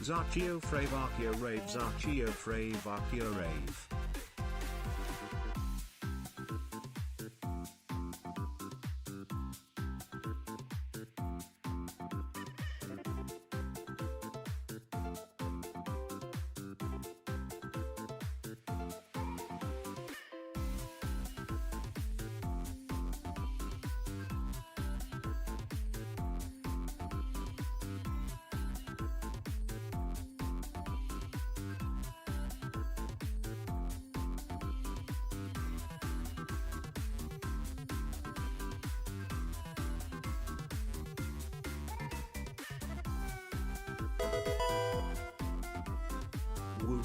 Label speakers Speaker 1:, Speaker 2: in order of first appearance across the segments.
Speaker 1: Zarchio Fravakia Rave Zarchio Fravakia Rave. Woo.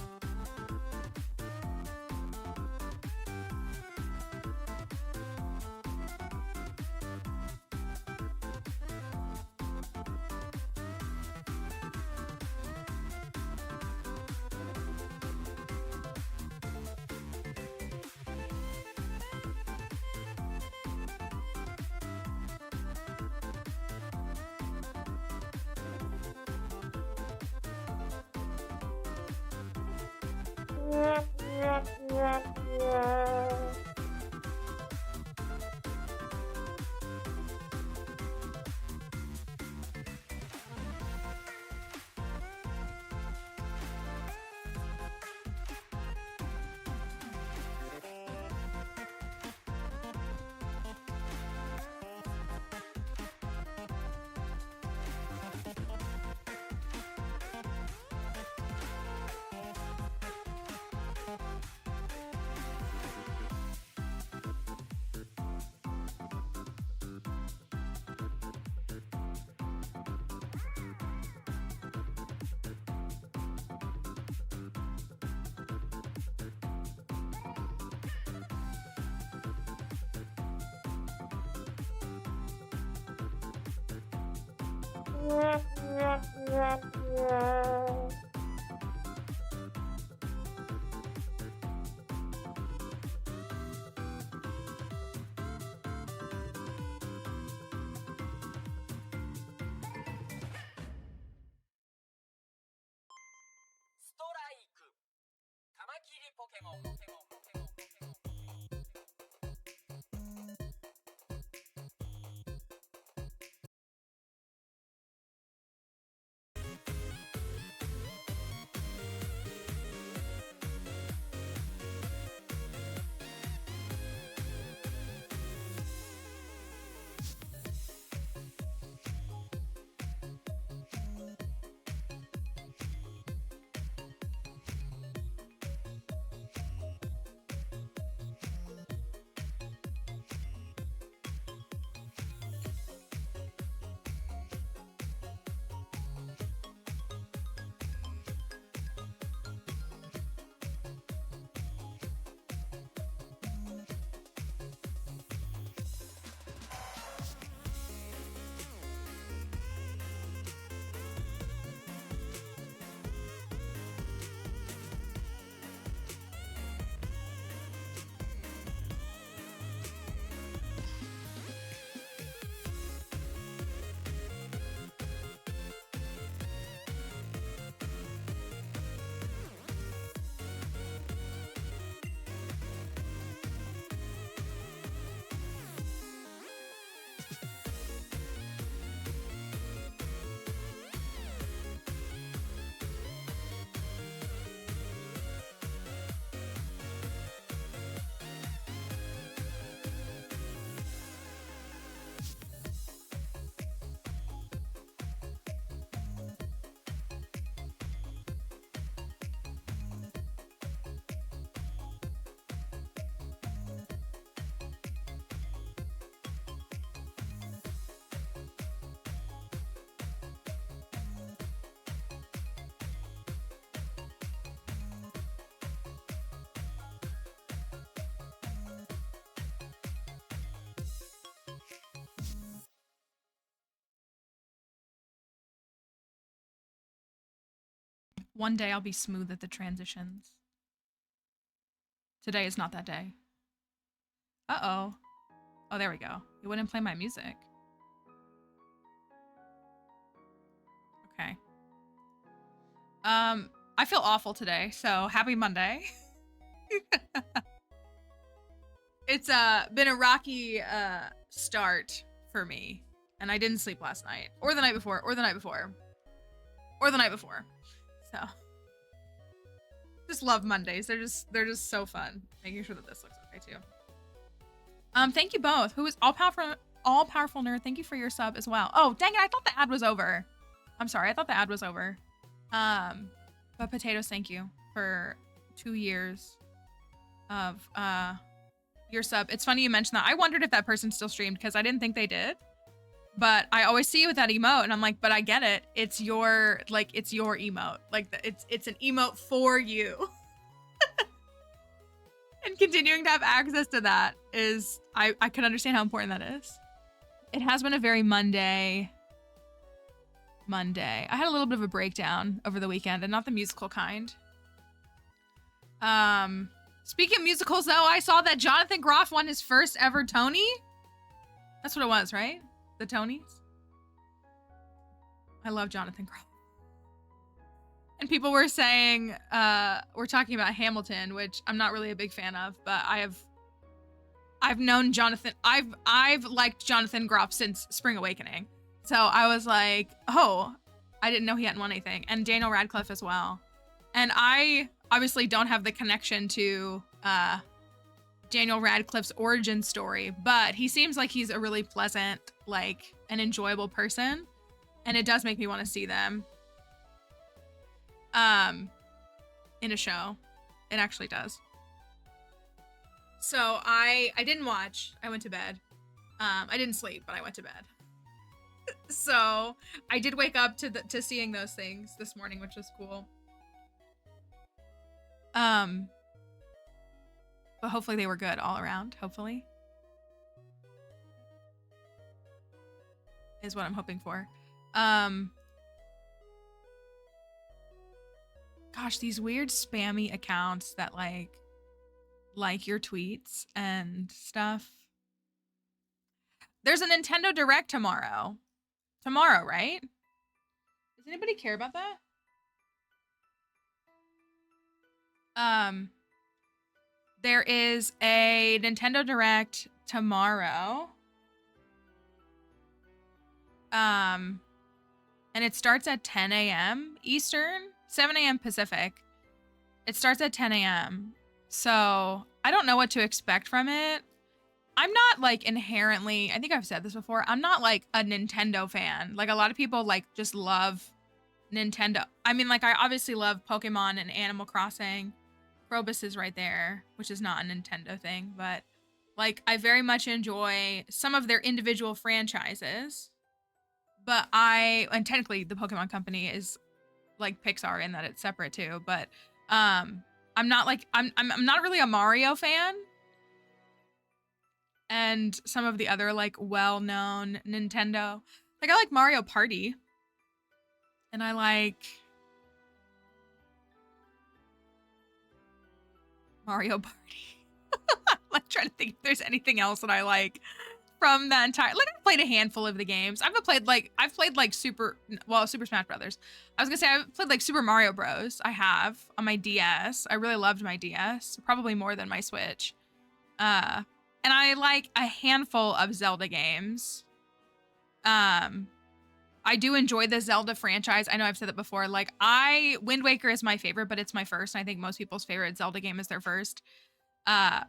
Speaker 2: One day I'll be smooth at the transitions. Today is not that day. Uh-oh. Oh, there we go. You wouldn't play my music. Okay. I feel awful today, so happy Monday. It's been a rocky start for me, and I didn't sleep last night, or the night before, or the night before, or the night before. So just love Mondays. They're just so fun. Making sure that this looks okay too. Thank you both. Who is all powerful nerd? Thank you for your sub as well. Oh dang it! I thought the ad was over. I'm sorry. I thought the ad was over. But potatoes, thank you for 2 years of your sub. It's funny you mentioned that. I wondered if that person still streamed because I didn't think they did. But I always see you with that emote, and I'm like, but I get it. It's your emote. Like it's an emote for you. And continuing to have access to that is, I can understand how important that is. It has been a very Monday. I had a little bit of a breakdown over the weekend, and not the musical kind. Speaking of musicals, though, I saw that Jonathan Groff won his first ever Tony. That's what it was, right? The Tonys. I love Jonathan Groff. And people were saying, we're talking about Hamilton, which I'm not really a big fan of, but I've known Jonathan. I've liked Jonathan Groff since Spring Awakening. So I was like, oh, I didn't know he hadn't won anything. And Daniel Radcliffe as well. And I obviously don't have the connection to Daniel Radcliffe's origin story, but he seems like he's a really pleasant, like, an enjoyable person. And it does make me want to see them in a show. It actually does. So I didn't watch. I went to bed. I didn't sleep, but I went to bed. So I did wake up to seeing those things this morning, which was cool. But hopefully they were good all around. Hopefully is what I'm hoping for. Gosh, these weird spammy accounts that like your tweets and stuff. There's a Nintendo Direct tomorrow. Tomorrow, right? Does anybody care about that? There is a Nintendo Direct tomorrow. And it starts at 10 a.m. Eastern, 7 a.m. Pacific. It starts at 10 a.m. So I don't know what to expect from it. I'm not like inherently, I think I've said this before, I'm not like a Nintendo fan. Like a lot of people like just love Nintendo. I mean, like I obviously love Pokemon and Animal Crossing. Krobus is right there, which is not a Nintendo thing, but like I very much enjoy some of their individual franchises. But and technically the Pokemon Company is like Pixar in that it's separate too, but I'm not like I'm not really a Mario fan. And some of the other like well-known Nintendo, like I like Mario Party, and I like Mario Party. I'm like trying to think if there's anything else that I like from that entire. Like I've played a handful of the games. I've played like Super Smash Brothers. I was gonna say I've played like Super Mario Bros. I have on my DS. I really loved my DS, probably more than my Switch. And I like a handful of Zelda games. I do enjoy the Zelda franchise. I know I've said that before. Like Wind Waker is my favorite, but it's my first. And I think most people's favorite Zelda game is their first.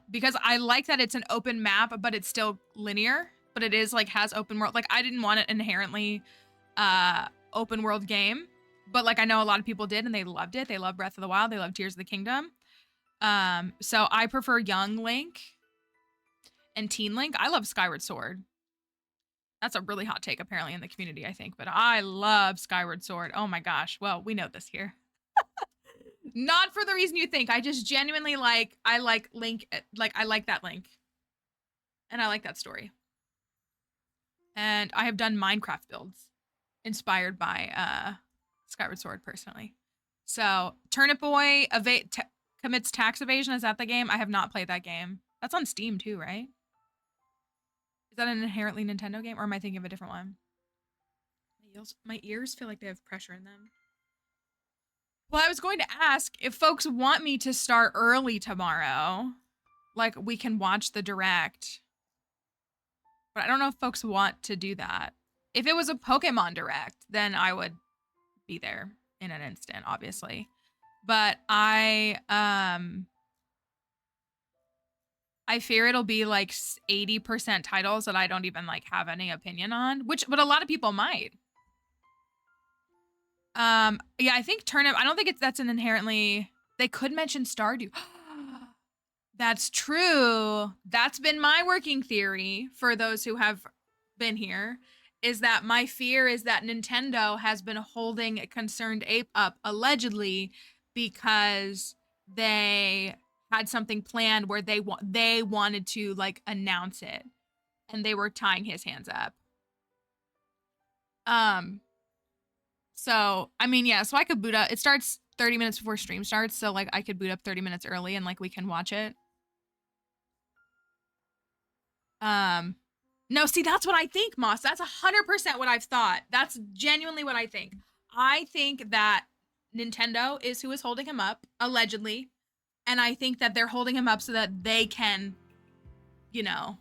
Speaker 2: Because I like that it's an open map, but it's still linear, but it is like has open world. Like I didn't want it inherently, open world game, but like I know a lot of people did and they loved it. They love Breath of the Wild. They love Tears of the Kingdom. So I prefer Young Link and Teen Link. I love Skyward Sword. That's a really hot take apparently in the community, I think, but I love Skyward Sword. Oh my gosh. Well, we know this here. Not for the reason you think. I just genuinely I like Link, like I like that Link. And I like that story. And I have done Minecraft builds inspired by Skyward Sword personally. So Turnip Boy commits tax evasion. Is that the game? I have not played that game. That's on Steam too, right? Is that an inherently Nintendo game, or am I thinking of a different one? My ears feel like they have pressure in them. Well, I was going to ask if folks want me to start early tomorrow, like we can watch the direct. But I don't know if folks want to do that. If it was a Pokemon direct, then I would be there in an instant, obviously. But I fear it'll be like 80% titles that I don't even like have any opinion on, but a lot of people might. Yeah, I think Turnip, I don't think that's an inherently, they could mention Stardew. That's true. That's been my working theory for those who have been here, is that my fear is that Nintendo has been holding a Concerned Ape up allegedly because they had something planned where they wanted to like announce it and they were tying his hands up. So I mean, yeah, so I could boot up. It starts 30 minutes before stream starts, so like I could boot up 30 minutes early and like we can watch it. No, see, that's what I think, Moss. That's 100% what I've thought. That's genuinely what I think. I think that Nintendo is who is holding him up, allegedly. And I think that they're holding him up so that they can, you know.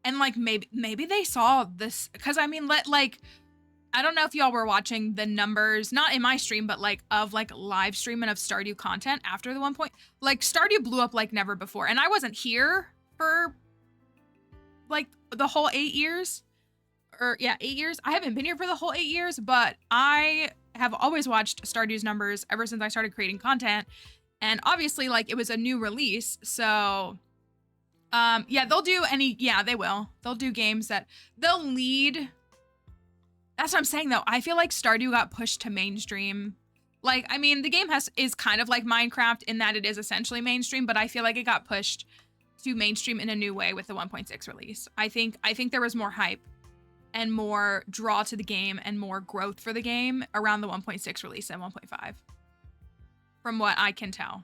Speaker 2: And like maybe they saw this, because I mean, I don't know if y'all were watching the numbers, not in my stream, but like of like live streaming of Stardew content after the 1 point. Like Stardew blew up like never before. And I wasn't here for like the whole 8 years. Or yeah, 8 years. I haven't been here for the whole 8 years, but I have always watched Stardew's numbers ever since I started creating content. And obviously like it was a new release. So yeah, they will. They'll do games that they'll lead. That's what I'm saying though. I feel like Stardew got pushed to mainstream. Like, I mean, the game is kind of like Minecraft in that it is essentially mainstream, but I feel like it got pushed to mainstream in a new way with the 1.6 release. I think there was more hype and more draw to the game and more growth for the game around the 1.6 release than 1.5, from what I can tell.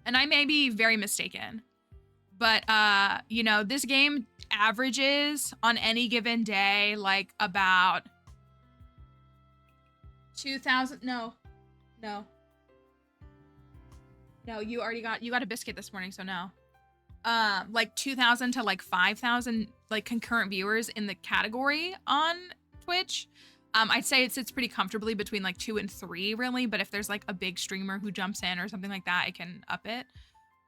Speaker 2: And I may be very mistaken, but you know, this game averages on any given day like about 2,000. No, you got a biscuit this morning, so no. Like 2,000 to like 5,000 like concurrent viewers in the category on Twitch. I'd say it sits pretty comfortably between like 2 and 3 really, but if there's like a big streamer who jumps in or something like that, I can up it.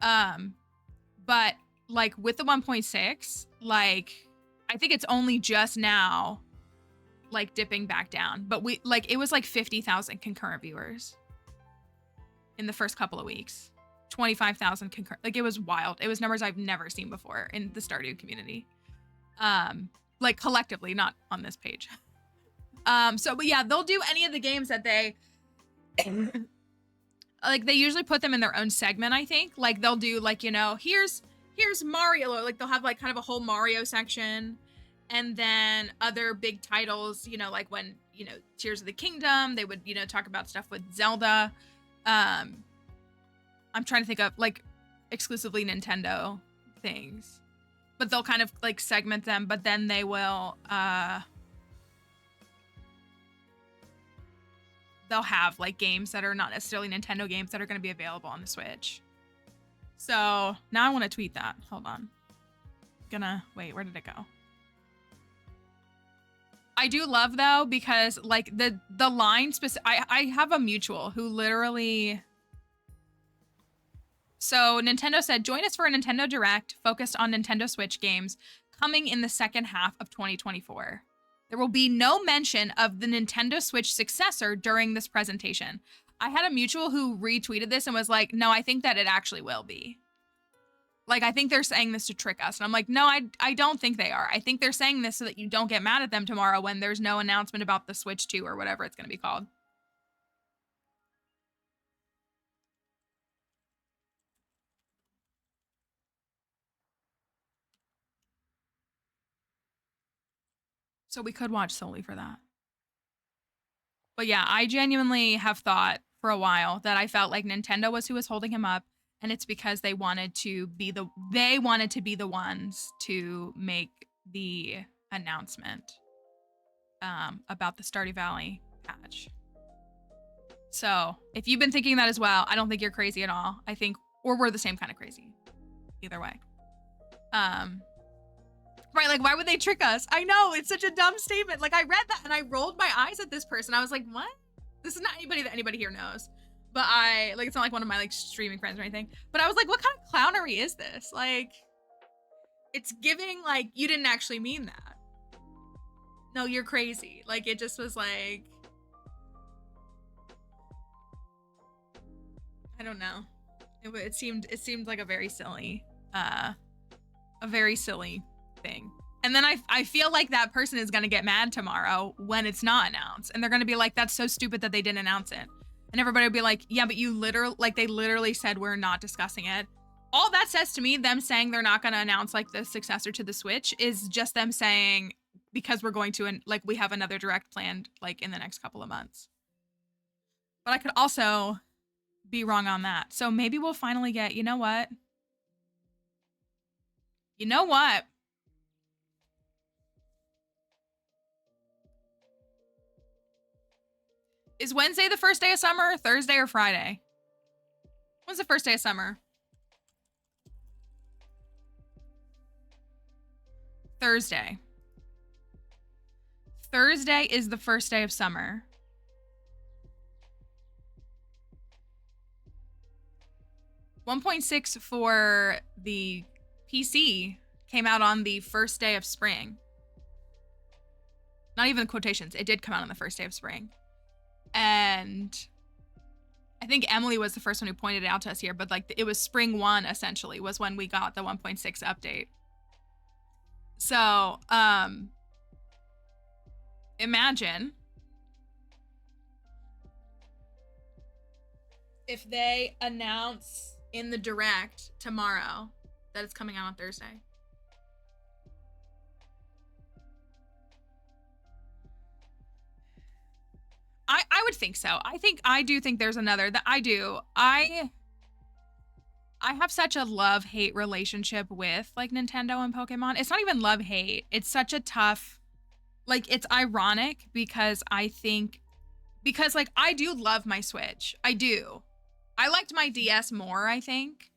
Speaker 2: But like with the 1.6, like I think it's only just now like dipping back down, but it was like 50,000 concurrent viewers in the first couple of weeks. 25,000 concurrent, like it was wild. It was numbers I've never seen before in the Stardew community. Like collectively, not on this page. But yeah, they'll do any of the games that they like. They usually put them in their own segment, I think. Like they'll do like, you know, here's Mario, or like they'll have like kind of a whole Mario section, and then other big titles, you know, like when, you know, Tears of the Kingdom, they would, you know, talk about stuff with Zelda. I'm trying to think of like exclusively Nintendo things, but they'll kind of like segment them, but then they will, they'll have like games that are not necessarily Nintendo games that are going to be available on the Switch. So now I want to tweet that. Hold on. Wait, where did it go? I do love though, because like the line I have a mutual who literally. So Nintendo said, join us for a Nintendo Direct focused on Nintendo Switch games coming in the second half of 2024. There will be no mention of the Nintendo Switch successor during this presentation. I had a mutual who retweeted this and was like, no, I think that it actually will be. Like, I think they're saying this to trick us. And I'm like, no, I don't think they are. I think they're saying this so that you don't get mad at them tomorrow when there's no announcement about the Switch 2 or whatever it's going to be called. So we could watch solely for that. But yeah, I genuinely have thought for a while that I felt like Nintendo was who was holding him up, and it's because they wanted to be the ones to make the announcement about the Stardew Valley patch. So if you've been thinking that as well, I don't think you're crazy at all. I think, or we're the same kind of crazy. Either way. Right, like, why would they trick us? I know, it's such a dumb statement. Like, I read that and I rolled my eyes at this person. I was like, what? This is not anybody that anybody here knows. But it's not like one of my, like, streaming friends or anything. But I was like, what kind of clownery is this? Like, it's giving, like, you didn't actually mean that. No, you're crazy. Like, it just was like, I don't know. It seemed like a very silly thing. And then I feel like that person is gonna get mad tomorrow when it's not announced, and they're gonna be like, that's so stupid that they didn't announce it. And everybody will be like, yeah, but they literally said we're not discussing it. All that says to me, them saying they're not gonna announce like the successor to the Switch, is just them saying, because we're going to, and like we have another direct planned like in the next couple of months. But I could also be wrong on that. So maybe we'll finally get, you know what? You know what? Is Wednesday the first day of summer, Thursday or Friday? When's the first day of summer? Thursday. Thursday is the first day of summer. .6 for the PC came out on the first day of spring. Not even quotations. It did come out on the first day of spring. And I think Emily was the first one who pointed it out to us here, but like it was spring 1 essentially was when we got the 1.6 update. So, imagine if they announce in the direct tomorrow that it's coming out on Thursday. I would think so. I do think there's another that I do. I have such a love-hate relationship with like Nintendo and Pokemon. It's not even love-hate. It's such a tough, like, it's ironic because I do love my Switch. I do. I liked my DS more, I think,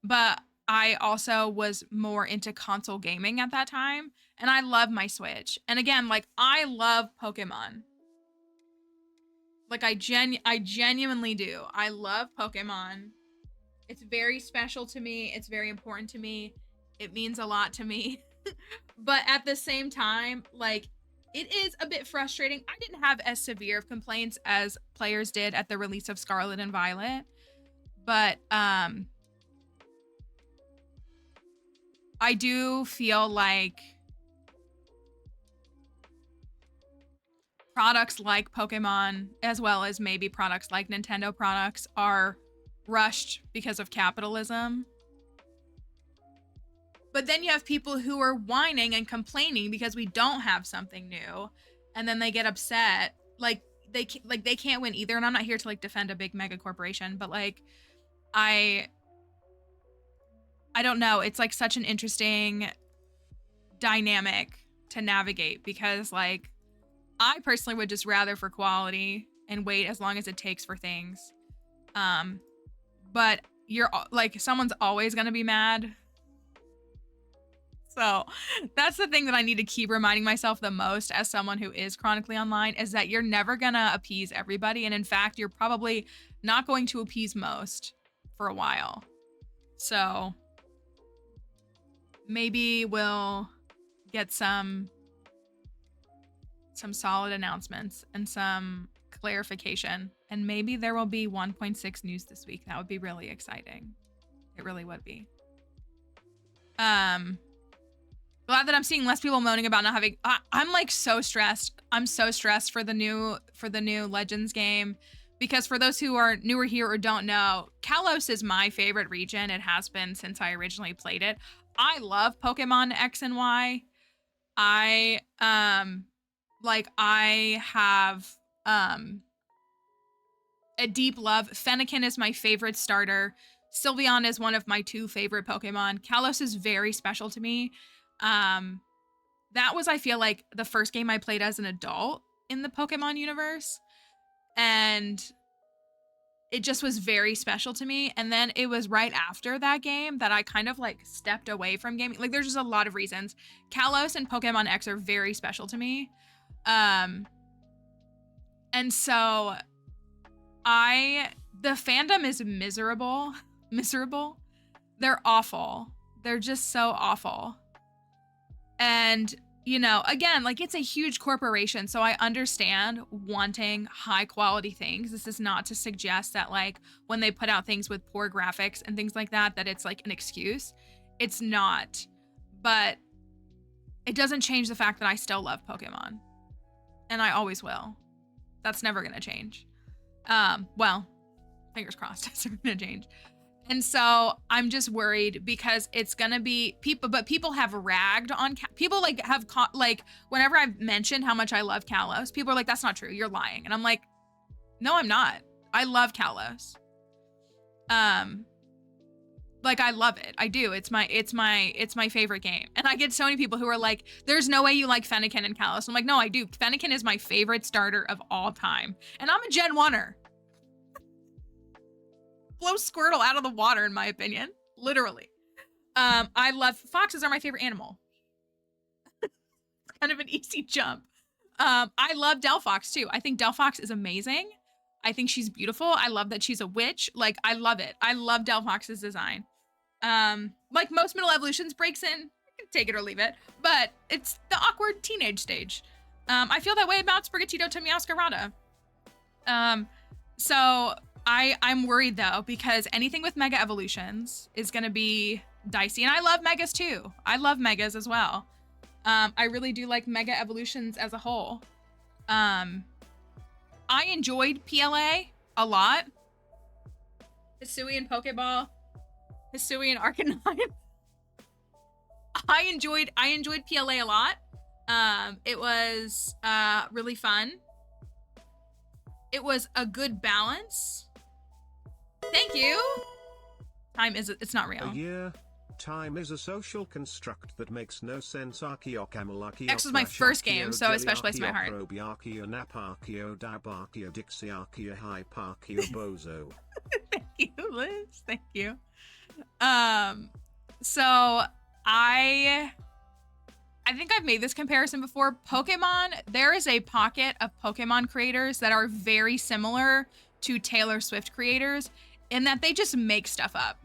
Speaker 2: but I also was more into console gaming at that time, and I love my Switch. And again, like, I love Pokemon. Like, I genuinely do. I love Pokemon. It's very special to me. It's very important to me. It means a lot to me. But at the same time, like, it is a bit frustrating. I didn't have as severe of complaints as players did at the release of Scarlet and Violet. But I do feel like products like Pokemon, as well as maybe products like Nintendo products, are rushed because of capitalism. But then you have people who are whining and complaining because we don't have something new, and then they get upset. Like they can't win either. And I'm not here to like defend a big mega corporation, but like I don't know. It's like such an interesting dynamic to navigate because like I personally would just rather for quality and wait as long as it takes for things. But you're like, someone's always going to be mad. So that's the thing that I need to keep reminding myself the most as someone who is chronically online, is that you're never going to appease everybody. And in fact, you're probably not going to appease most for a while. So maybe we'll get some solid announcements and some clarification, and maybe there will be 1.6 news this week. That would be really exciting. It really would be. Glad that I'm seeing less people moaning about not having. I'm like so stressed. I'm so stressed for the new Legends game, because for those who are newer here or don't know, Kalos is my favorite region. It has been since I originally played it. I love Pokemon X and Y. I have a deep love. Fennekin is my favorite starter. Sylveon is one of my 2 favorite Pokemon. Kalos is very special to me. That was, I feel like, the first game I played as an adult in the Pokemon universe. And it just was very special to me. And then it was right after that game that I kind of like stepped away from gaming. Like there's just a lot of reasons. Kalos and Pokemon X are very special to me. And so the fandom is miserable. They're awful. They're just so awful. And, you know, again, like it's a huge corporation. So I understand wanting high quality things. This is not to suggest that like when they put out things with poor graphics and things like that, that it's like an excuse. It's not. But it doesn't change the fact that I still love Pokemon. And I always will. That's never going to change. Well, fingers crossed, it's never going to change. And so I'm just worried because it's going to be people have ragged on, people like have caught, like whenever I've mentioned how much I love Kalos, people are like, that's not true. You're lying. And I'm like, no, I'm not. I love Kalos. Like I love it. I do. It's my favorite game. And I get so many people who are like, there's no way you like Fennekin and Kalos. I'm like, no, I do. Fennekin is my favorite starter of all time. And I'm a Gen 1er. Blow Squirtle out of the water, in my opinion. Literally. I love foxes are my favorite animal. Kind of an easy jump. I love Delphox too. I think Delphox is amazing. I think she's beautiful. I love that she's a witch. Like, I love it. I love Delphox's design. Like most middle evolutions, breaks in. You can take it or leave it. But it's the awkward teenage stage. I feel that way about Sprigatito to Meowscarada. So I'm worried though, because anything with Mega Evolutions is going to be dicey. And I love Megas too. I love Megas as well. I really do like Mega Evolutions as a whole. I enjoyed PLA a lot. Hisuian Pokeball. Hisuian Arcanine. I enjoyed PLA a lot. It was really fun. It was a good balance. Thank you. Time is it's not real.
Speaker 1: A year. Time is a social construct that makes no sense.
Speaker 2: X was my first game, so it special place in my heart. Thank you, Liz. Thank you. So I think I've made this comparison before. Pokemon, there is a pocket of Pokemon creators that are very similar to Taylor Swift creators in that they just make stuff up.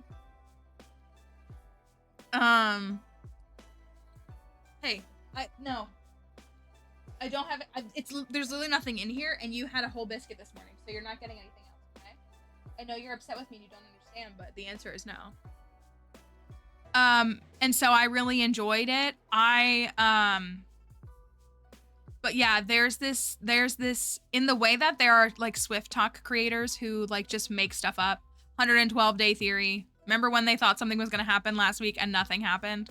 Speaker 2: Hey, I don't have it. There's literally nothing in here, and you had a whole biscuit this morning, so you're not getting anything else, okay? I know you're upset with me and you don't understand, but the answer is no. And so I really enjoyed it. But yeah, there's this in the way that there are like Swift Talk creators who like just make stuff up. 112 Day Theory. Remember when they thought something was going to happen last week and nothing happened?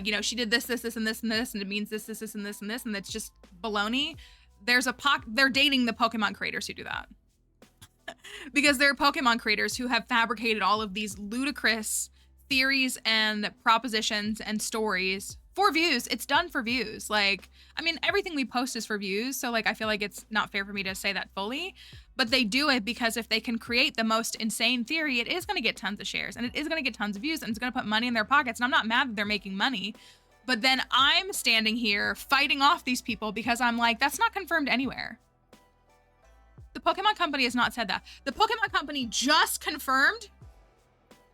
Speaker 2: You know, she did this, and this, and this, and it means this, and this, and this, and it's just baloney. They're dating the Pokemon creators who do that. Because there are Pokemon creators who have fabricated all of these ludicrous theories and propositions and stories for views. It's done for views. Like, I mean, everything we post is for views. So like, I feel like it's not fair for me to say that fully, but they do it because if they can create the most insane theory, it is going to get tons of shares and it is going to get tons of views and it's going to put money in their pockets. And I'm not mad that they're making money, but then I'm standing here fighting off these people because I'm like, that's not confirmed anywhere. The Pokemon Company has not said that. The Pokemon Company just confirmed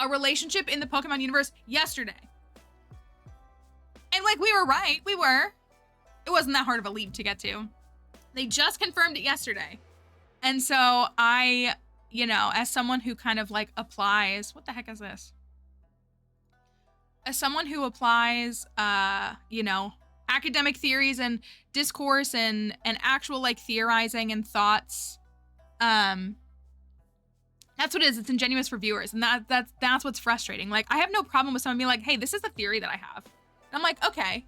Speaker 2: a relationship in the Pokemon universe yesterday. And like, we were right. We were. It wasn't that hard of a leap to get to. They just confirmed it yesterday. And so I, you know, as someone who kind of like applies, what the heck is this? As someone who applies, you know, academic theories and discourse and actual like theorizing and thoughts, that's what it is. It's ingenuous for viewers. And that's what's frustrating. Like, I have no problem with someone being like, hey, this is a theory that I have. And I'm like, okay.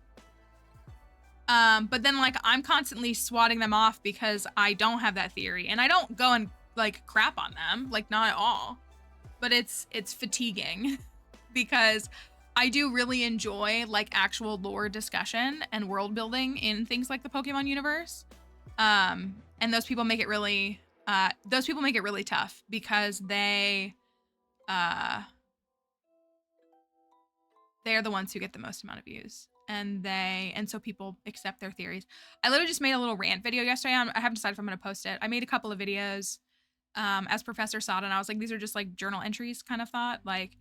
Speaker 2: But then like, I'm constantly swatting them off because I don't have that theory. And I don't go and like crap on them, like not at all. But it's fatiguing because I do really enjoy like actual lore discussion and world building in things like the Pokemon universe. And those people make it really tough because they're the ones who get the most amount of views. And so people accept their theories. I literally just made a little rant video yesterday. I haven't decided if I'm going to post it. I made a couple of videos as Professor Sada, and I was like, these are just like journal entries kind of thought, like,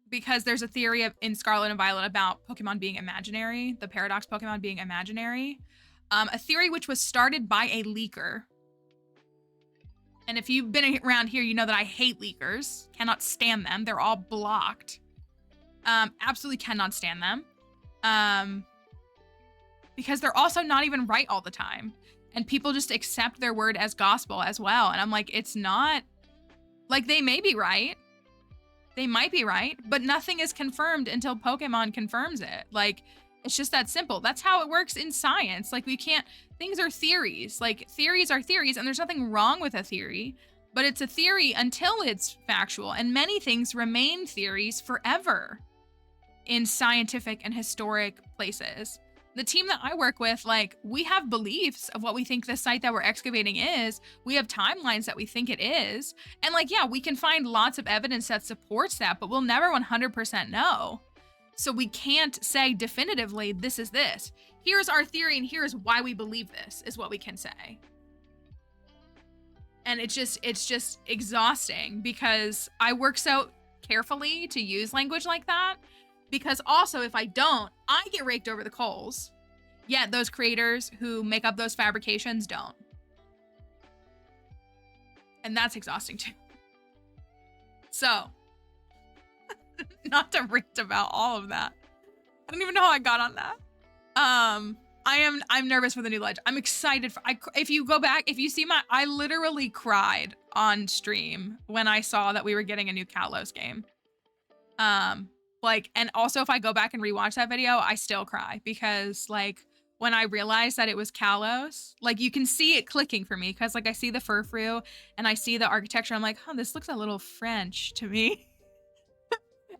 Speaker 2: because there's a theory in Scarlet and Violet about Pokemon being imaginary, the Paradox Pokemon being imaginary. A theory which was started by a leaker. And if you've been around here, you know that I hate leakers. Cannot stand them. They're all blocked. Absolutely cannot stand them. Because they're also not even right all the time. And people just accept their word as gospel as well. And I'm like, it's not, like, they may be right. They might be right, but nothing is confirmed until Pokemon confirms it. Like, it's just that simple. That's how it works in science. Like, things are theories. Like, theories are theories, and there's nothing wrong with a theory, but it's a theory until it's factual. And many things remain theories forever in scientific and historic places. The team that I work with, like, we have beliefs of what we think the site that we're excavating is. We have timelines that we think it is. And like, yeah, we can find lots of evidence that supports that, but we'll never 100% know. So we can't say definitively, this is this. Here's our theory and here's why we believe this, is what we can say. And it's just exhausting because I work so carefully to use language like that. Because also, if I don't, I get raked over the coals. Yet those creators who make up those fabrications don't. And that's exhausting too. So, not to rant about all of that. I don't even know how I got on that. I'm nervous for the new Ledge. I'm excited for, if you go back, if you see I literally cried on stream when I saw that we were getting a new Kalos game. Like, and also if I go back and rewatch that video, I still cry because like when I realized that it was Kalos, like you can see it clicking for me because like I see the Furfrou and I see the architecture. I'm like, oh, this looks a little French to me.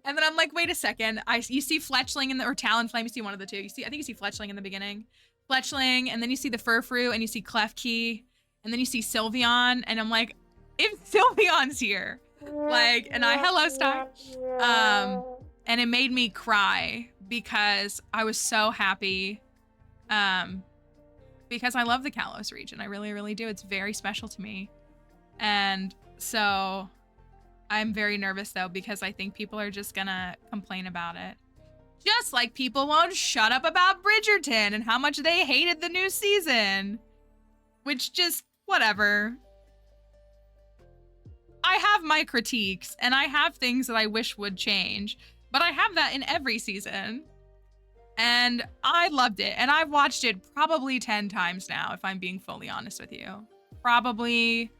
Speaker 2: And then I'm like, wait a second. You see Fletchling or Talonflame. You see one of the two. I think you see Fletchling in the beginning. Fletchling, and then you see the Furfrou and you see Klefki, and then you see Sylveon, and I'm like, if Sylveon's here, like, and hello Star. And it made me cry because I was so happy because I love the Kalos region. I really, really do. It's very special to me. And so I'm very nervous though because I think people are just gonna complain about it. Just like people won't shut up about Bridgerton and how much they hated the new season. Which just, whatever. I have my critiques and I have things that I wish would change. But I have that in every season. And I loved it. And I've watched it probably 10 times now, if I'm being fully honest with you. Probably,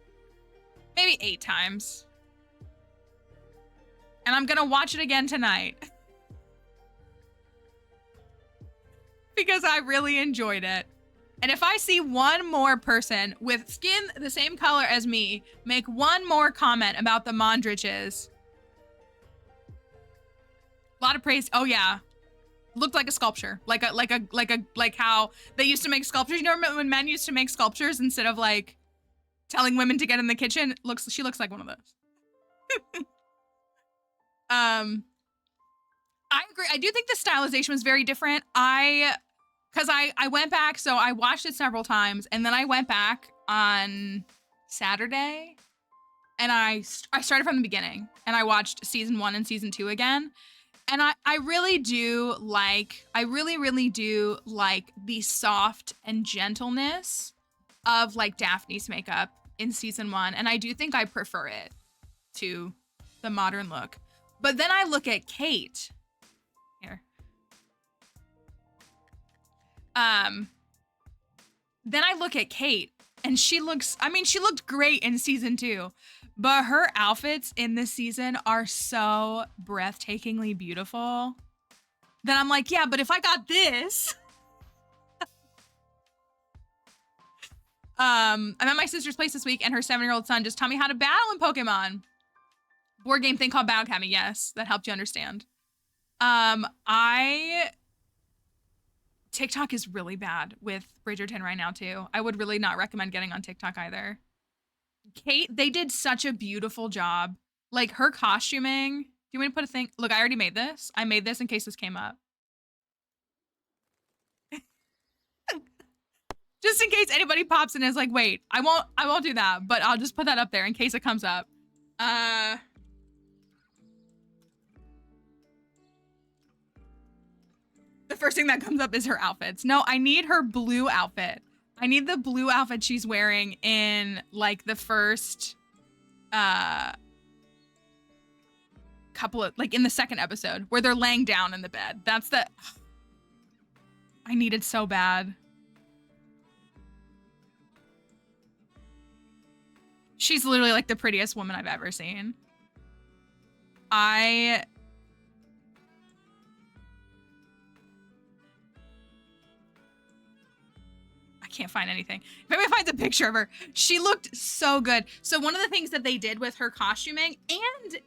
Speaker 2: maybe 8 times. And I'm gonna watch it again tonight. Because I really enjoyed it. And if I see one more person with skin the same color as me make one more comment about the Mondriches, a lot of praise. Oh yeah, looked like a sculpture, like how they used to make sculptures. You know, remember when men used to make sculptures instead of like telling women to get in the kitchen? She looks like one of those. I agree. I do think the stylization was very different. Because I went back, so I watched it several times, and then I went back on Saturday, and I started from the beginning, and I watched season 1 and season 2 again. And I really do like, I really do like the soft and gentleness of like Daphne's makeup in season 1. And I do think I prefer it to the modern look. But then I look at Kate. Here. Then I look at Kate and she looks, I mean, she looked great in season 2. But her outfits in this season are so breathtakingly beautiful that I'm like, yeah, but if I got this, I'm at my sister's place this week, and her 7-year-old son just taught me how to battle in Pokemon. Board game thing called Battle Academy. Yes, that helped you understand. TikTok is really bad with Bridgerton right now too. I would really not recommend getting on TikTok either. Kate, they did such a beautiful job. Like her costuming. Do you want me to put a thing? Look, I already made this. I made this in case this came up. Just in case anybody pops in and is like, wait, I won't do that, but I'll just put that up there in case it comes up. The first thing that comes up is her outfits. No, I need her blue outfit. I need the blue outfit she's wearing in like the first couple of, like in the second episode where they're laying down in the bed. That's the, I need it so bad. She's literally like the prettiest woman I've ever seen. I can't find anything. If anybody finds a picture of her, she looked so good. So one of the things that they did with her costuming and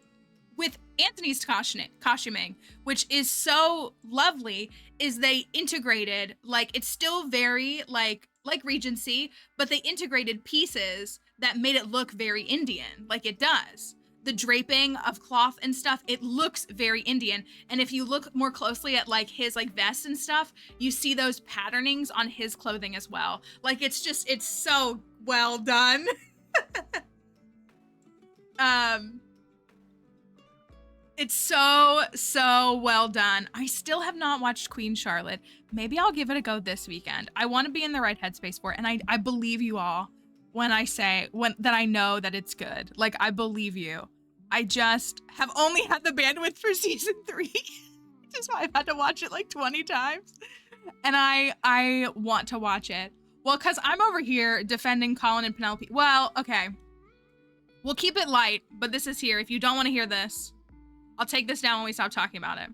Speaker 2: with Anthony's costuming, which is so lovely, is they integrated, like, it's still very like Regency, but they integrated pieces that made it look very Indian, like it does. The draping of cloth and stuff, it looks very Indian. And if you look more closely at like his like vest and stuff, you see those patternings on his clothing as well. Like it's so well done. It's so well done. I still have not watched Queen Charlotte. Maybe I'll give it a go this weekend. I want to be in the right headspace for it. And I believe you all when I say that I know that it's good. Like, I believe you. I just have only had the bandwidth for season 3. Which is why I've had to watch it like 20 times. And I want to watch it. Well, because I'm over here defending Colin and Penelope. Well, okay. We'll keep it light, but this is here. If you don't want to hear this, I'll take this down when we stop talking about it.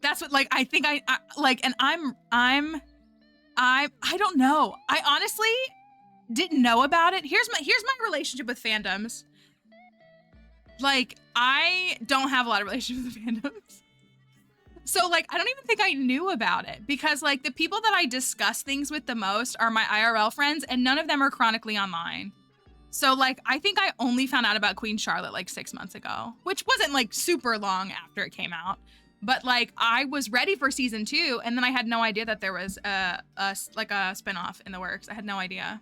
Speaker 2: That's what, like, I think I like, and I don't know. I honestly didn't know about it. Here's my relationship with fandoms. Like, I don't have a lot of relationship with fandoms. So, like, I don't even think I knew about it because, like, the people that I discuss things with the most are my IRL friends, and none of them are chronically online. So, like, I think I only found out about Queen Charlotte, like, 6 months ago, which wasn't, like, super long after it came out. But, like, I was ready for season 2, and then I had no idea that there was a spinoff in the works. I had no idea.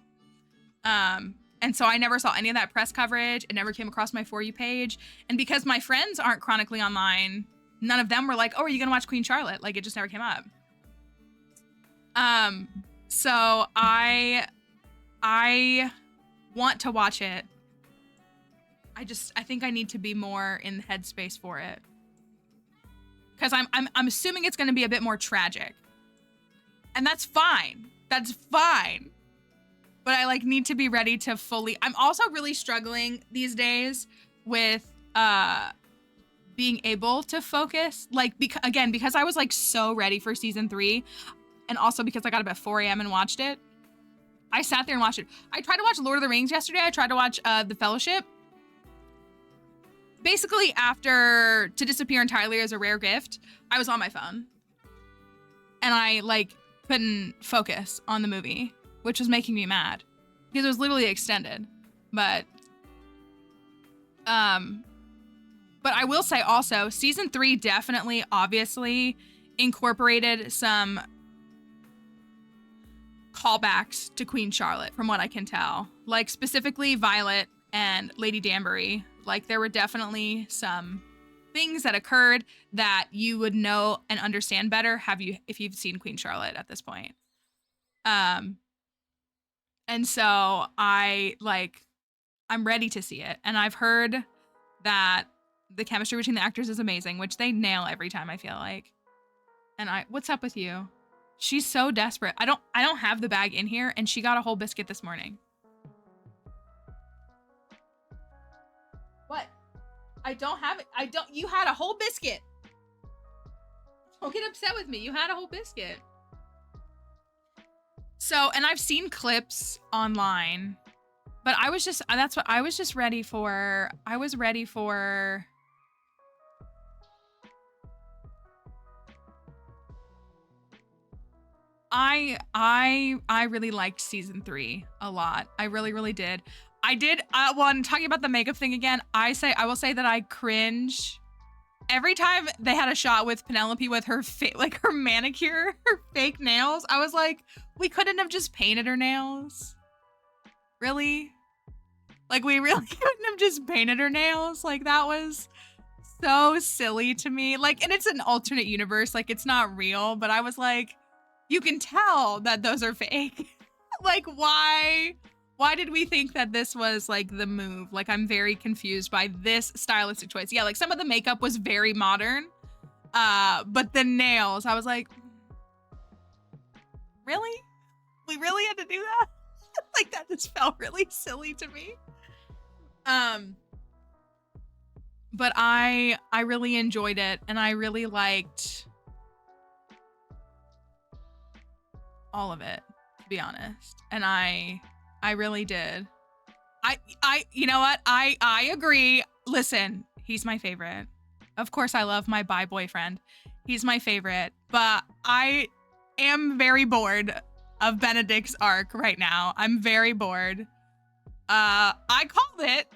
Speaker 2: And so I never saw any of that press coverage. It never came across my For You page. And because my friends aren't chronically online, none of them were like, oh, are you gonna watch Queen Charlotte? Like, it just never came up. So I want to watch it. I think I need to be more in the headspace for it. Because I'm assuming it's gonna be a bit more tragic. And that's fine. That's fine. But I like need to be ready to fully. I'm also really struggling these days with being able to focus. Like, because I was like so ready for season 3, and also because I got up at 4 a.m. and watched it. I sat there and watched it. I tried to watch Lord of the Rings yesterday. I tried to watch The Fellowship. Basically, after To Disappear Entirely is a Rare Gift, I was on my phone. And I like couldn't focus on the movie, which was making me mad because it was literally extended. But I will say also, season 3 definitely, obviously, incorporated some callbacks to Queen Charlotte, from what I can tell. Like, specifically Violet and Lady Danbury. Like, there were definitely some things that occurred that you would know and understand better if you've seen Queen Charlotte at this point. And so I'm ready to see it. And I've heard that the chemistry between the actors is amazing, which they nail every time, I feel like. And what's up with you? She's so desperate. I don't have the bag in here, and she got a whole biscuit this morning. What? I don't have it. You had a whole biscuit. Don't get upset with me. You had a whole biscuit. So, and I've seen clips online, but I was just, that's what I was just ready for. I was ready for. I really liked season 3 a lot. I really, really did. I did, well, I'm talking about the makeup thing again. I will say that I cringe every time they had a shot with Penelope with her like her manicure, her fake nails. I was like, we couldn't have just painted her nails. Really? Like, we really couldn't have just painted her nails? Like, that was so silly to me. Like, and it's an alternate universe. Like, it's not real, but I was like, you can tell that those are fake. Like, why did we think that this was like the move? Like, I'm very confused by this stylistic choice. Yeah, like some of the makeup was very modern, but the nails, I was like, really? We really had to do that? Like, that just felt really silly to me. But I really enjoyed it, and I really liked all of it, to be honest. And I really did. You know what? I agree. Listen, he's my favorite. Of course, I love my bi boyfriend. He's my favorite, but I am very bored of Benedict's arc right now. I'm very bored. I called it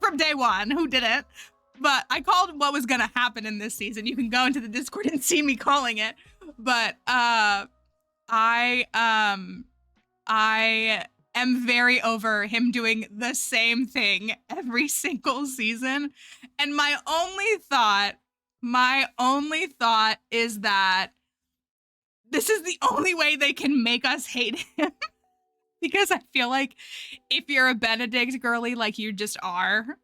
Speaker 2: from day one. Who didn't? But I called what was gonna happen in this season. You can go into the Discord and see me calling it. But I am very over him doing the same thing every single season. And my only thought is that this is the only way they can make us hate him. Because I feel like if you're a Benedict girly, like you just are.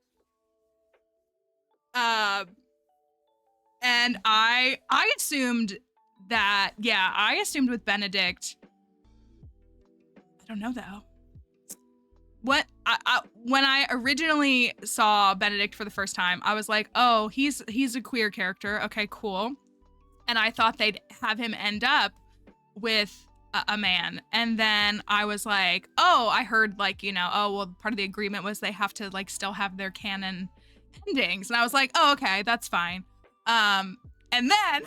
Speaker 2: And I assumed that, yeah, I assumed with Benedict, I don't know though. When I originally saw Benedict for the first time, I was like, oh, he's a queer character. Okay, cool. And I thought they'd have him end up with a man. And then I was like, oh, I heard like, you know, oh, well, part of the agreement was they have to like still have their canon endings. And I was like, oh, okay, that's fine. And then,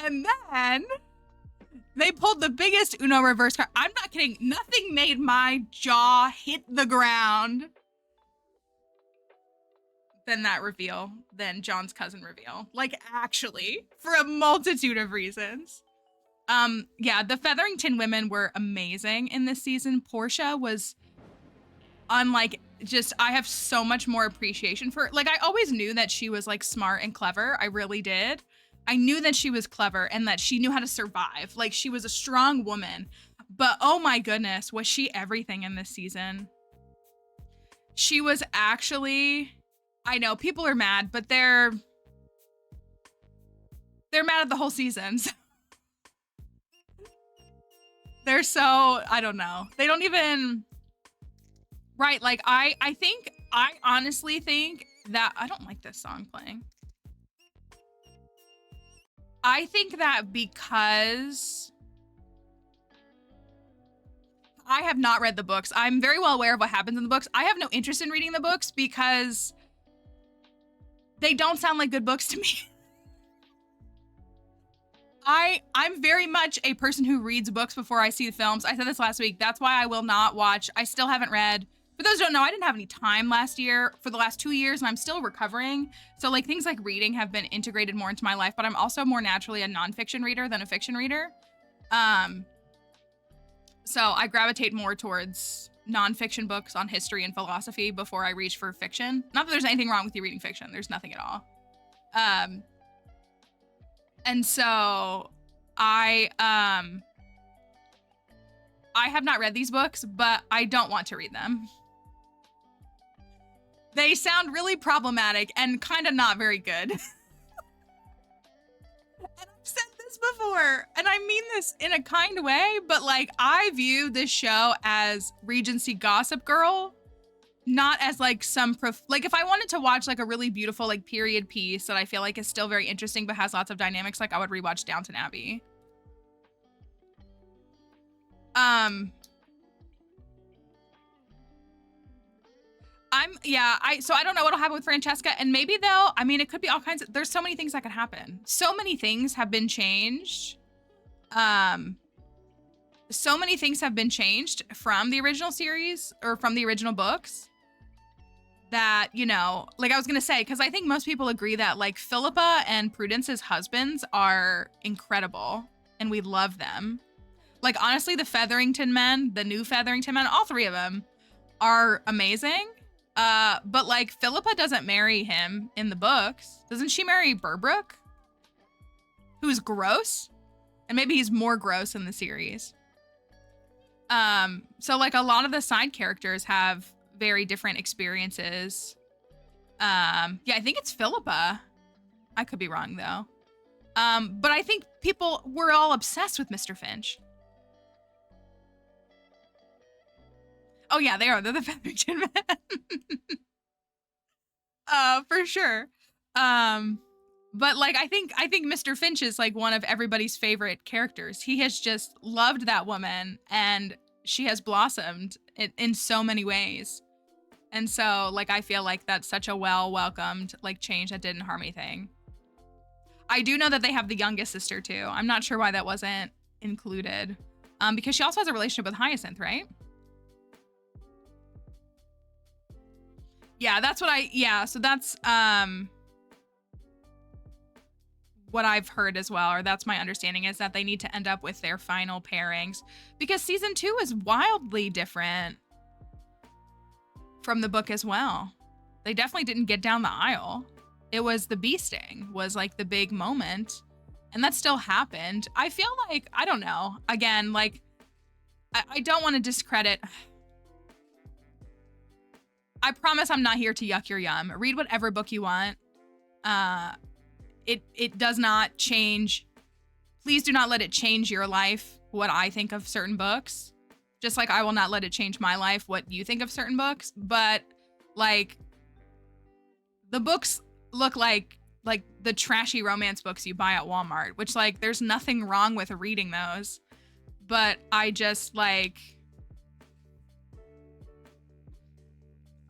Speaker 2: and then they pulled the biggest Uno reverse card. I'm not kidding. Nothing made my jaw hit the ground than that reveal, than John's cousin reveal. Like, actually, for a multitude of reasons. Yeah, the Featherington women were amazing in this season. Portia was unlike, just, I have so much more appreciation for, like, I always knew that she was like smart and clever. I really did. I knew that she was clever and that she knew how to survive. Like, she was a strong woman. But oh my goodness, was she everything in this season? She was actually, I know people are mad, but they're mad at the whole season. They're so, I don't know. They don't even, right, like I honestly think that, I don't like this song playing. I think that because I have not read the books, I'm very well aware of what happens in the books. I have no interest in reading the books because they don't sound like good books to me. I'm very much a person who reads books before I see the films. I said this last week. That's why I will not watch. I still haven't read. For those who don't know, I didn't have any time last year for the last 2 years, and I'm still recovering. So like things like reading have been integrated more into my life, but I'm also more naturally a nonfiction reader than a fiction reader. So I gravitate more towards nonfiction books on history and philosophy before I reach for fiction. Not that there's anything wrong with you reading fiction. There's nothing at all. And so I have not read these books, but I don't want to read them. They sound really problematic and kind of not very good. And I've said this before, and I mean this in a kind way, but like I view this show as Regency Gossip Girl, not as like some like if I wanted to watch like a really beautiful like period piece that I feel like is still very interesting but has lots of dynamics, like I would rewatch Downton Abbey. So I don't know what'll happen with Francesca, and maybe they'll, I mean, it could be all kinds of, there's so many things that could happen. So many things have been changed. So many things have been changed from the original series or from the original books that, you know, like I was gonna say, because I think most people agree that like Philippa and Prudence's husbands are incredible and we love them. Like honestly, the Featherington men, the new Featherington men, all three of them are amazing. But like Philippa doesn't marry him in the books. Doesn't she marry Burbrook? Who's gross? And maybe he's more gross in the series. So like a lot of the side characters have very different experiences. Yeah, I think it's Philippa. I could be wrong though. But I think people were all obsessed with Mr. Finch. Oh yeah, they are. They're the Featherington men. For sure. But like I think Mr. Finch is like one of everybody's favorite characters. He has just loved that woman and she has blossomed in so many ways. And so like I feel like that's such a well-welcomed like change that didn't harm anything. I do know that they have the youngest sister too. I'm not sure why that wasn't included. Because she also has a relationship with Hyacinth, right? Yeah, that's what so that's what I've heard as well, or that's my understanding, is that they need to end up with their final pairings because season 2 is wildly different from the book as well. They definitely didn't get down the aisle. It was the bee sting was like the big moment, and that still happened. I feel like, I don't know, again, like I don't want to discredit. I promise I'm not here to yuck your yum. Read whatever book you want. It does not change. Please do not let it change your life, what I think of certain books. Just like I will not let it change my life, what you think of certain books. But like the books look like the trashy romance books you buy at Walmart, which like there's nothing wrong with reading those. But I just like,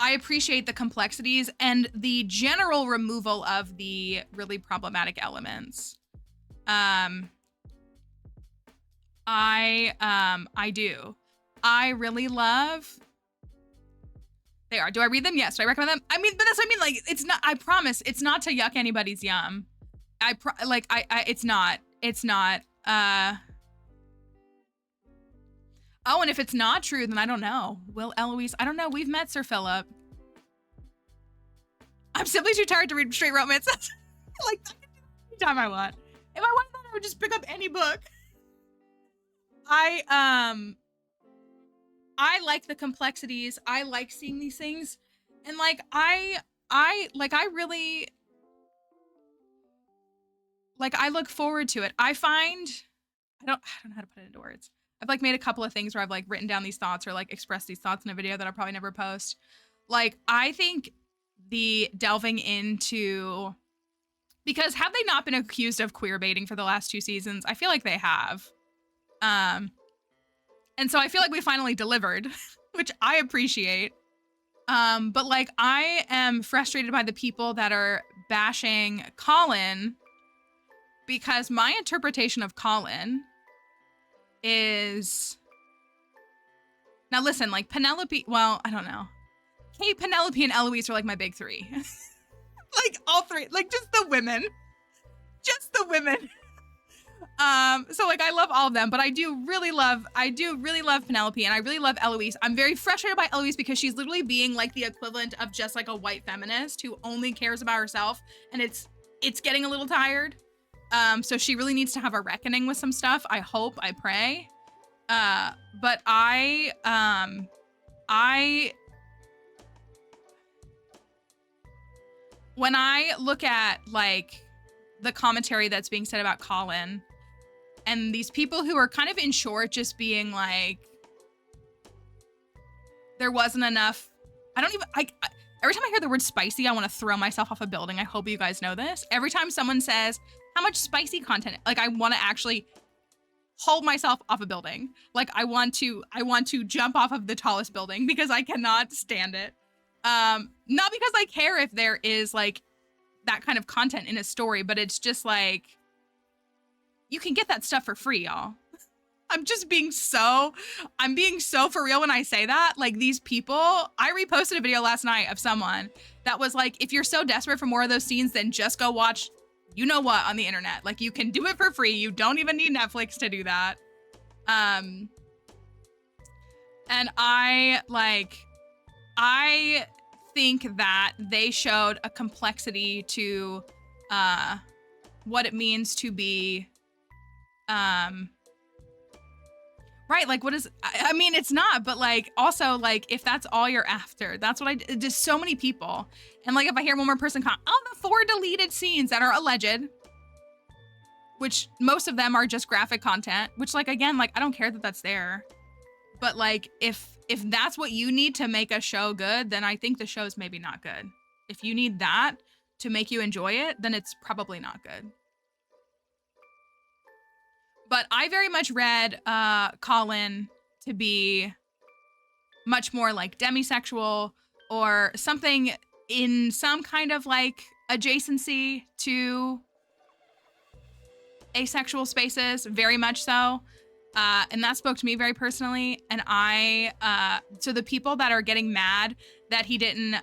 Speaker 2: I appreciate the complexities and the general removal of the really problematic elements. I do. I really love. They are. Do I read them? Yes. Do I recommend them? I mean, but that's what I mean. Like, it's not. I promise, it's not to yuck anybody's yum. It's not. It's not. Oh, and if it's not true, then I don't know. Will Eloise? I don't know. We've met Sir Philip. I'm simply too tired to read straight romance. Like, I can do it anytime I want. If I wanted that, I would just pick up any book. I like the complexities. I like seeing these things. And like, I really, like, I look forward to it. I find, I don't know how to put it into words. I've like made a couple of things where I've like written down these thoughts or like expressed these thoughts in a video that I'll probably never post. Like, I think the delving into, because have they not been accused of queer baiting for the last 2 seasons? I feel like they have. And so I feel like we finally delivered, which I appreciate. But like, I am frustrated by the people that are bashing Colin because my interpretation of Colin is, now listen, like Penelope, well, I don't know. Kate, Penelope, and Eloise are like my big 3. Like all 3, like just the women. Just the women. So like I love all of them, but I do really love Penelope and I really love Eloise. I'm very frustrated by Eloise because she's literally being like the equivalent of just like a white feminist who only cares about herself, and it's getting a little tired. So she really needs to have a reckoning with some stuff. I hope, I pray. But when I look at like the commentary that's being said about Colin and these people who are kind of in short just being like, there wasn't enough. Every time I hear the word spicy, I want to throw myself off a building. I hope you guys know this. Every time someone says how much spicy content, like I want to actually hold myself off a building. Like I want to jump off of the tallest building because I cannot stand it. Not because I care if there is like that kind of content in a story, but it's just like, you can get that stuff for free, y'all. I'm being so for real when I say that. Like these people, I reposted a video last night of someone that was like, if you're so desperate for more of those scenes, then just go watch you know what on the internet. Like you can do it for free. You don't even need Netflix to do that. And I think that they showed a complexity to what it means to be right, like what is, I mean, it's not, but like also like if that's all you're after, that's what just so many people. And like if I hear one more person comment, oh, the 4 deleted scenes that are alleged, which most of them are just graphic content, which like, again, like I don't care that that's there. But like if that's what you need to make a show good, then I think the show is maybe not good. If you need that to make you enjoy it, then it's probably not good. But I very much read Colin to be much more like demisexual or something in some kind of like adjacency to asexual spaces, very much so. And that spoke to me very personally. And so the people that are getting mad that he didn't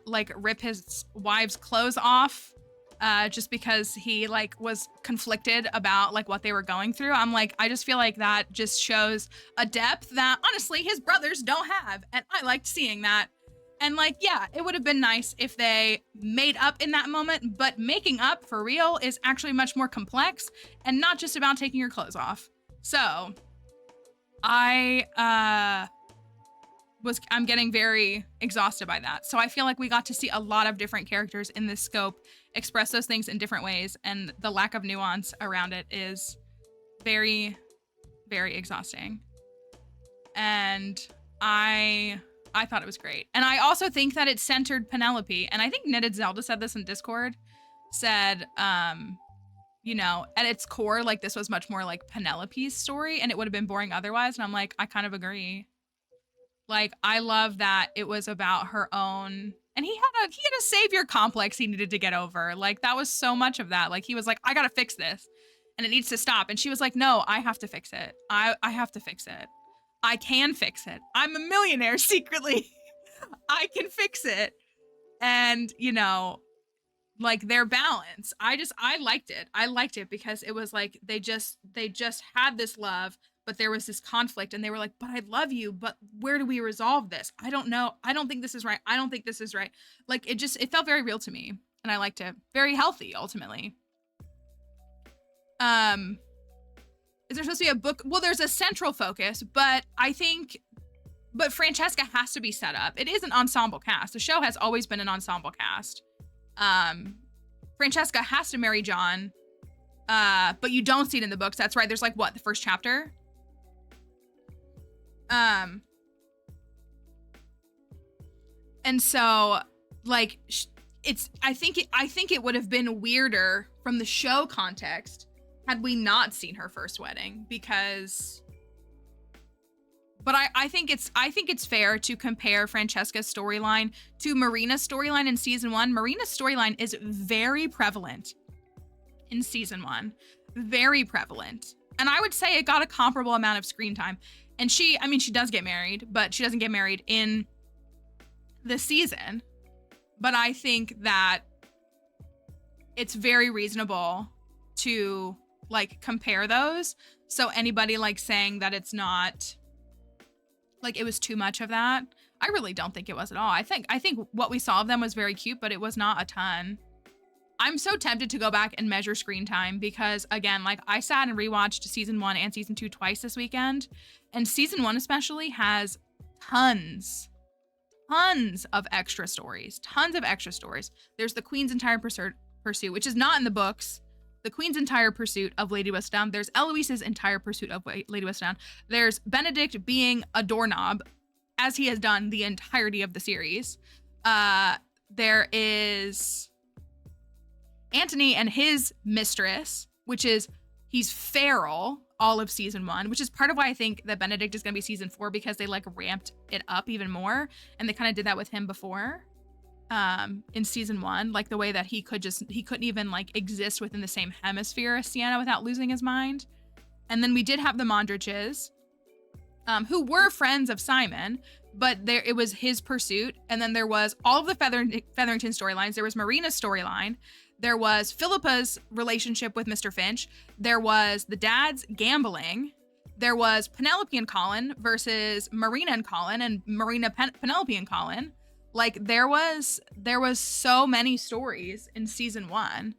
Speaker 2: like rip his wife's clothes off just because he like was conflicted about like what they were going through. I'm like, I just feel like that just shows a depth that honestly his brothers don't have. And I liked seeing that. And like, yeah, it would have been nice if they made up in that moment, but making up for real is actually much more complex and not just about taking your clothes off. So I'm getting very exhausted by that. So I feel like we got to see a lot of different characters in this scope express those things in different ways, and the lack of nuance around it is very, very exhausting. And I thought it was great. And I also think that it centered Penelope. And I think Knitted Zelda said this in Discord, said, you know, at its core, like this was much more like Penelope's story and it would have been boring otherwise. And I'm like, I kind of agree. Like, I love that it was about her own, and he had a savior complex he needed to get over. Like, that was so much of that. Like, he was like, I gotta fix this and it needs to stop. And she was like, no, I have to fix it. I have to fix it. I can fix it. I'm a millionaire secretly. I can fix it. And, you know, like their balance. I liked it. I liked it because it was like they just had this love, but there was this conflict and they were like, but I love you, but where do we resolve this? I don't know. I don't think this is right. I don't think this is right. Like it felt very real to me and I liked it. Very healthy ultimately. Is there supposed to be a book? Well, there's a central focus, but Francesca has to be set up. It is an ensemble cast. The show has always been an ensemble cast. Francesca has to marry John, but you don't see it in the books. That's right. There's like what, the first chapter? And so like I think it would have been weirder from the show context had we not seen her first wedding, because but I think it's fair to compare Francesca's storyline to Marina's storyline in season 1. Marina's storyline is very prevalent in season 1. Very prevalent. And I would say it got a comparable amount of screen time. And she does get married, but she doesn't get married in the season. But I think that it's very reasonable to like compare those. So anybody like saying that it's not, like it was too much of that, I really don't think it was at all. I think what we saw of them was very cute, but it was not a ton. I'm so tempted to go back and measure screen time because again, like I sat and rewatched season 1 and season 2 twice this weekend, and season 1 especially has tons of extra stories, There's the Queen's entire pursuit, which is not in the books. The Queen's entire pursuit of Lady Westdown. There's Eloise's entire pursuit of Lady Westdown. There's Benedict being a doorknob, as he has done the entirety of the series. There is Antony and his mistress, which is, he's feral all of season 1, which is part of why I think that Benedict is going to be season 4, because they like ramped it up even more, and they kind of did that with him before in season 1, like the way that he couldn't even like exist within the same hemisphere as Sienna without losing his mind. And then we did have the Mondriches, who were friends of Simon, but it was his pursuit. And then there was all of the Featherington storylines. There was Marina's storyline. There was Philippa's relationship with Mr. Finch. There was the dad's gambling. There was Penelope and Colin versus Marina and Colin, and Marina, Penelope and Colin. Like there was so many stories in season 1.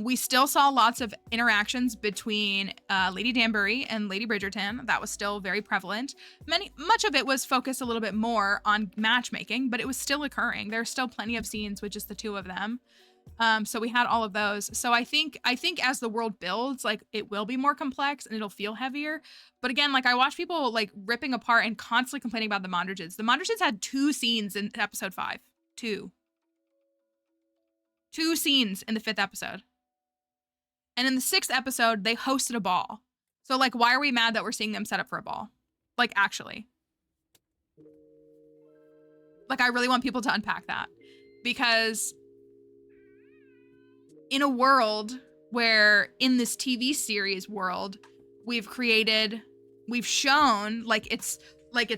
Speaker 2: We still saw lots of interactions between Lady Danbury and Lady Bridgerton. That was still very prevalent. Much of it was focused a little bit more on matchmaking, but it was still occurring. There's still plenty of scenes with just the two of them. So we had all of those. So I think as the world builds, like it will be more complex and it'll feel heavier. But again, like I watch people like ripping apart and constantly complaining about the Mondriches. The Mondriches had 2 scenes in episode 5. 2 scenes in the 5th episode. And in the 6th episode, they hosted a ball. So like, why are we mad that we're seeing them set up for a ball? Like actually. Like I really want people to unpack that, because in a world where in this TV series world, we've shown like it's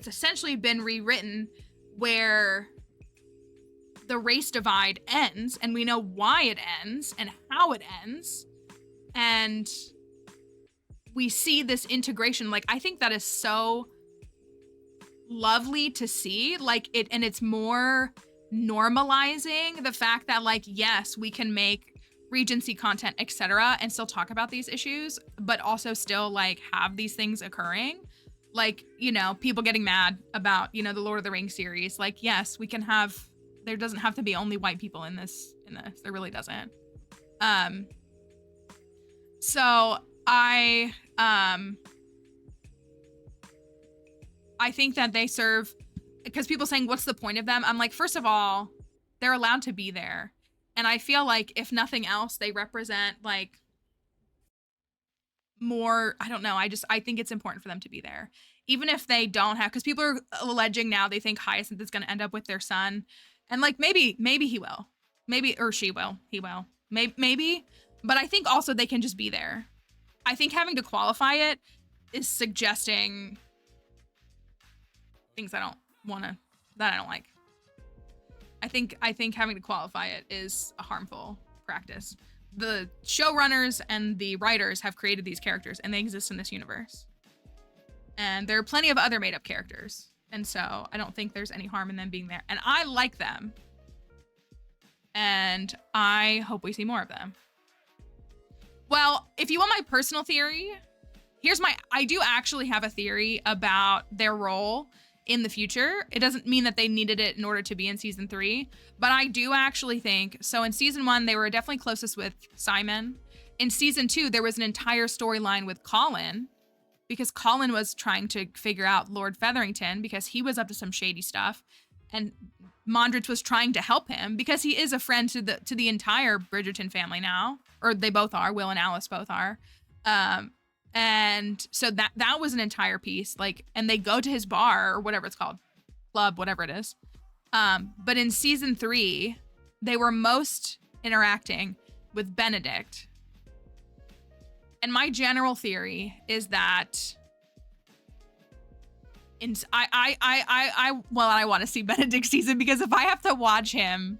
Speaker 2: essentially been rewritten where the race divide ends, and we know why it ends and how it ends. And we see this integration. Like, I think that is so lovely to see, like it, and it's more normalizing the fact that like, yes, we can make Regency content, etc., and still talk about these issues, but also still like have these things occurring. Like, you know, people getting mad about, you know, the Lord of the Rings series. Like, yes, we can have, there doesn't have to be only white people in this. There really doesn't. So I think that they serve, because people saying, what's the point of them? I'm like, first of all, they're allowed to be there. And I feel like if nothing else, they represent like more, I don't know. I think it's important for them to be there. Even if they don't have, because people are alleging now they think Hyacinth is going to end up with their son. And like, maybe he will. Maybe, or she will. He will. Maybe. But I think also they can just be there. I think having to qualify it is suggesting things that I don't like. I think having to qualify it is a harmful practice. The showrunners and the writers have created these characters, and they exist in this universe. And there are plenty of other made-up characters. And so I don't think there's any harm in them being there. And I like them. And I hope we see more of them. Well, if you want my personal theory, I do actually have a theory about their role in the future. It doesn't mean that they needed it in order to be in season 3, but I do actually think, so in season 1, they were definitely closest with Simon. In season 2, there was an entire storyline with Colin, because Colin was trying to figure out Lord Featherington because he was up to some shady stuff, and Mondrich was trying to help him because he is a friend to the entire Bridgerton family now, or they both are. Will and Alice both are. And so that was an entire piece, like, and they go to his bar or whatever it's called, club, whatever it is. But in season 3, they were most interacting with Benedict. And my general theory is that I want to see Benedict's season, because if I have to watch him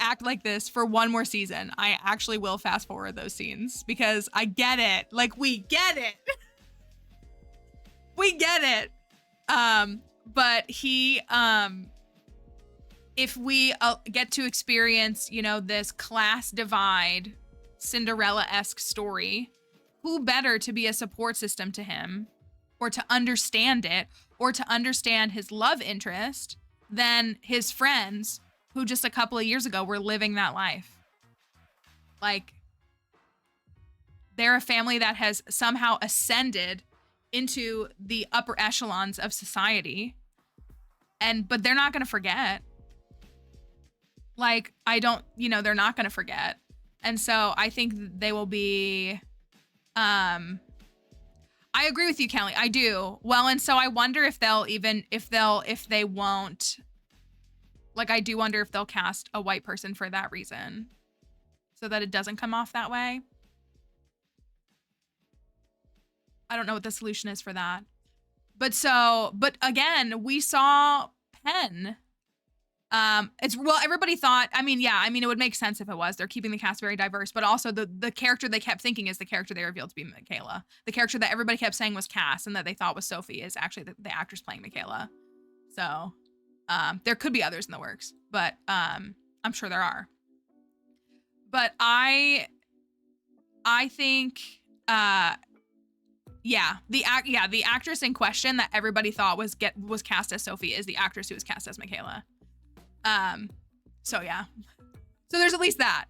Speaker 2: act like this for one more season, I actually will fast forward those scenes, because I get it. Like, we get it. We get it. But he, if we get to experience, you know, this class divide, Cinderella-esque story, who better to be a support system to him, or to understand it, or to understand his love interest than his friends, who just a couple of years ago were living that life. Like, they're a family that has somehow ascended into the upper echelons of society. But they're not going to forget. Like, they're not going to forget. And so I think they will be I agree with you, Kelly. I do. Well, and so I wonder if they won't, like, I do wonder if they'll cast a white person for that reason, so that it doesn't come off that way. I don't know what the solution is for that. But again, we saw Penn. Everybody thought, it would make sense if it was. They're keeping the cast very diverse, but also the character they kept thinking is the character they revealed to be Michaela. The character that everybody kept saying was Cass and that they thought was Sophie is actually the actress playing Michaela. So, there could be others in the works, but I'm sure there are. But I think, the actress in question that everybody thought was cast as Sophie is the actress who was cast as Michaela. So yeah. So there's at least that.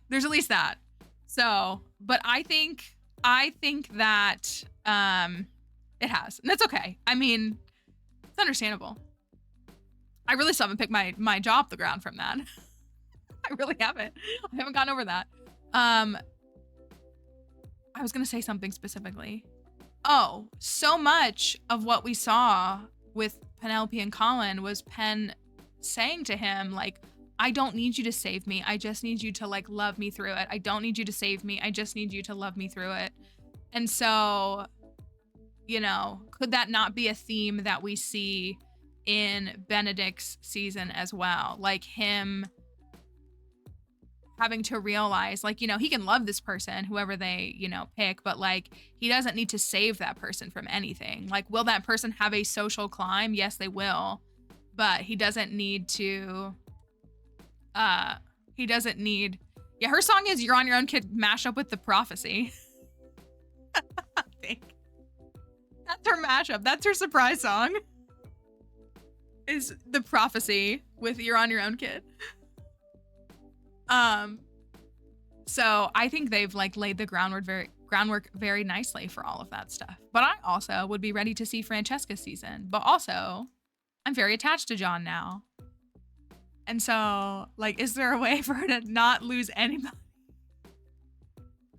Speaker 2: So, but I think that it has. And that's okay. I mean, it's understandable. I really still haven't picked my jaw off the ground from that. I really haven't. I haven't gotten over that. I was gonna say something specifically. Oh, so much of what we saw with Penelope and Colin was Penn saying to him, like, I don't need you to save me. I just need you to, like, love me through it. I don't need you to save me. I just need you to love me through it. And so, could that not be a theme that we see in Benedict's season as well? Like, him having to realize, like, he can love this person, whoever they, pick, but, like, he doesn't need to save that person from anything. Like, will that person have a social climb? Yes, they will. But he doesn't need to, her song is You're on Your Own, Kid, mashup with The Prophecy. I think. That's her mashup. That's her surprise song. Is The Prophecy with You're on Your Own, Kid. So I think they've, like, laid the groundwork very nicely for all of that stuff. But I also would be ready to see Francesca's season. But also, I'm very attached to John now. And so, like, is there a way for her to not lose anybody?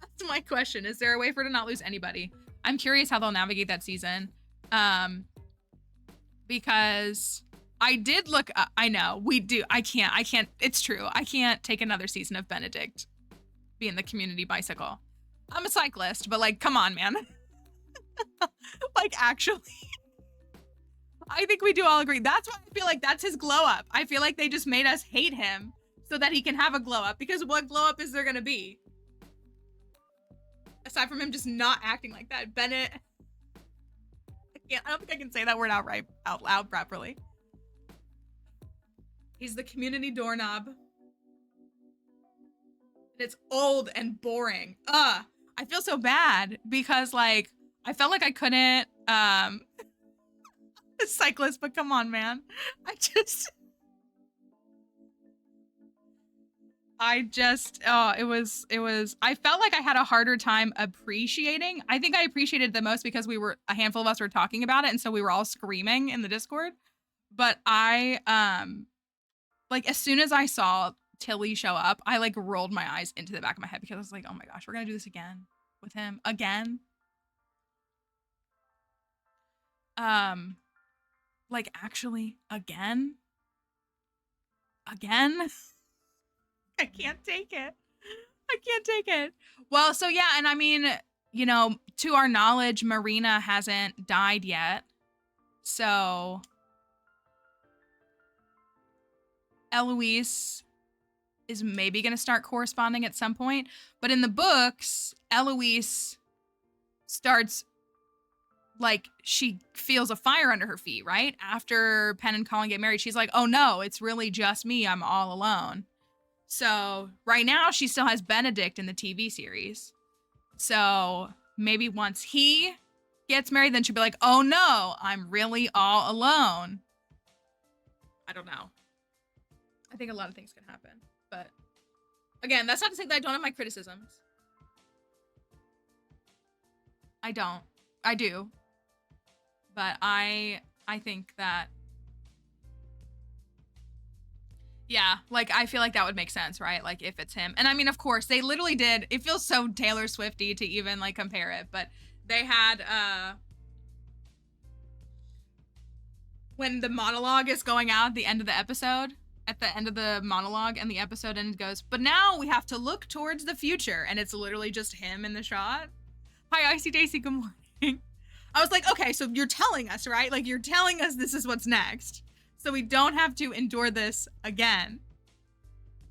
Speaker 2: That's my question. Is there a way for her to not lose anybody? I'm curious how they'll navigate that season. Because I did look up, I know, we do. I can't, it's true. I can't take another season of Benedict being the community bicycle. I'm a cyclist, but, like, come on, man. Like, actually. I think we do all agree. That's why I feel like that's his glow up. I feel like they just made us hate him so that he can have a glow up, because what glow up is there gonna be? Aside from him just not acting like that. Bennett. I don't think I can say that word out loud properly. He's the community doorknob. It's old and boring. I feel so bad because, like, I felt like I couldn't, cyclist, but come on, man. I felt like I had a harder time appreciating. I think I appreciated the most because a handful of us were talking about it, and so we were all screaming in the Discord. But like, as soon as I saw Tilly show up, I, like, rolled my eyes into the back of my head because I was like, oh my gosh, we're gonna do this again with him again. Like, actually, again? I can't take it. Well, so yeah, and I mean, to our knowledge, Marina hasn't died yet. So Eloise is maybe going to start corresponding at some point. But in the books, Eloise starts, like, she feels a fire under her feet, right? After Penn and Colin get married, she's like, oh no, it's really just me. I'm all alone. So right now she still has Benedict in the TV series. So maybe once he gets married, then she'll be like, oh no, I'm really all alone. I don't know. I think a lot of things can happen. But again, that's not to say that I don't have my criticisms. I don't. I do. But I think that, Yeah, like I feel like that would make sense, right? Like if it's him. And I mean, of course, they literally did. It feels so Taylor Swifty to even like compare it, but they had when the monologue is going out at the end of the episode, at the end of the monologue and the episode and it goes, "But now we have to look towards the future." And it's literally just him in the shot. Hi, Icy Daisy, good morning. I was like, okay, so you're telling us, right? Like you're telling us this is what's next. So we don't have to endure this again.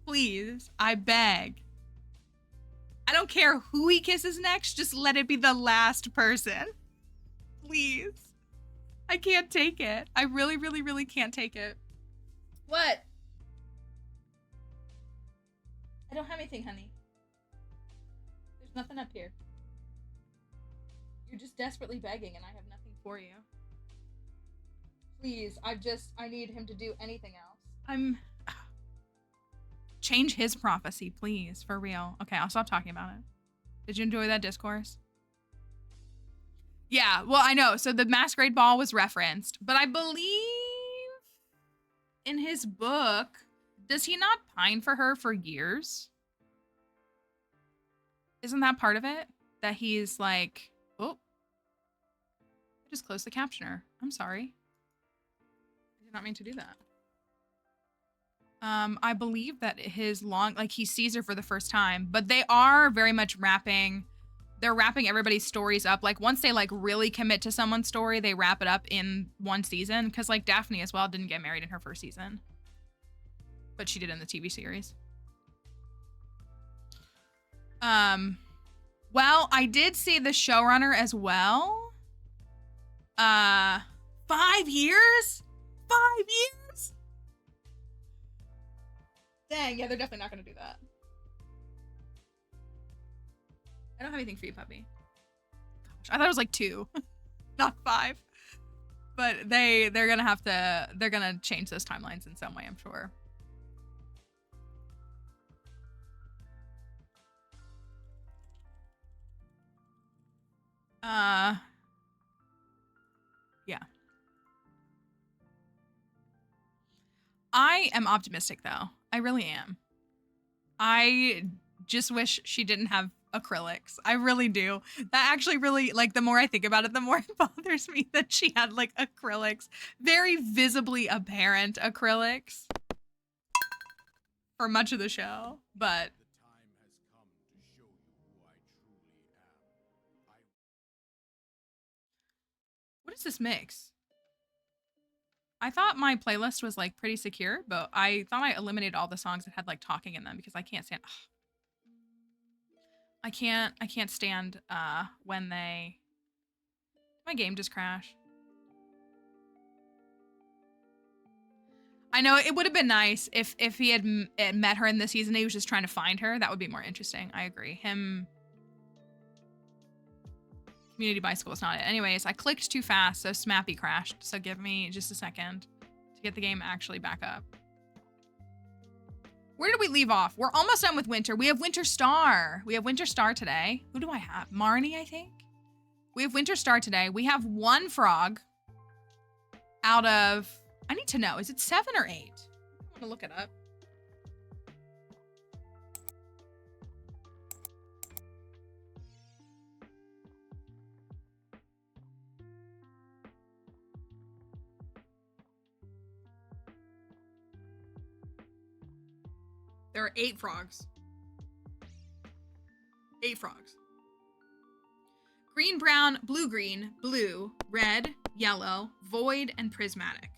Speaker 2: Please, I beg. I don't care who he kisses next, just let it be the last person. Please. I can't take it. I really, really, really can't take it. What? I don't have anything, honey. There's nothing up here. You're just desperately begging and I have nothing for you. Please, I need him to do anything else. Change his prophecy, please, for real. Okay, I'll stop talking about it. Did you enjoy that discourse? Yeah, well, I know. So the masquerade ball was referenced, but I believe in his book, does he not pine for her for years? Isn't that part of it? That he's like, oh, I just closed the captioner. I'm sorry. I did not mean to do that. I believe that his he sees her for the first time, but they are very much they're wrapping everybody's stories up. Like once they like really commit to someone's story, they wrap it up in one season. Cause like Daphne as well didn't get married in her first season, but she did in the TV series. Well, I did see the showrunner as well. 5 years? 5 years? Dang, yeah, they're definitely not gonna do that. I don't have anything for you, puppy. Gosh, I thought it was like 2, not 5. But they're gonna change those timelines in some way, I'm sure. Yeah. I am optimistic though. I really am. I just wish she didn't have acrylics. I really do. That actually really, like, the more I think about it, the more it bothers me that she had like acrylics, very visibly apparent acrylics for much of the show, but what is this mix? I thought my playlist was like pretty secure, but I thought I eliminated all the songs that had like talking in them because I can't stand I can't stand when my game just crashed. I know it would have been nice if he had met her in this season. He was just trying to find her. That would be more interesting. I agree. Community bicycle is not it. Anyways, I clicked too fast, so Smappy crashed. So give me just a second to get the game actually back up. Where did we leave off? We're almost done with winter. We have Winter Star. We have Winter Star today. Who do I have? Marnie, I think. We have Winter Star today. We have 1 frog out of, I need to know, is it 7 or 8? I want to look it up. There are 8 frogs. 8 frogs. Green, brown, blue-green, blue, red, yellow, void, and prismatic.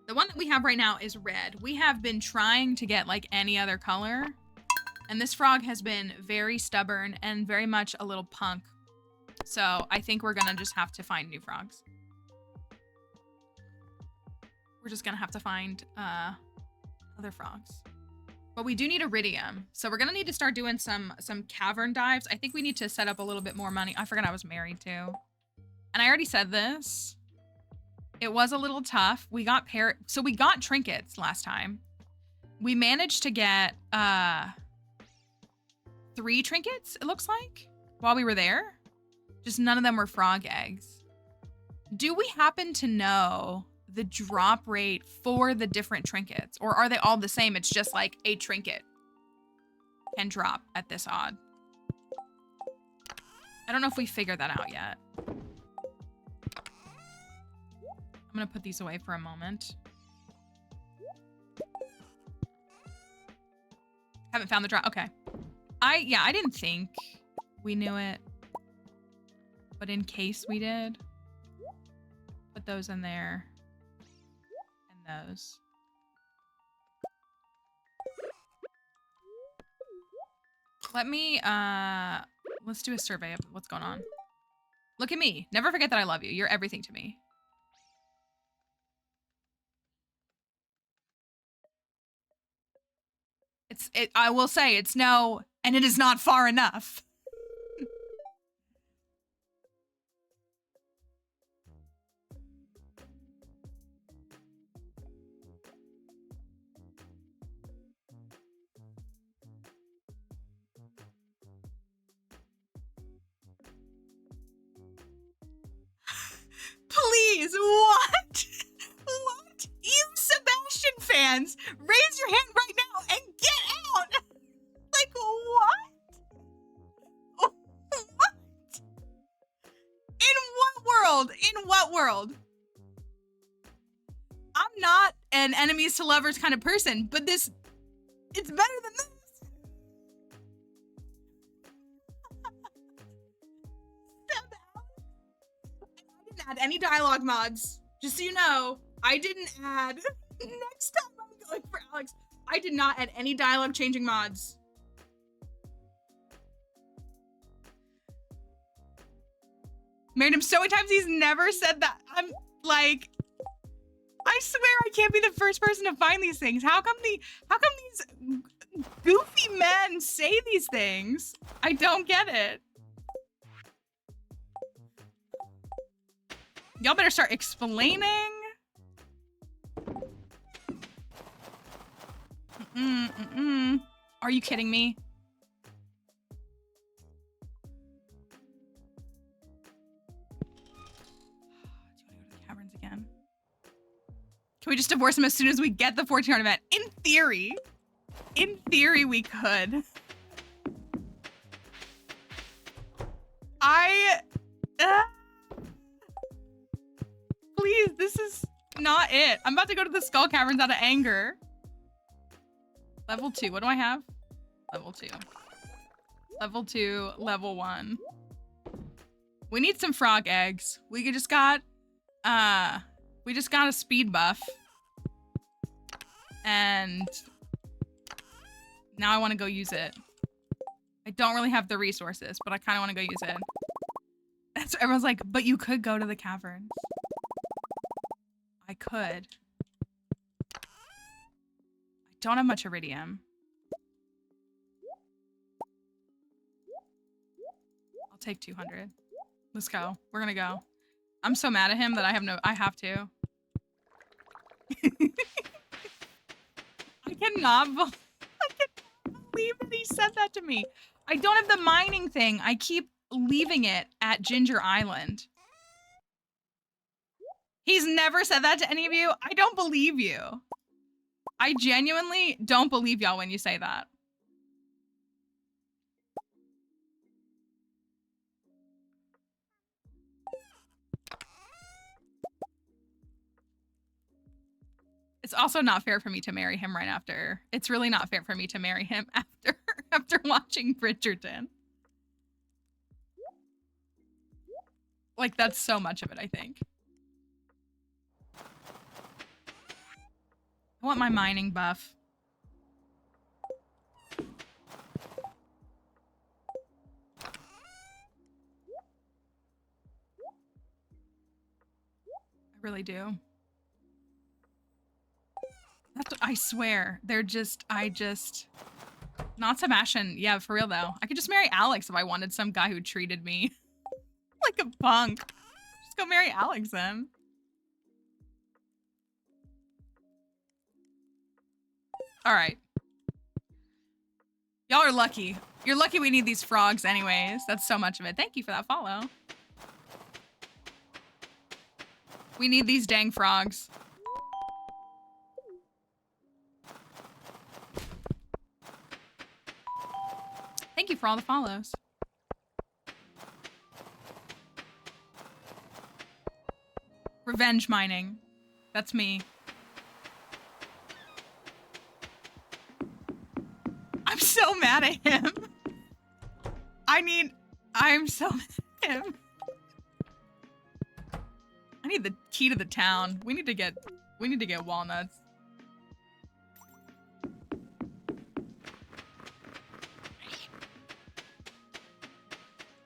Speaker 2: The one that we have right now is red. We have been trying to get like any other color, and this frog has been very stubborn and very much a little punk. So I think we're gonna just have to find new frogs. We're just gonna have to find other frogs. But we do need iridium. So we're gonna need to start doing some cavern dives. I think we need to set up a little bit more money. I forgot I was married too. And I already said this. It was a little tough. We got we got trinkets last time. We managed to get 3 trinkets, it looks like, while we were there. Just none of them were frog eggs. Do we happen to know the drop rate for the different trinkets? Or are they all the same? It's just like a trinket can drop at this odd. I don't know if we figured that out yet. I'm gonna put these away for a moment. Haven't found the drop. Okay. I didn't think we knew it. But in case we did, put those in there. And those. Let me, let's do a survey of what's going on. Look at me. Never forget that I love you. You're everything to me. I will say it's no, and it is not far enough. Please, what? What? You Sebastian fans, raise your hand right now and get out! Like, what? What? In what world? In what world? I'm not an enemies to lovers kind of person, but it's better than this. Add any dialogue mods. Just so you know, I didn't add. Next time I'm going for Alex, I did not add any dialogue changing mods. Married him so many times, he's never said that. I'm like, I swear I can't be the first person to find these things. How come these goofy men say these things? I don't get it. Y'all better start explaining. Are you kidding me? Do you want to go to the caverns again? Can we just divorce him as soon as we get the 14 event? In theory we could. Please, this is not it. I'm about to go to the Skull Caverns out of anger. Level 2. What do I have? Level 2. Level 2, level 1. We need some frog eggs. We just got a speed buff. And now I want to go use it. I don't really have the resources, but I kind of want to go use it. That's what everyone's like, but you could go to the caverns. I could. I don't have much iridium. I'll take 200. Let's go. We're gonna go. I'm so mad at him that I have to. I cannot believe that he said that to me. I don't have the mining thing. I keep leaving it at Ginger Island. He's never said that to any of you. I don't believe you. I genuinely don't believe y'all when you say that. It's also not fair for me to marry him right after. It's really not fair for me to marry him after watching Bridgerton. Like, that's so much of it, I think. I want my mining buff. I really do. That's what I swear. Not Sebastian. Yeah, for real though. I could just marry Alex if I wanted some guy who treated me like a punk. Just go marry Alex then. All right. Y'all are lucky. You're lucky we need these frogs anyways. That's so much of it. Thank you for that follow. We need these dang frogs. Thank you for all the follows. Revenge mining. That's me. I'm so mad at him. I'm so mad at him. I need the key to the town. We need to get walnuts.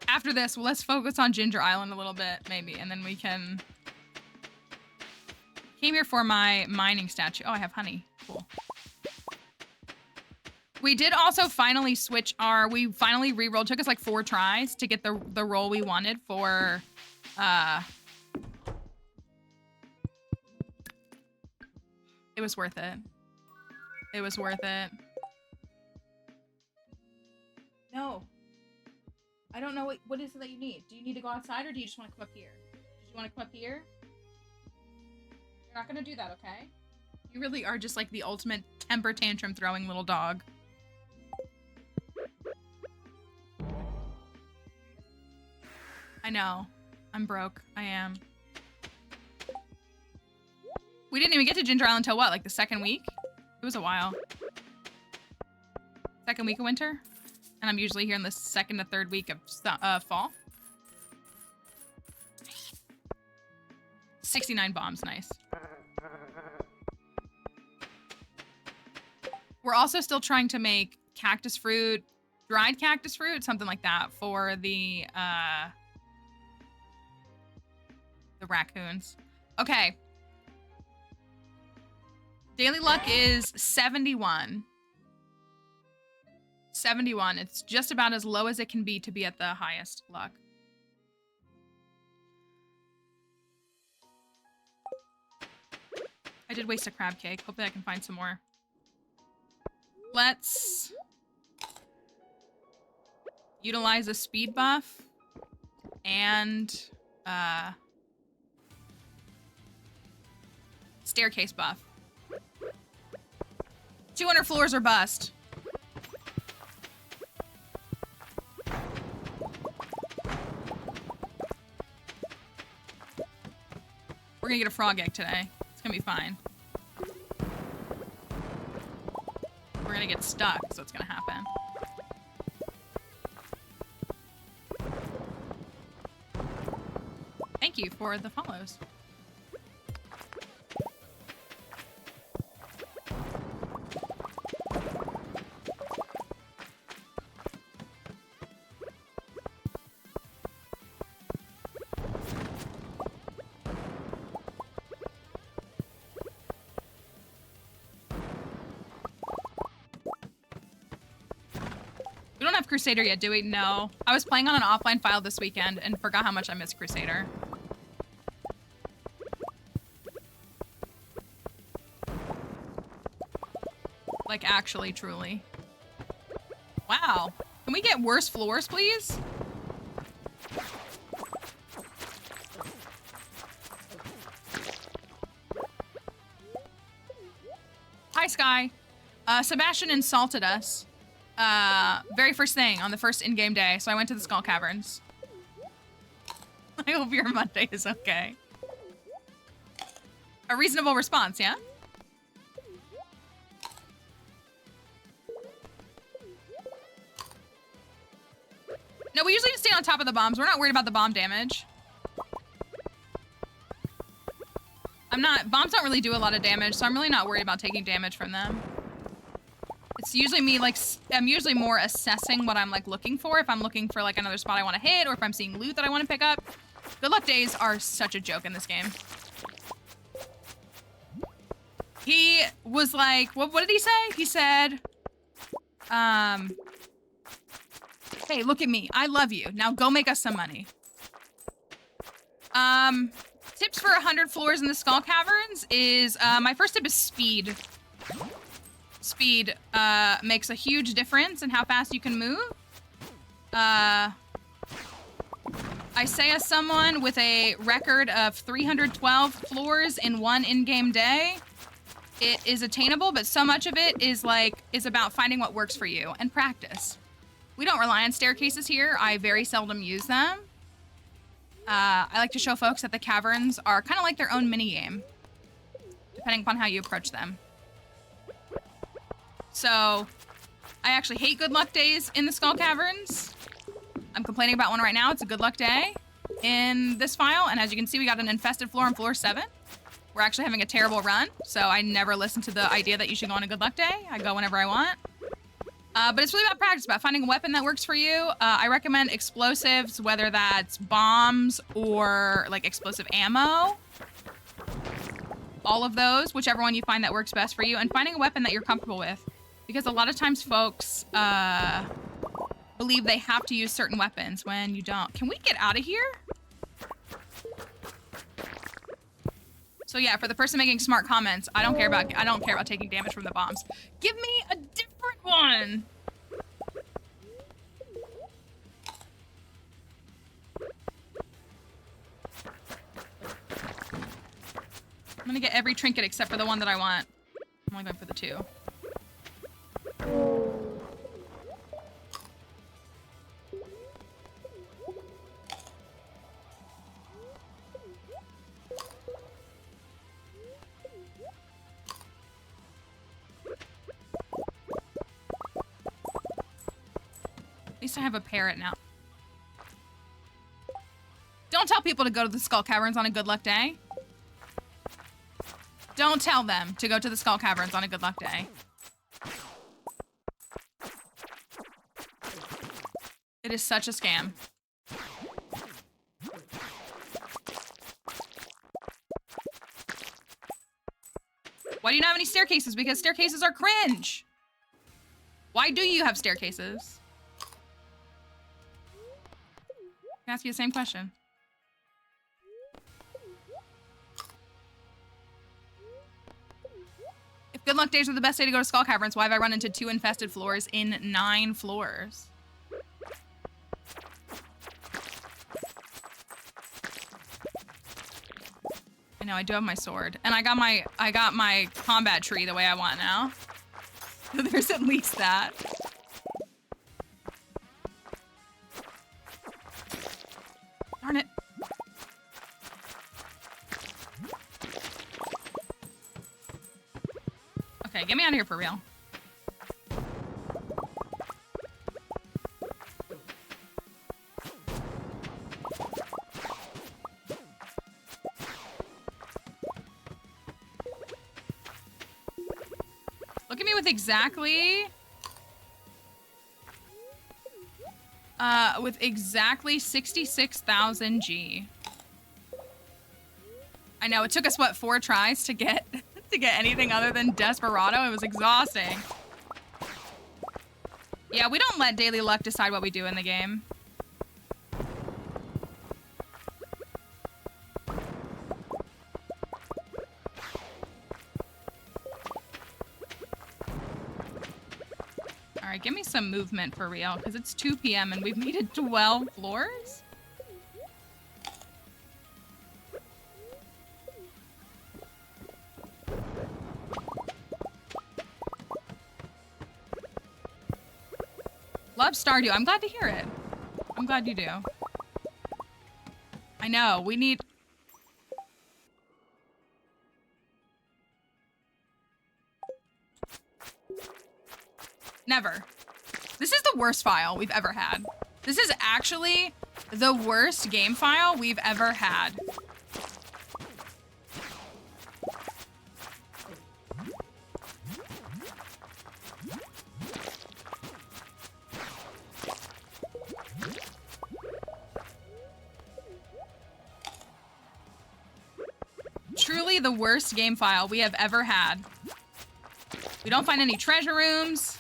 Speaker 2: After this, well, let's focus on Ginger Island a little bit, maybe, and then we can... Came here for my mining statue. Oh, I have honey. Cool. We did also finally switch our... We finally re-rolled. Took us like 4 tries to get the roll we wanted for... It was worth it. It was worth it. No. I don't know what is it that you need. Do you need to go outside or do you just want to come up here? Do you want to come up here? You're not going to do that, okay? You really are just like the ultimate temper tantrum throwing little dog. I know. I'm broke. I am. We didn't even get to Ginger Island until what? Like the 2nd week? It was a while. 2nd week of winter? And I'm usually here in the 2nd to 3rd week of fall. 69 bombs, nice. We're also still trying to make cactus fruit, dried cactus fruit, something like that for the raccoons. Okay. Daily luck is 71. 71. It's just about as low as it can be to be at the highest luck. I did waste a crab cake. Hopefully I can find some more. Let's utilize a speed buff and staircase buff. 200 floors or bust. We're gonna get a frog egg today. It's gonna be fine. We're gonna get stuck, so it's gonna happen. Thank you for the follows. Crusader yet, do we? No. I was playing on an offline file this weekend and forgot how much I miss Crusader. Like, actually, truly. Wow. Can we get worse floors, please? Hi, Sky. Sebastian insulted us. Very first thing on the first in-game day, so I went to the Skull Caverns. I hope your Monday is okay. A reasonable response, yeah? No, we usually just stay on top of the bombs. We're not worried about the bomb damage. Bombs don't really do a lot of damage, so I'm really not worried about taking damage from them. It's usually me, like, I'm usually more assessing what I'm, like, looking for. If I'm looking for, like, another spot I want to hit, or if I'm seeing loot that I want to pick up. Good luck days are such a joke in this game. He was like, what did he say? He said, hey, look at me. I love you. Now go make us some money. Tips for 100 floors in the Skull Caverns is, my first tip is speed. Speed makes a huge difference in how fast you can move. I say as someone with a record of 312 floors in one in-game day, it is attainable, but so much of it is about finding what works for you and practice. We don't rely on staircases here. I very seldom use them. I like to show folks that the caverns are kind of like their own mini-game, depending upon how you approach them. So, I actually hate good luck days in the Skull Caverns. I'm complaining about one right now. It's a good luck day in this file, and as you can see, we got an infested floor on floor 7. We're actually having a terrible run, so I never listen to the idea that you should go on a good luck day. I go whenever I want. But it's really about practice, about finding a weapon that works for you. I recommend explosives, whether that's bombs or like explosive ammo. All of those, whichever one you find that works best for you, and finding a weapon that you're comfortable with. Because a lot of times folks believe they have to use certain weapons when you don't. Can we get out of here? So yeah, for the person making smart comments, I don't care about taking damage from the bombs. Give me a different one. I'm gonna get every trinket except for the one that I want. I'm only going for the 2. At least I have a parrot now. Don't tell people to go to the Skull Caverns on a good luck day. Don't tell them to go to the Skull Caverns on a good luck day. It is such a scam. Why do you not have any staircases? Because staircases are cringe. Why do you have staircases? I ask you the same question. If good luck days are the best day to go to Skull Caverns, why have I run into 2 infested floors in 9 floors? I know, I do have my sword. And I got my combat tree the way I want now. There's at least that. Darn it. Okay, get me out of here for real. Look at me with exactly 66,000 G. I know, it took us, what, 4 tries to get anything other than Desperado? It was exhausting. Yeah, we don't let daily luck decide what we do in the game. Alright, give me some movement for real, because it's 2 p.m. and we've needed 12 floors? Love Stardew. I'm glad to hear it. I'm glad you do. I know, we need... Never. This is the worst file we've ever had. This is actually the worst game file we've ever had. Truly the worst game file we have ever had. We don't find any treasure rooms.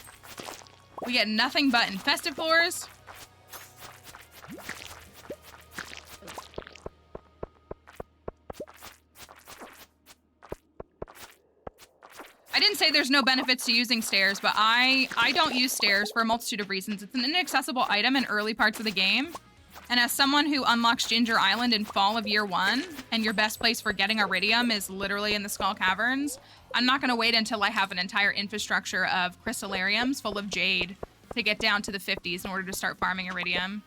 Speaker 2: We get nothing but infested floors. I didn't say there's no benefits to using stairs, but I don't use stairs for a multitude of reasons. It's an inaccessible item in early parts of the game. And as someone who unlocks Ginger Island in fall of year 1, and your best place for getting iridium is literally in the Skull Caverns, I'm not going to wait until I have an entire infrastructure of crystallariums full of jade to get down to the 50s in order to start farming iridium.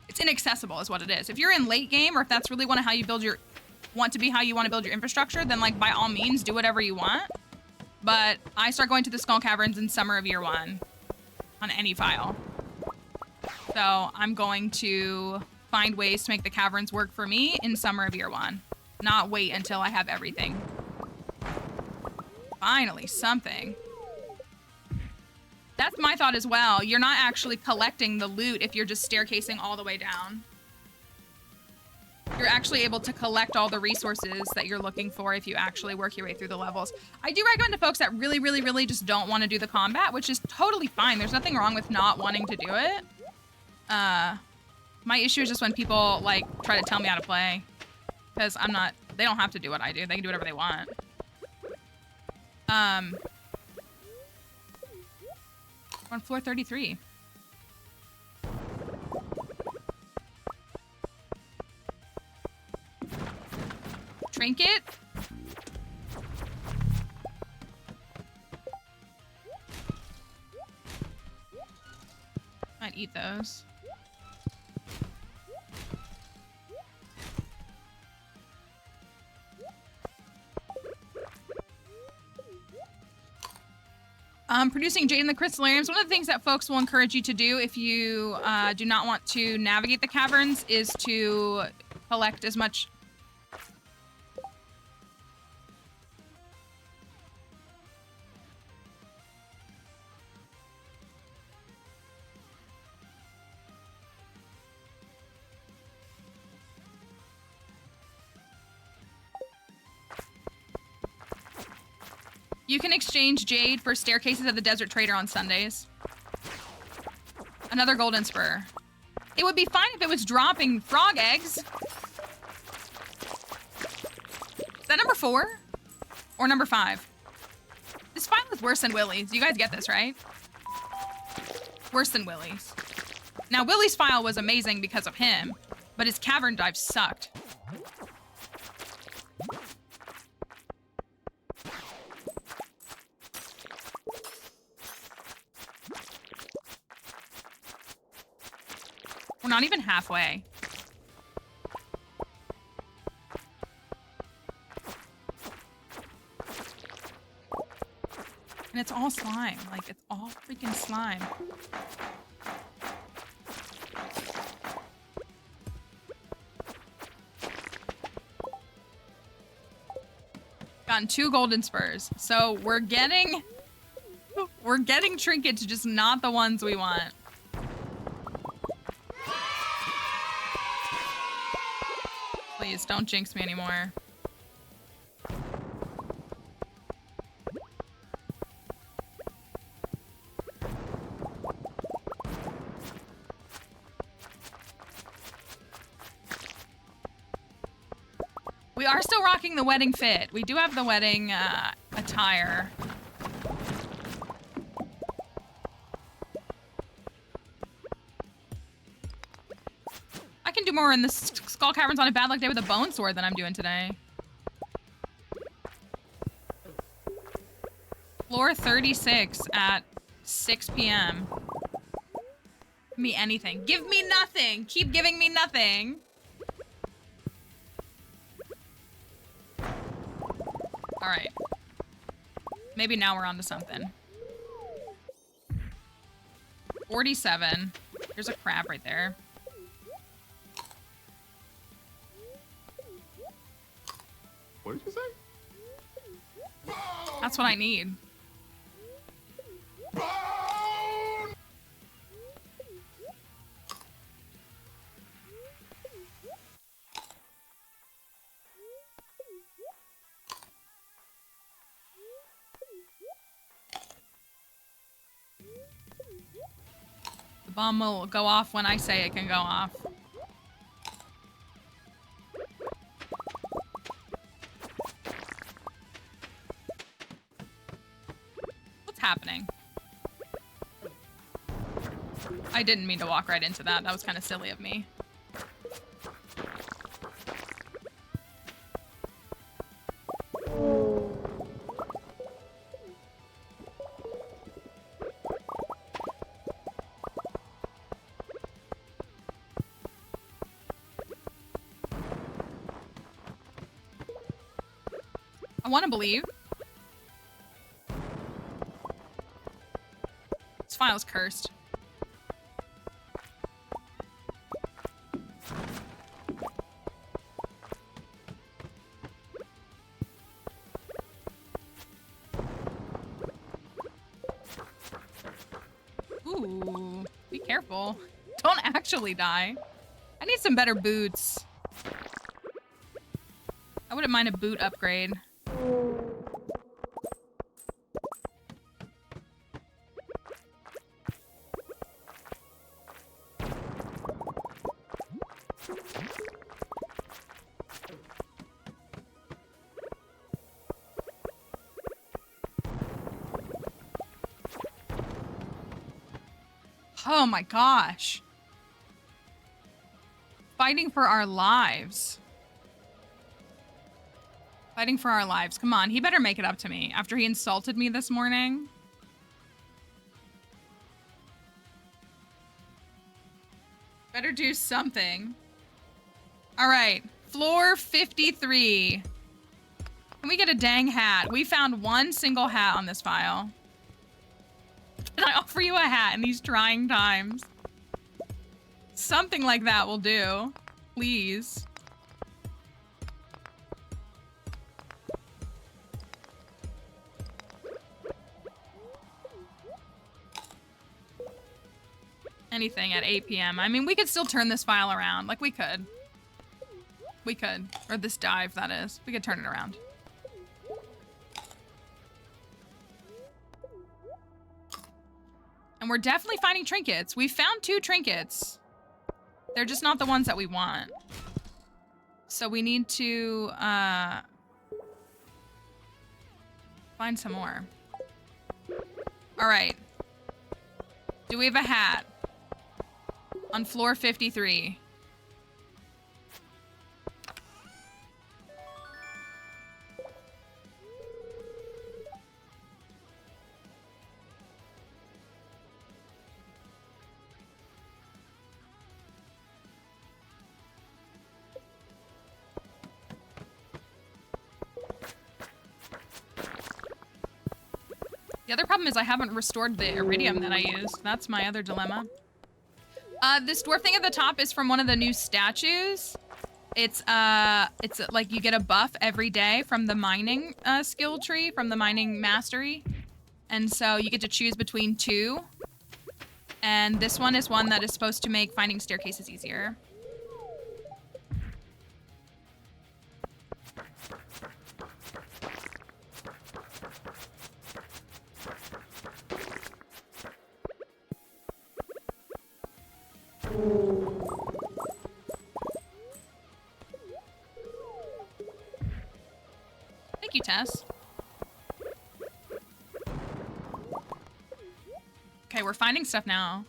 Speaker 2: It's inaccessible is what it is. If you're in late game, or if that's really how you build your infrastructure, then like by all means do whatever you want. But I start going to the Skull Caverns in summer of year 1 on any file. So I'm going to find ways to make the caverns work for me in summer of year 1. Not wait until I have everything. Finally, something. That's my thought as well. You're not actually collecting the loot if you're just staircasing all the way down. You're actually able to collect all the resources that you're looking for if you actually work your way through the levels. I do recommend to folks that really, really, really just don't want to do the combat, which is totally fine. There's nothing wrong with not wanting to do it. My issue is just when people like try to tell me how to play, because they don't have to do what I do. They can do whatever they want. We're on floor 33. Trinket. Might eat those. Producing jade in the crystallariums. One of the things that folks will encourage you to do if you do not want to navigate the caverns is to collect as much. You can exchange jade for staircases at the Desert Trader on Sundays. Another golden spur. It would be fine if it was dropping frog eggs. Is that number 4? Or number 5? This file is worse than Willie's. You guys get this, right? Worse than Willie's. Now, Willie's file was amazing because of him, but his cavern dive sucked. We're not even halfway. And it's all slime. Like, it's all freaking slime. Gotten 2 golden spurs. So we're getting trinkets, just not the ones we want. Please, don't jinx me anymore. We are still rocking the wedding fit. We do have the wedding attire. I can do more in the Skull Caverns on a bad luck day with a bone sword than I'm doing today. Floor 36 at 6 p.m. Give me anything. Give me nothing. Keep giving me nothing. All right. Maybe now we're on to something. 47. There's a crab right there.
Speaker 3: What did you say?
Speaker 2: That's what I need. The bomb will go off when I say it can go off. What's happening? I didn't mean to walk right into that. That was kind of silly of me. I want to believe. This file's cursed. Ooh, be careful. Don't actually die. I need some better boots. I wouldn't mind a boot upgrade. Oh my gosh. Fighting for our lives. Fighting for our lives. Come on, he better make it up to me after he insulted me this morning. Better do something. All right, floor 53. Can we get a dang hat? We found one single hat on this file. Can I offer you a hat in these trying times? Something like that will do. Please. Anything at 8 p.m. I mean, we could still turn this file around. Like, we could. We could. Or this dive, that is. We could turn it around. And we're definitely finding trinkets. We found 2 trinkets. They're just not the ones that we want. So we need to find some more. All right. Do we have a hat? On floor 53. The other problem is I haven't restored the iridium that I used. That's my other dilemma. This dwarf thing at the top is from one of the new statues. It's like you get a buff every day from the mining skill tree, from the mining mastery. And so you get to choose between 2. And this one is one that is supposed to make finding staircases easier. Thank you, Tess. Okay, we're finding stuff now.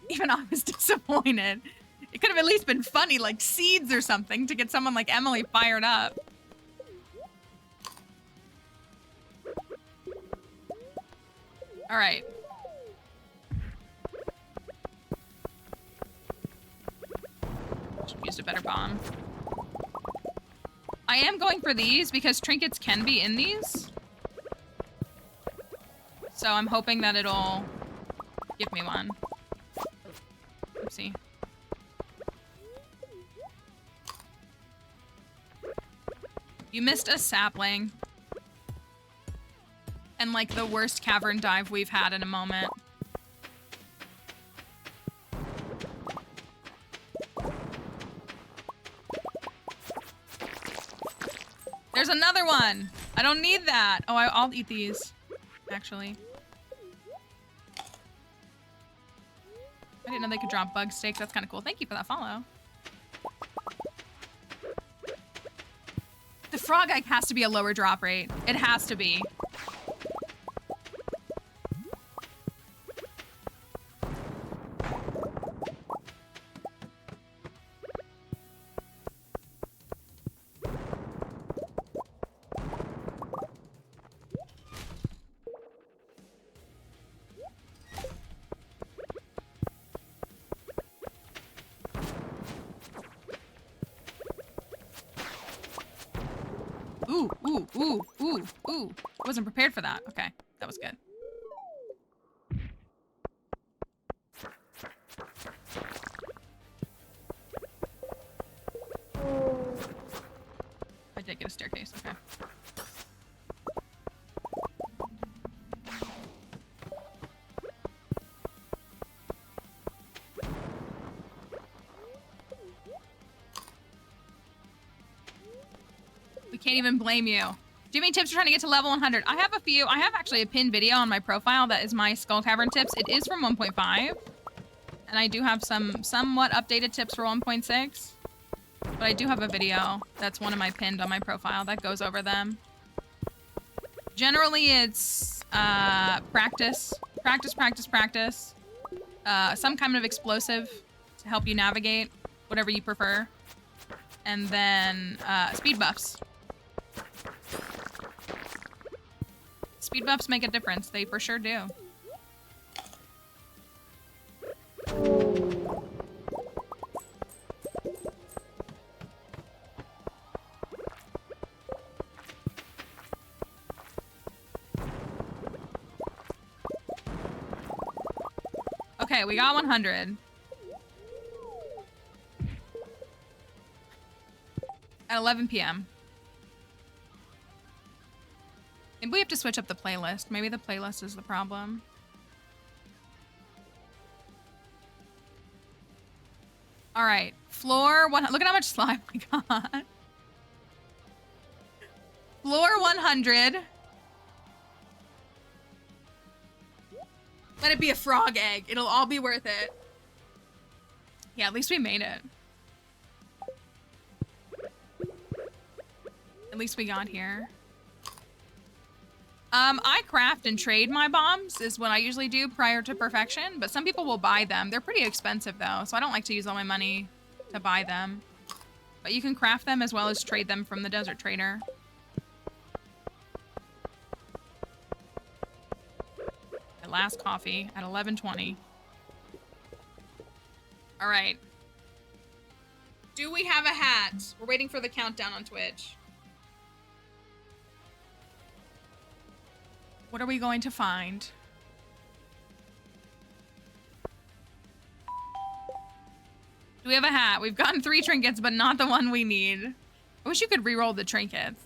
Speaker 2: Even I was disappointed. It could have at least been funny, like seeds or something, to get someone like Emily fired up. All right. Should have used a better bomb. I am going for these because trinkets can be in these. So I'm hoping that it'll give me one. Oopsie. You missed a sapling. And like the worst cavern dive we've had in a moment. There's another one. I don't need that. Oh, I'll eat these, actually. I didn't know they could drop bug steaks. That's kind of cool. Thank you for that follow. The frog egg has to be a lower drop rate. It has to be. Ooh. Wasn't prepared for that. Okay, that was good. I did get a staircase, okay. We can't even blame you. Do you have any tips for trying to get to level 100? I have a few. I have actually a pinned video on my profile that is my Skull Cavern tips. It is from 1.5. And I do have some somewhat updated tips for 1.6. But I do have a video that's one of my pinned on my profile that goes over them. Generally, it's practice. Some kind of explosive to help you navigate, whatever you prefer. And then speed buffs. Speed buffs make a difference. They for sure do. Okay, we got 100. At 11 p.m. Maybe we have to switch up the playlist. Maybe the playlist is the problem. All right, floor one. Look at how much slime we got. Floor 100. Let it be a frog egg. It'll all be worth it. Yeah, at least we made it. At least we got here. I craft and trade my bombs is what I usually do prior to perfection, but some people will buy them. They're pretty expensive though, so I don't like to use all my money to buy them. But you can craft them as well as trade them from the desert trader. My last coffee at 11:20. All right. Do we have a hat? We're waiting for the countdown on Twitch. What are we going to find? Do we have a hat? We've gotten 3 trinkets, but not the one we need. I wish you could re-roll the trinkets.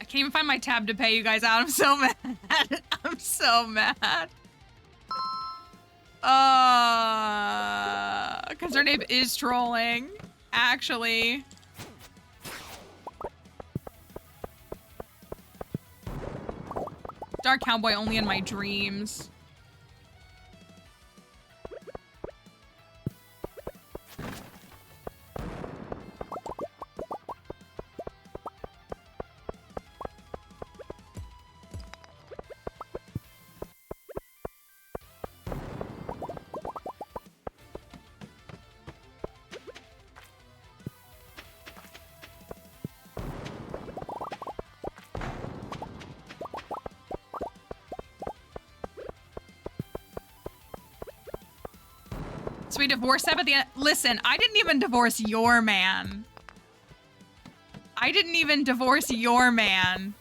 Speaker 2: I can't even find my tab to pay you guys out. I'm so mad. I'm so mad. Because her name is trolling, actually. Dark Cowboy only in my dreams. So we divorced that at the end. Listen, I didn't even divorce your man. I didn't even divorce your man.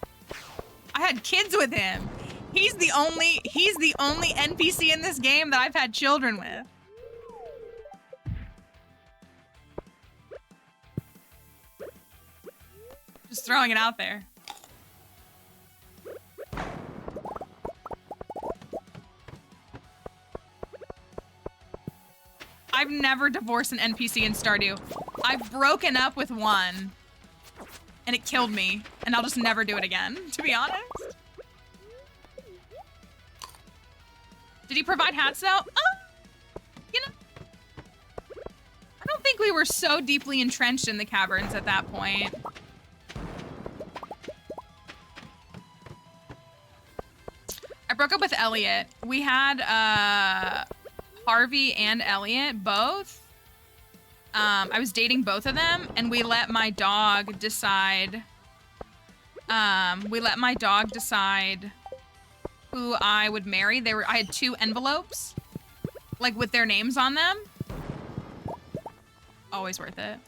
Speaker 2: I had kids with him. He's the only NPC in this game that I've had children with. Just throwing it out there. I've never divorced an NPC in Stardew. I've broken up with one, and it killed me, and I'll just never do it again, to be honest. Did he provide hats, though? You know, I don't think we were so deeply entrenched in the caverns at that point. I broke up with Elliot. We had, Harvey and Elliot, both. I was dating both of them, and we let my dog decide. Who I would marry. I had 2 envelopes, like with their names on them. Always worth it.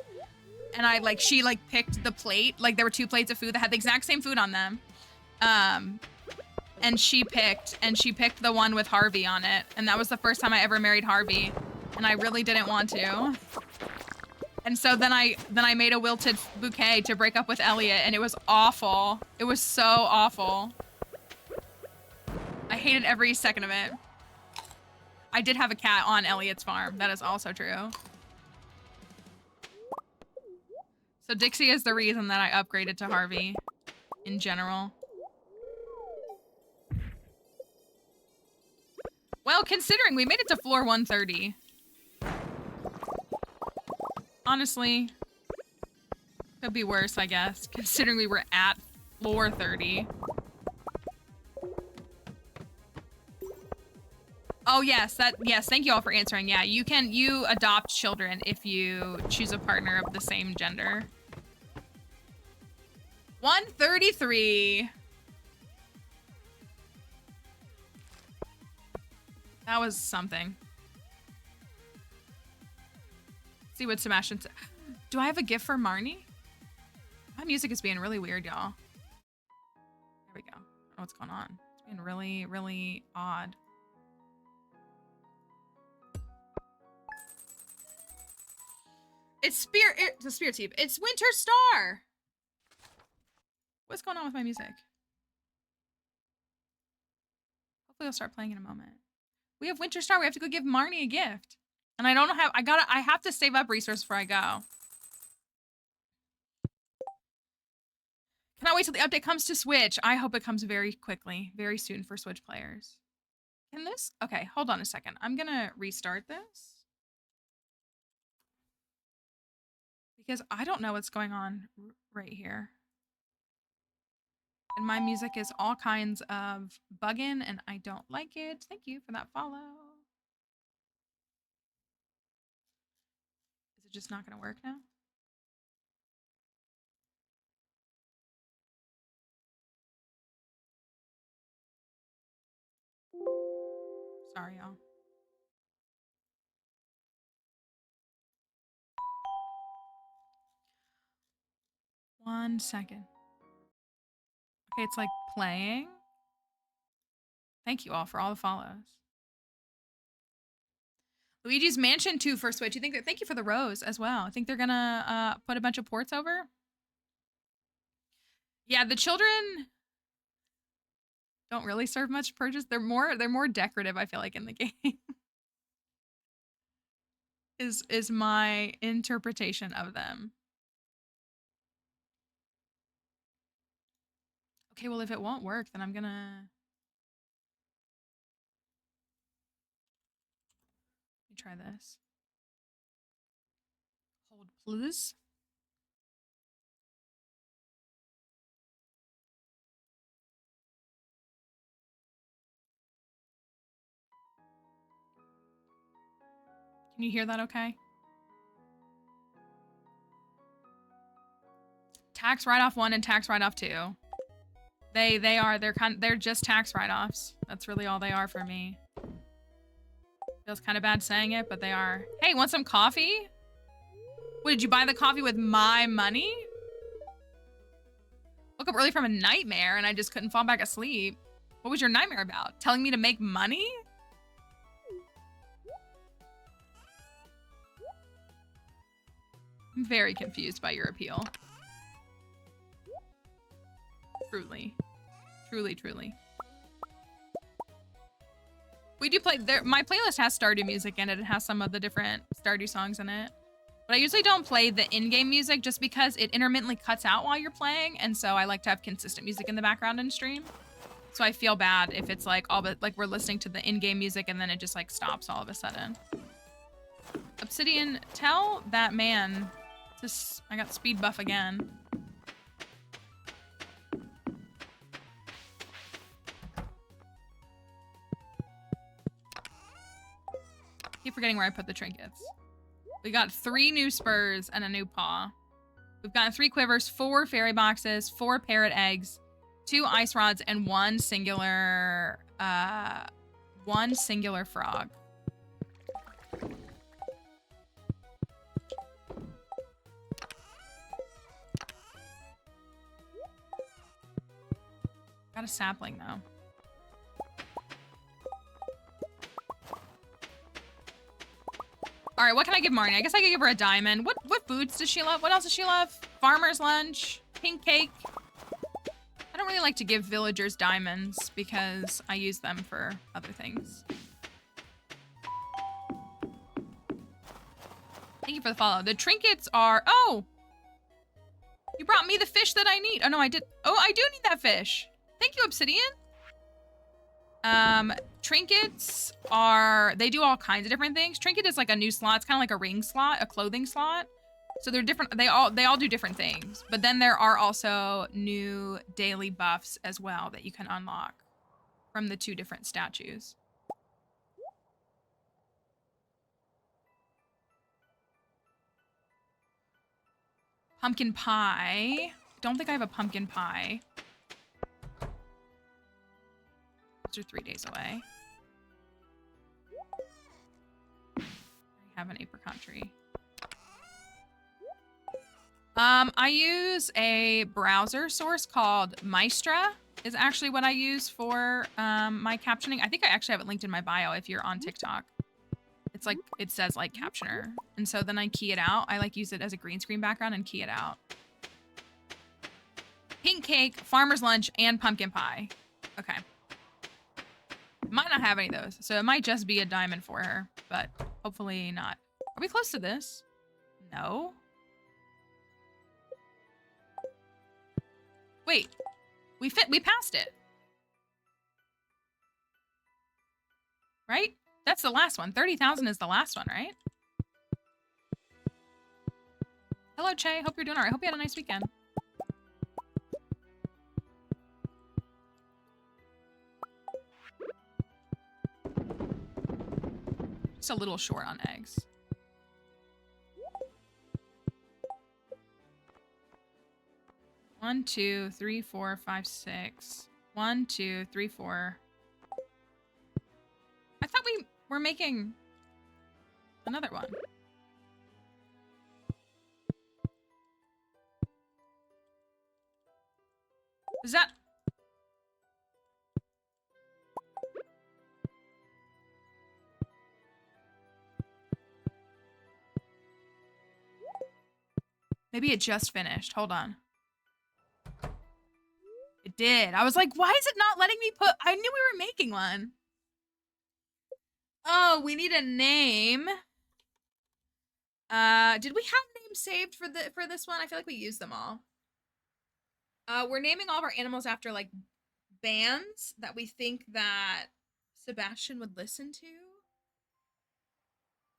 Speaker 2: And she picked the plate. Like there were 2 plates of food that had the exact same food on them. And she picked the one with Harvey on it. And that was the first time I ever married Harvey. And I really didn't want to. And so then I made a wilted bouquet to break up with Elliot, and it was awful. It was so awful. I hated every second of it. I did have a cat on Elliot's farm. That is also true. So Dixie is the reason that I upgraded to Harvey in general. Well, considering we made it to floor 130. Honestly, could be worse, I guess, considering we were at floor 30. Oh, yes, thank you all for answering. Yeah, you adopt children if you choose a partner of the same gender. 133. That was something. See what Sebastian said. Do I have a gift for Marnie? My music is being really weird, y'all. There we go. I don't know what's going on. It's being really, really odd. It's the Spirit Teep. It's Winter Star. What's going on with my music? Hopefully I'll start playing in a moment. We have Winter Star. We have to go give Marnie a gift. And I don't have, I have to save up resources before I go. Cannot wait till the update comes to Switch. I hope it comes very quickly, very soon for Switch players. Can this, okay, hold on a second. I'm gonna restart this. Because I don't know what's going on right here. And my music is all kinds of bugging and I don't like it. Thank you for that follow. Is it just not gonna work now? Sorry, y'all. One second. Okay, it's like playing. Thank you all for all the follows. Luigi's Mansion 2 for Switch. Thank you for the rose as well. I think they're gonna put a bunch of ports over. Yeah, the children don't really serve much purchase. They're more decorative, I feel like, in the game. is my interpretation of them. Okay, well, if it won't work, then I'm gonna... Let me try this. Hold, please. Can you hear that okay? Tax write-off 1 and tax write-off 2. They're just tax write-offs. That's really all they are for me. Feels kind of bad saying it, but they are. Hey, want some coffee? What, did you buy the coffee with my money? Woke up early from a nightmare and I just couldn't fall back asleep. What was your nightmare about? Telling me to make money? I'm very confused by your appeal. Truly. Truly, truly. We do play there. My playlist has Stardew music in it. It has some of the different Stardew songs in it. But I usually don't play the in-game music just because it intermittently cuts out while you're playing. And so I like to have consistent music in the background in stream. So I feel bad if it's like all but like we're listening to the in-game music and then it just like stops all of a sudden. Obsidian, tell that man this. I got speed buff again. keep forgetting where I put the trinkets. We got 3 new spurs and a new paw. We've gotten 3 quivers, 4 fairy boxes, 4 parrot eggs, 2 ice rods, and 1 singular frog. Got a sapling though. All right, what can I give Marnie? I guess I could give her a diamond. What foods does she love? What else does she love? Farmer's lunch, pink cake. I don't really like to give villagers diamonds because I use them for other things. Thank you for the follow. The trinkets are, oh, you brought me the fish that I need. Oh no, I did. Oh, I do need that fish. Thank you, Obsidian. Trinkets are, they do all kinds of different things. Trinket is like a new slot. It's kind of like a ring slot, a clothing slot. So they're different. They all do different things. But then there are also new daily buffs as well that you can unlock from the 2 different statues. Pumpkin pie. Don't think I have a pumpkin pie. Those are 3 days away. I have an apricot tree. I use a browser source called Maestra is actually what I use for my captioning. I think I actually have it linked in my bio if you're on TikTok. It's like, it says like captioner. And so then I key it out. I like use it as a green screen background and key it out. Pink cake, farmer's lunch, and pumpkin pie. Okay. Might not have any of those, so it might just be a diamond for her, but hopefully not. Are we close to this? No. Wait, we passed it. Right? That's the last one. 30,000 is the last one, right? Hello, Che. Hope you're doing all right. Hope you had a nice weekend. Just a little short on eggs. One, 2, 3, 4, 5, 6. 1, 2, 3, 4. I thought we were making another one. Is that... Maybe it just finished. Hold on. It did. I was like, why is it not letting me put... I knew we were making one. Oh, we need a name. Did we have names saved for this one? I feel like we used them all. We're naming all of our animals after like bands that we think that Sebastian would listen to.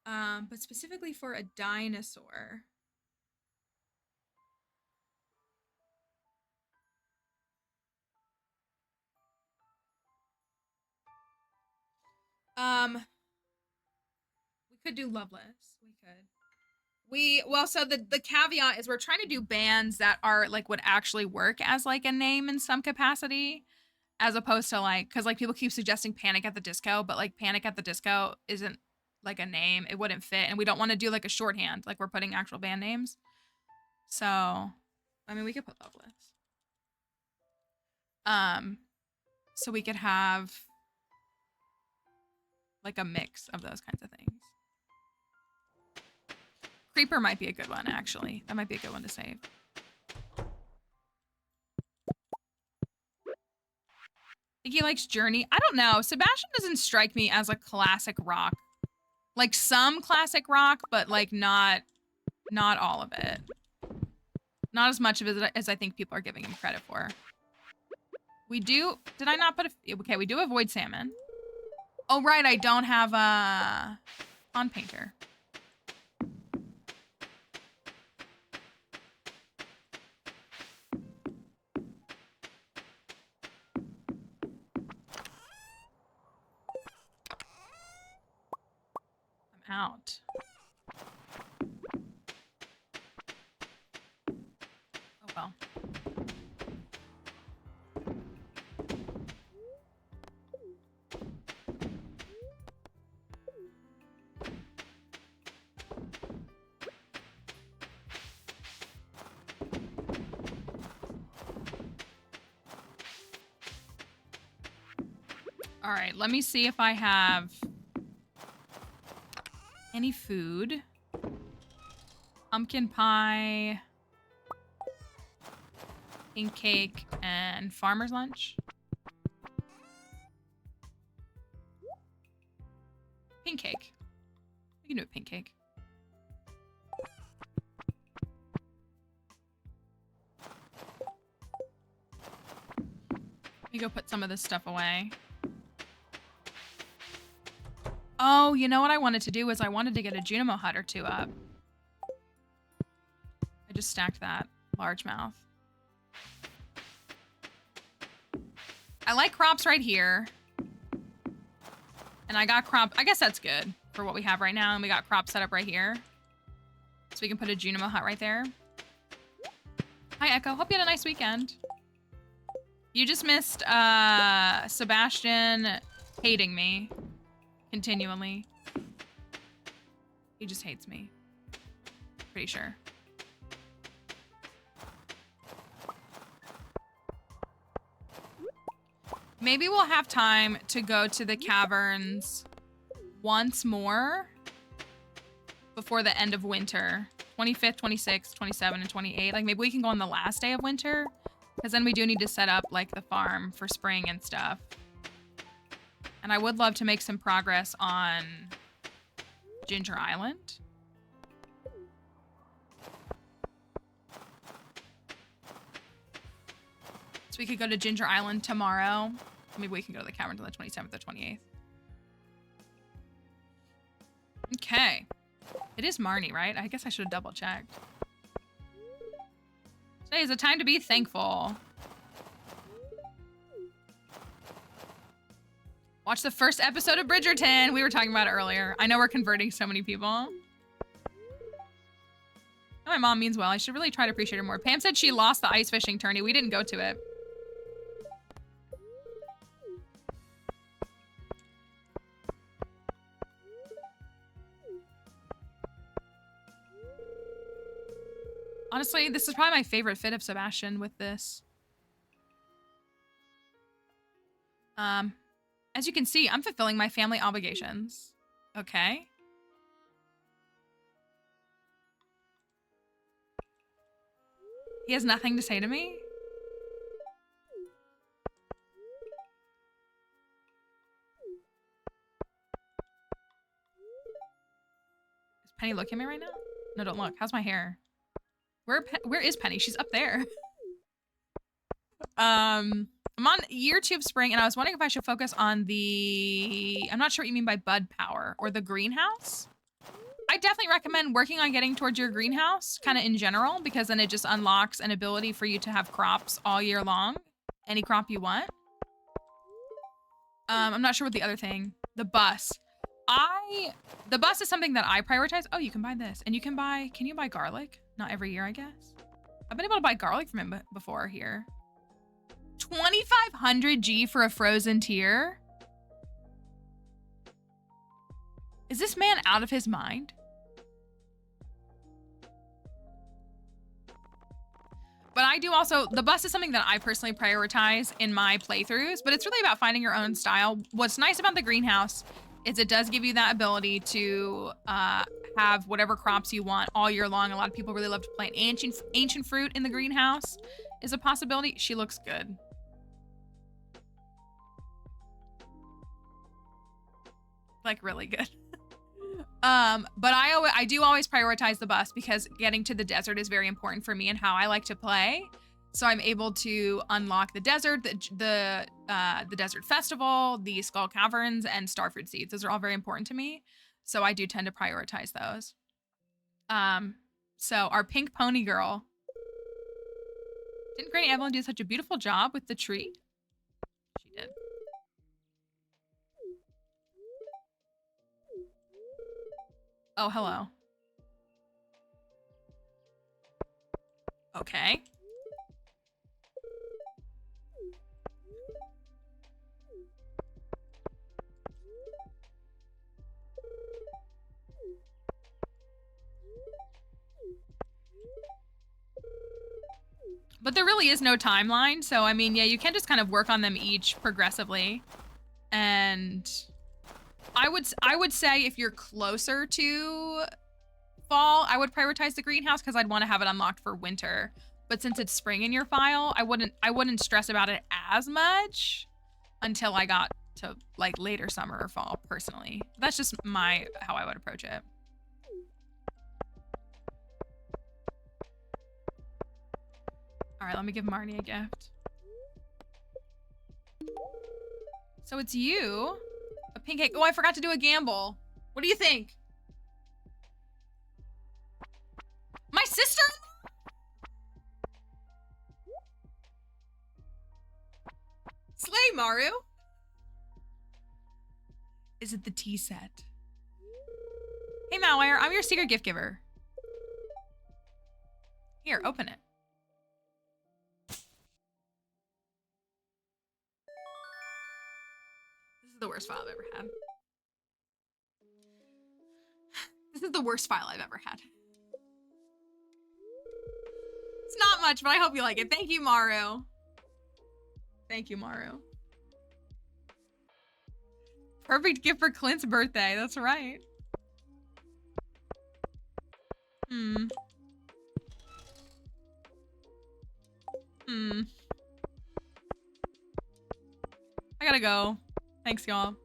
Speaker 2: But specifically for a dinosaur. We could do Loveless. We could. Well, so the caveat is we're trying to do bands that are like would actually work as like a name in some capacity, as opposed to like, because like people keep suggesting Panic at the Disco, but like Panic at the Disco isn't like a name. It wouldn't fit, and we don't want to do like a shorthand, like we're putting actual band names. So, I mean, we could put Loveless. So we could have like a mix of those kinds of things. Creeper might be a good one, actually. That might be a good one to save. I think he likes Journey. I don't know. Sebastian doesn't strike me as a classic rock. Like some classic rock, but like not all of it. Not as much of it as I think people are giving him credit for. We do, did I not put a, okay, we do avoid salmon. Oh, right, I don't have a pond painter. I'm out. Oh well. All right, let me see if I have any food. Pumpkin pie, pink cake, and farmer's lunch. Pink cake. We can do a pink cake. Let me go put some of this stuff away. Oh, you know what I wanted to do is I wanted to get a Junimo hut or two up. I just stacked that. Largemouth. I like crops right here. And I got crop. I guess that's good for what we have right now. And we got crops set up right here. So we can put a Junimo hut right there. Hi, Echo. Hope you had a nice weekend. You just missed Sebastian hating me. Continually. He just hates me. Pretty sure. Maybe we'll have time to go to the caverns once more before the end of winter. 25th, 26th, 27th, and 28th. Like, maybe we can go on the last day of winter. Because then we do need to set up, like, the farm for spring and stuff. And I would love to make some progress on Ginger Island. So we could go to Ginger Island tomorrow. Maybe we can go to the caverns on the 27th or 28th. Okay. It is Marnie, right? I guess I should have double checked. Today is a time to be thankful. Watch the first episode of Bridgerton. We were talking about it earlier. I know we're converting so many people. And my mom means well. I should really try to appreciate her more. Pam said she lost the ice fishing tourney. We didn't go to it. Honestly, this is probably my favorite fit of Sebastian with this. As you can see, I'm fulfilling my family obligations. Okay. He has nothing to say to me? Is Penny looking at me right now? No, don't look. How's my hair? Where is Penny? She's up there. I'm on year 2 of spring, and I was wondering if I should focus on the... I'm not sure what you mean by bud power, or the greenhouse. I definitely recommend working on getting towards your greenhouse, kind of in general, because then it just unlocks an ability for you to have crops all year long. Any crop you want. I'm not sure what the other thing... The bus. The bus is something that I prioritize. Oh, you can buy this. And you can buy... Can you buy garlic? Not every year, I guess. I've been able to buy garlic from him before here. 2,500 G for a frozen tier? Is this man out of his mind? But I do also, the bus is something that I personally prioritize in my playthroughs, but it's really about finding your own style. What's nice about the greenhouse is it does give you that ability to have whatever crops you want all year long. A lot of people really love to plant ancient fruit in the greenhouse is a possibility. She looks good. Like really good. But I do always prioritize the bus because getting to the desert is very important for me and how I like to play. So I'm able to unlock the desert, the desert festival, the skull caverns, and starfruit seeds. Those are all very important to me. So I do tend to prioritize those. So our pink pony girl. Didn't Granny Evelyn do such a beautiful job with the tree? She did. Oh, hello. Okay. But there really is no timeline, so I mean, yeah, you can just kind of work on them each progressively. And I would say if you're closer to fall, I would prioritize the greenhouse because I'd want to have it unlocked for winter. But since it's spring in your file, I wouldn't stress about it as much until I got to like later summer or fall personally. That's just how I would approach it. All right, let me give Marnie a gift. So it's you. A pink cake. Oh, I forgot to do a gamble. What do you think? My sister? Slay, Maru. Is it the tea set? Hey, Malware, I'm your secret gift giver. Here, open it. This is the worst file I've ever had. This is the worst file I've ever had. It's not much, but I hope you like it. Thank you, Maru. Thank you, Maru. Perfect gift for Clint's birthday. That's right. I gotta go. Thanks, y'all.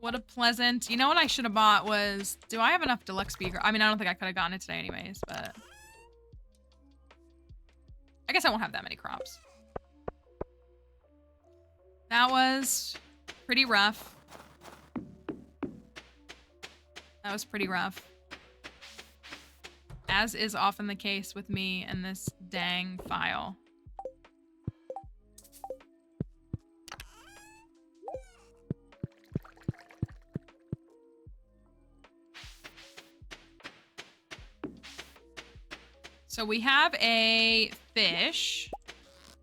Speaker 2: What a pleasant... You know what I should have bought was... Do I have enough deluxe speaker? I mean, I don't think I could have gotten it today anyways, but... I guess I won't have that many crops. That was pretty rough. That was pretty rough. As is often the case with me and this dang file. So we have a fish.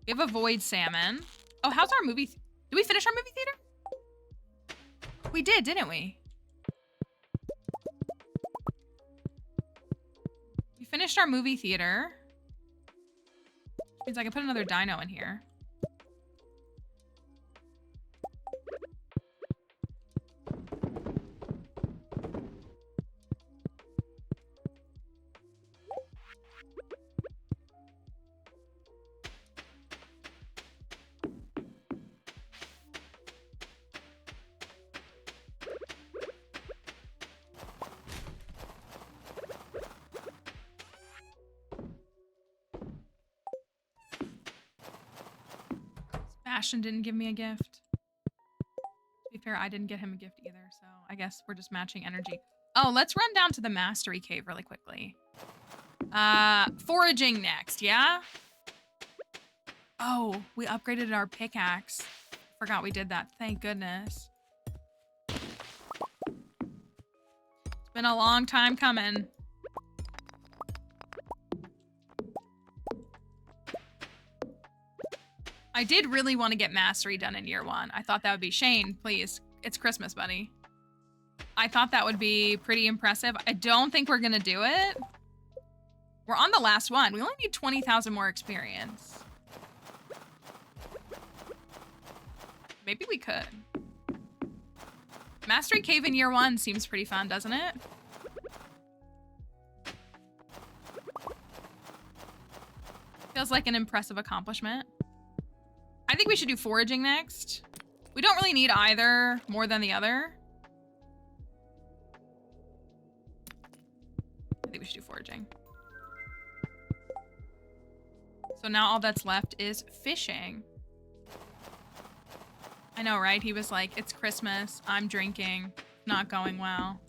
Speaker 2: We have a void salmon. Oh, how's our movie? Did we finish our movie theater? We did, didn't we? We finished our movie theater. Which means I can put another dino in here. Sebastian didn't give me a gift. To be fair, I didn't get him a gift either, so I guess we're just matching energy. Oh, let's run down to the Mastery Cave really quickly. Foraging next, yeah? Oh, we upgraded our pickaxe. Forgot we did that. Thank goodness. It's been a long time coming. I did really want to get mastery done in year 1. I thought that would be Shane, please. It's Christmas, buddy. I thought that would be pretty impressive. I don't think we're gonna do it. We're on the last one. We only need 20,000 more experience. Maybe we could. Mastery Cave in year 1 seems pretty fun, doesn't it? Feels like an impressive accomplishment. I think we should do foraging next. We don't really need either more than the other. I think we should do foraging. So now all that's left is fishing. I know, right? He was like, it's Christmas, I'm drinking, not going well.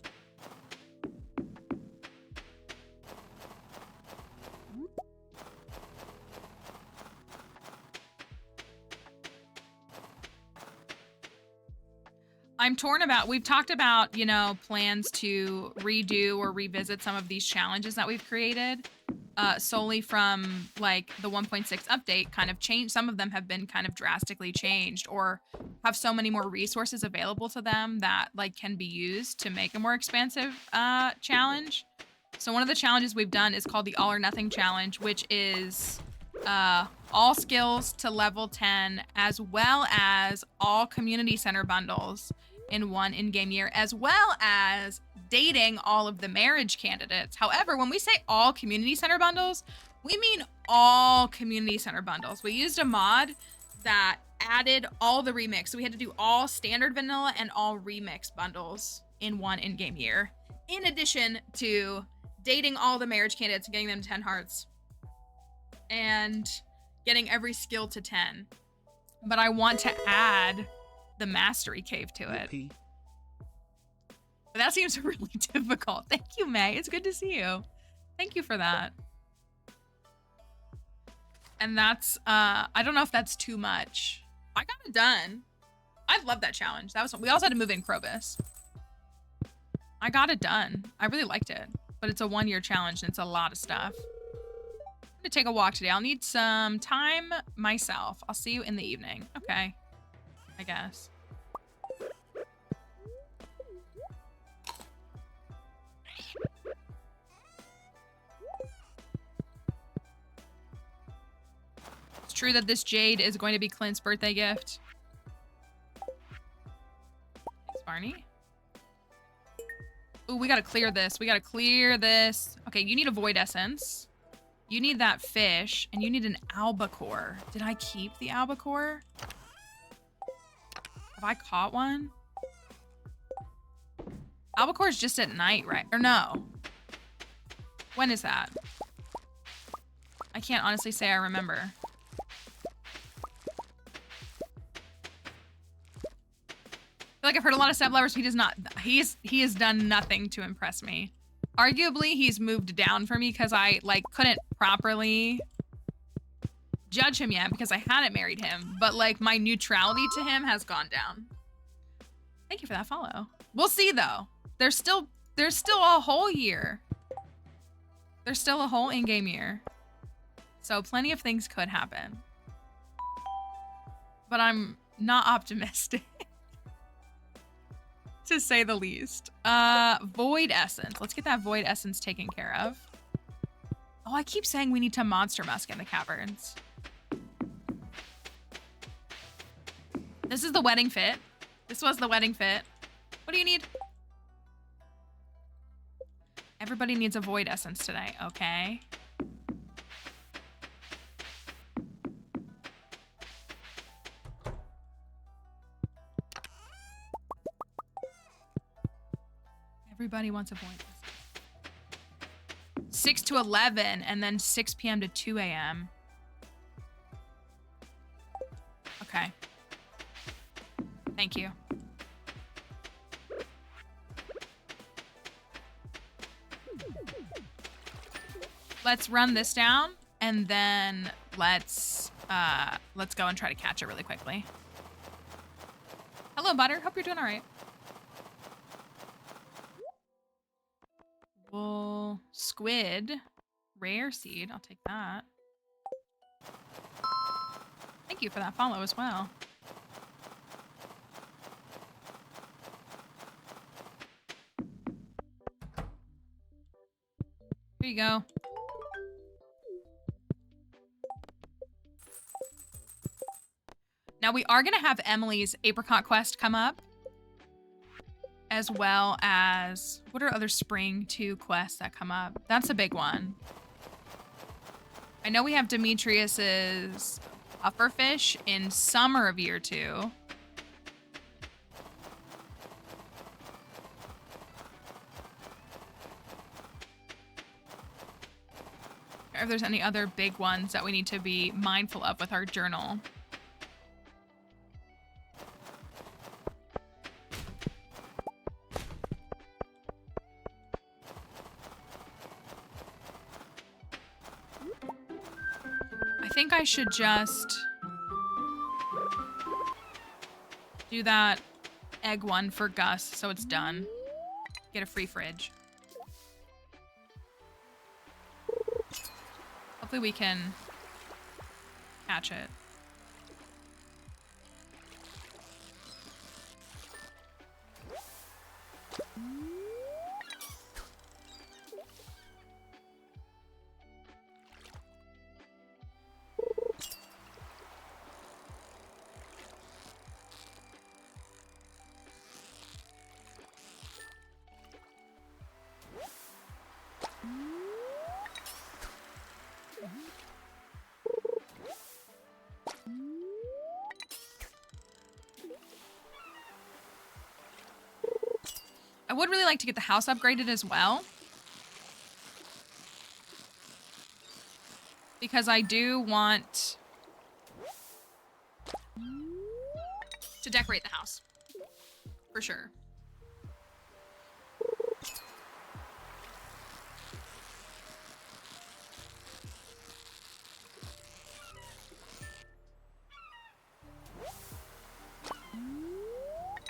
Speaker 2: I'm torn about, we've talked about, you know, plans to redo or revisit some of these challenges that we've created solely from like the 1.6 update kind of change. Some of them have been kind of drastically changed or have so many more resources available to them that like can be used to make a more expansive challenge. So one of the challenges we've done is called the All or Nothing Challenge, which is all skills to level 10, as well as all community center bundles in one in-game year, as well as dating all of the marriage candidates. However, when we say all community center bundles, we mean all community center bundles. We used a mod that added all the remix. So we had to do all standard vanilla and all remix bundles in one in-game year, in addition to dating all the marriage candidates and getting them 10 hearts and getting every skill to 10. But I want to add the mastery cave to it.
Speaker 1: Yippee.
Speaker 2: But that seems really difficult. Thank you, May. It's good to see you. Thank you for that. And that's, I don't know if that's too much. I got it done. I love that challenge. That was, we also had to move in Krobus. I got it done. I really liked it. But it's a 1-year challenge and it's a lot of stuff. I'm gonna take a walk today. I'll need some time myself. I'll see you in the evening. Okay. I guess. It's true that this jade is going to be Clint's birthday gift. Thanks, Barney. Ooh, we gotta clear this. We gotta clear this. Okay, you need a void essence. You need that fish, and you need an albacore. Did I keep the albacore? Have I caught one? Albacore is just at night, right? Or no? When is that? I can't honestly say I remember. I feel like I've heard a lot of Seb lovers. He does not. He has done nothing to impress me. Arguably, he's moved down for me because I like couldn't properly judge him yet because I hadn't married him. But like my neutrality to him has gone down. Thank you for that follow. We'll see though. There's still a whole year. There's still a whole in-game year. So plenty of things could happen. But I'm not optimistic. To say the least. Void essence. Let's get that void essence taken care of. Oh, I keep saying we need to monster musk in the caverns. This is the wedding fit. This was the wedding fit. What do you need? Everybody needs a void essence today. Okay. Everybody wants a void essence. 6 to 11 and then 6 p.m. to 2 a.m. Okay. Thank you. Let's run this down and then let's go and try to catch it really quickly. Hello, Butter. Hope you're doing all right. Well, squid, rare seed. I'll take that. Thank you for that follow as well. Here you go. Now we are going to have Emily's apricot quest come up. As well as, what are other spring 2 quests that come up? That's a big one. I know we have Demetrius's pufferfish in summer of year 2. If there's any other big ones that we need to be mindful of with our journal. I should just do that egg one for Gus, so it's done. Get a free fridge. Hopefully we can catch it. I would really like to get the house upgraded as well. Because I do want to decorate the house. For sure.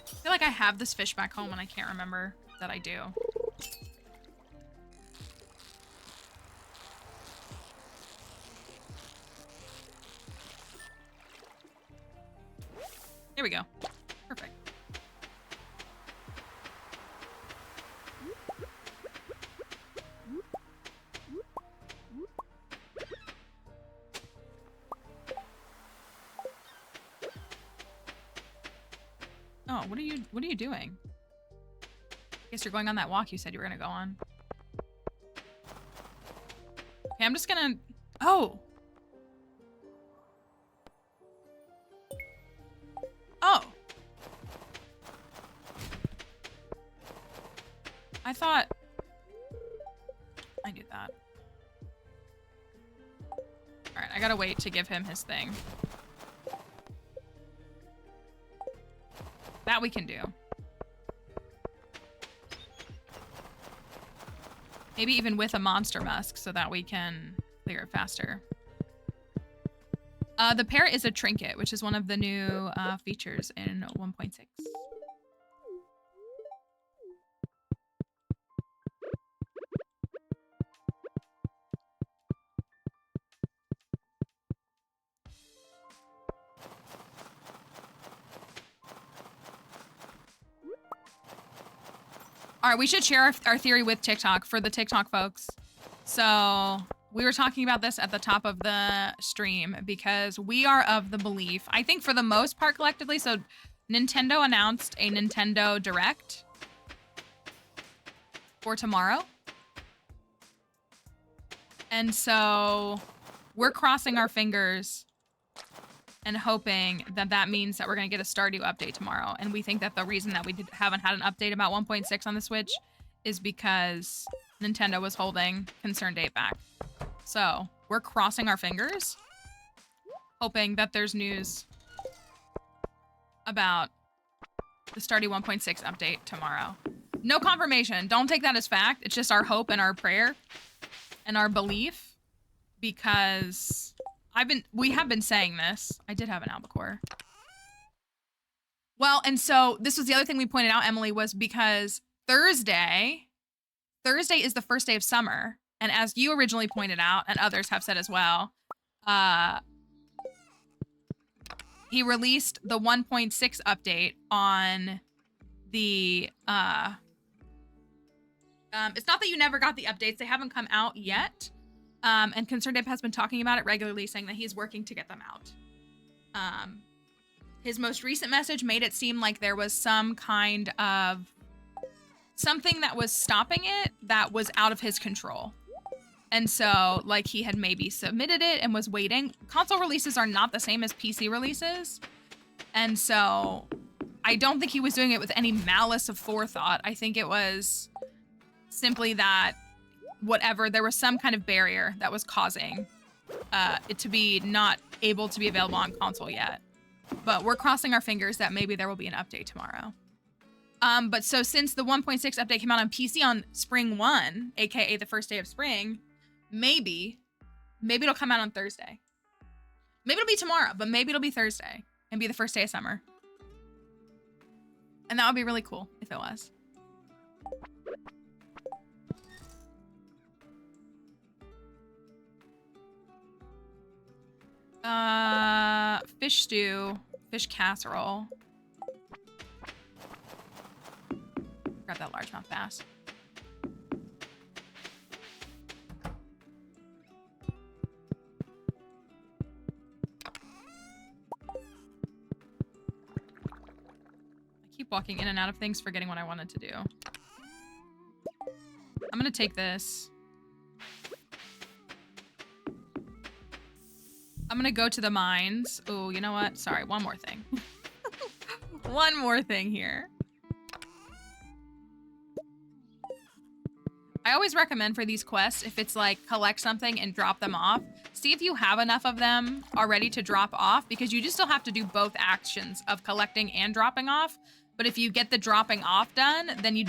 Speaker 2: I feel like I have this fish back home and I can't remember that I do. There we go. Perfect. Oh, what are you doing? I guess you're going on that walk you said you were gonna go on. Okay, I'm just gonna... Oh! Oh! I thought... I knew that. Alright, I gotta wait to give him his thing. That we can do. Maybe even with a monster musk so that we can clear it faster. The parrot is a trinket, which is one of the new features in 1.6. All right, we should share our theory with TikTok for the TikTok folks. So we were talking about this at the top of the stream because we are of the belief, I think for the most part collectively, so Nintendo announced a Nintendo Direct for tomorrow. And so we're crossing our fingers and hoping that that means that we're going to get a Stardew update tomorrow. And we think that the reason that we haven't had an update about 1.6 on the Switch is because Nintendo was holding Concern Date back. So we're crossing our fingers, hoping that there's news about the Stardew 1.6 update tomorrow. No confirmation. Don't take that as fact. It's just our hope and our prayer and our belief, because we have been saying this. I did have an albacore. Well, and so this was the other thing we pointed out, Emily, was because Thursday is the first day of summer. And as you originally pointed out, and others have said as well, he released the 1.6 update on the, it's not that you never got the updates. They haven't come out yet. And Concerned Ape has been talking about it regularly, saying that he's working to get them out. His most recent message made it seem like there was some kind of something that was stopping it that was out of his control. And so, like, he had maybe submitted it and was waiting. Console releases are not the same as PC releases. And so I don't think he was doing it with any malice of forethought. I think it was simply that there was some kind of barrier that was causing it to be not able to be available on console yet. But we're crossing our fingers that maybe there will be an update tomorrow. But so since the 1.6 update came out on PC on Spring 1, aka the first day of spring, maybe it'll come out on Thursday. Maybe it'll be tomorrow, but maybe it'll be Thursday and be the first day of summer. And that would be really cool if it was. Fish stew, fish casserole. Grab that largemouth bass. I keep walking in and out of things, forgetting what I wanted to do. I'm gonna take this. I'm gonna go to the mines. Oh, you know what? Sorry, one more thing. One more thing here. I always recommend for these quests, if it's like collect something and drop them off, see if you have enough of them already to drop off, because you just still have to do both actions of collecting and dropping off. But if you get the dropping off done, then you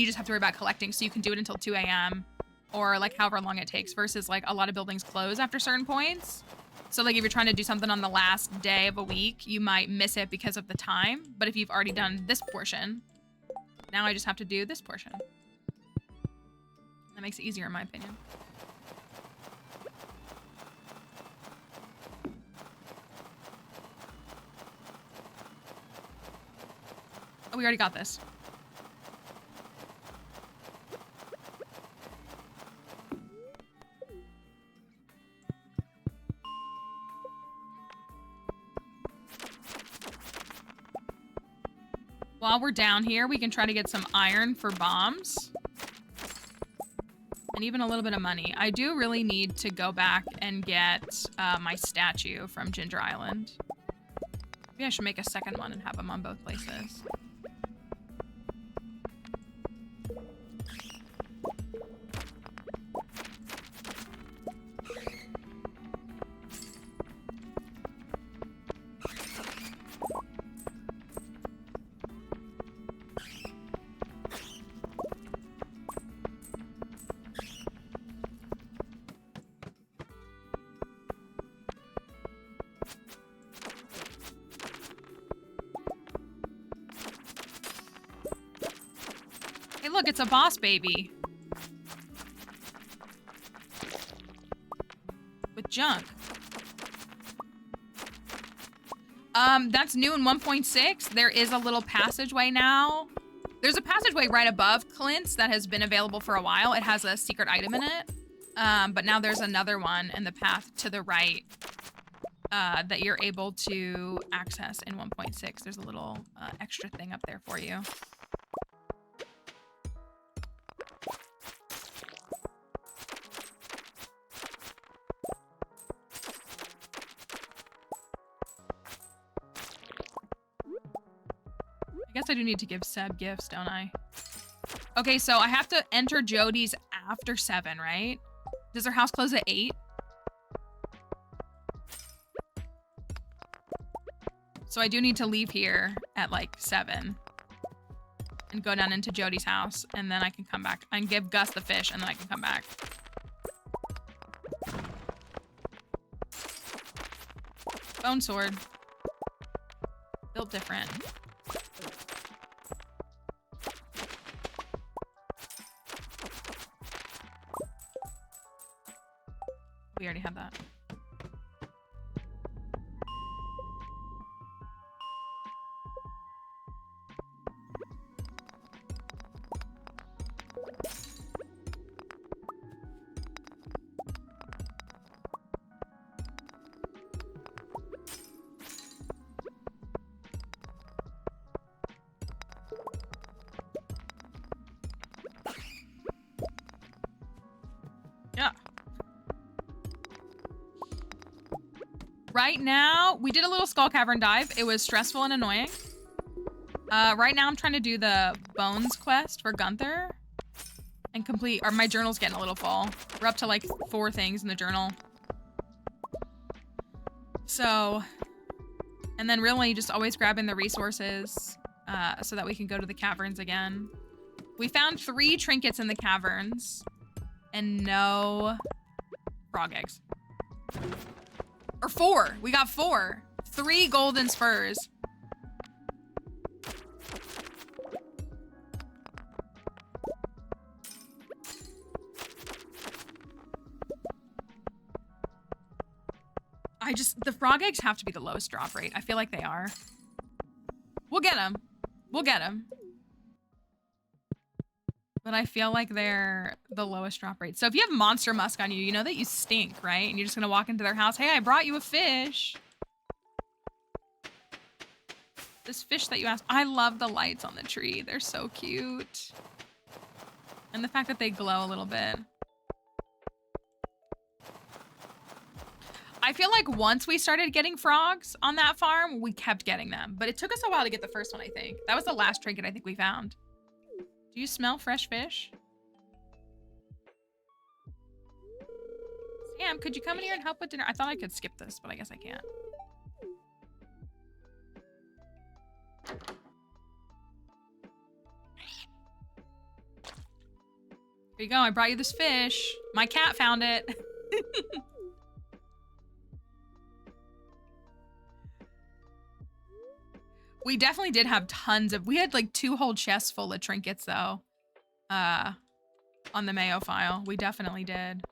Speaker 2: just have to worry about collecting, so you can do it until 2 a.m. or like however long it takes, versus like a lot of buildings close after certain points. So like if you're trying to do something on the last day of a week, you might miss it because of the time. But if you've already done this portion, now I just have to do this portion. That makes it easier in my opinion. Oh, we already got this. While we're down here, we can try to get some iron for bombs. And even a little bit of money. I do really need to go back and get my statue from Ginger Island. Maybe I should make a second one and have them on both places. Look, it's a boss baby. With junk. That's new in 1.6. There is a little passageway now. There's a passageway right above Clint's that has been available for a while. It has a secret item in it. But now there's another one in the path to the right that you're able to access in 1.6. There's a little extra thing up there for you. I guess I do need to give Seb gifts, don't I? Okay, so I have to enter Jody's after 7, right? Does her house close at 8? So I do need to leave here at like 7 and go down into Jody's house, and then I can come back. I can give Gus the fish, and then I can come back. Bone sword. Built different. We already have that. Yeah. Right now, we did a little Skull Cavern dive. It was stressful and annoying. Right now, I'm trying to do the Bones quest for Gunther. And complete... Or my journal's getting a little full. We're up to like 4 things in the journal. So... And then really just always grabbing the resources so that we can go to the caverns again. We found 3 trinkets in the caverns. And no frog eggs. Or 4. We got 4. 3 golden spurs. the frog eggs have to be the lowest drop rate. I feel like they are. We'll get them. We'll get them. But I feel like they're the lowest drop rate. So if you have monster musk on you, you know that you stink, right? And you're just gonna walk into their house. Hey, I brought you a fish. This fish that you asked. I love the lights on the tree. They're so cute. And the fact that they glow a little bit. I feel like once we started getting frogs on that farm, we kept getting them. But it took us a while to get the first one, I think. That was the last trinket I think we found. Do you smell fresh fish? Sam, could you come in here and help with dinner? I thought I could skip this, but I guess I can't. Here you go. I brought you this fish. My cat found it. We definitely did have tons of... We had like 2 whole chests full of trinkets, though. On the Mayo file. We definitely did.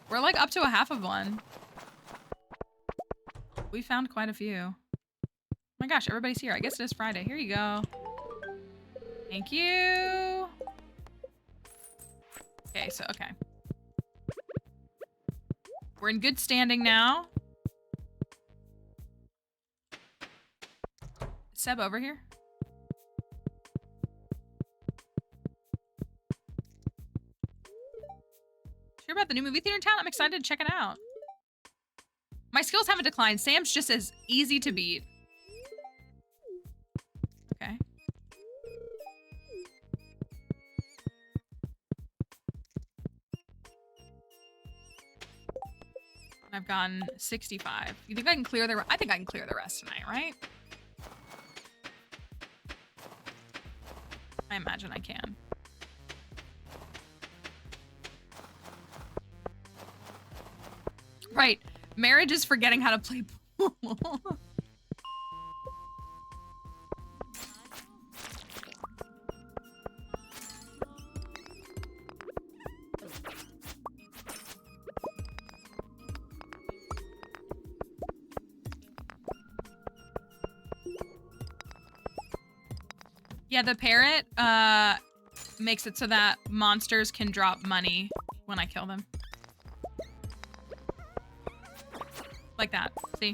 Speaker 2: We're like up to a half of one. We found quite a few. Oh my gosh, everybody's here. I guess it is Friday. Here you go. Thank you. Okay, so, okay. We're in good standing now. Is Seb over here? Hear about the new movie theater in town? I'm excited to check it out. My skills haven't declined. Sam's just as easy to beat. Okay. I've gotten 65. You think I can clear the... I think I can clear the rest tonight, right? I imagine I can. Right. Marriage is forgetting how to play pool. Yeah, the parrot makes it so that monsters can drop money when I kill them. Like that. See?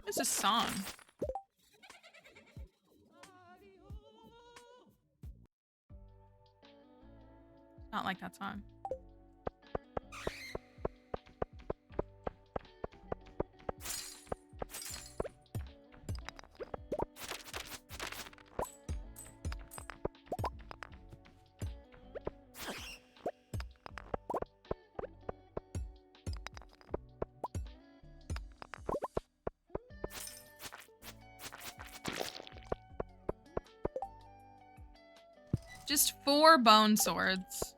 Speaker 2: What's this song? Not like that song. Just 4 bone swords.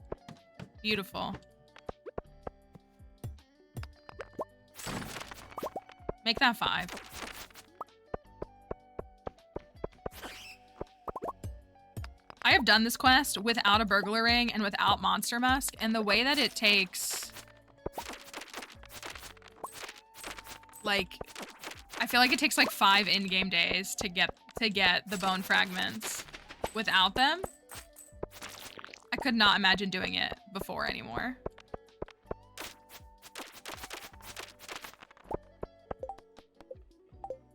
Speaker 2: Beautiful. Make that 5. I have done this quest without a burglar ring and without monster musk, and the way that it takes... Like, I feel like it takes like 5 in-game days to get the bone fragments. Without them, I could not imagine doing it before anymore.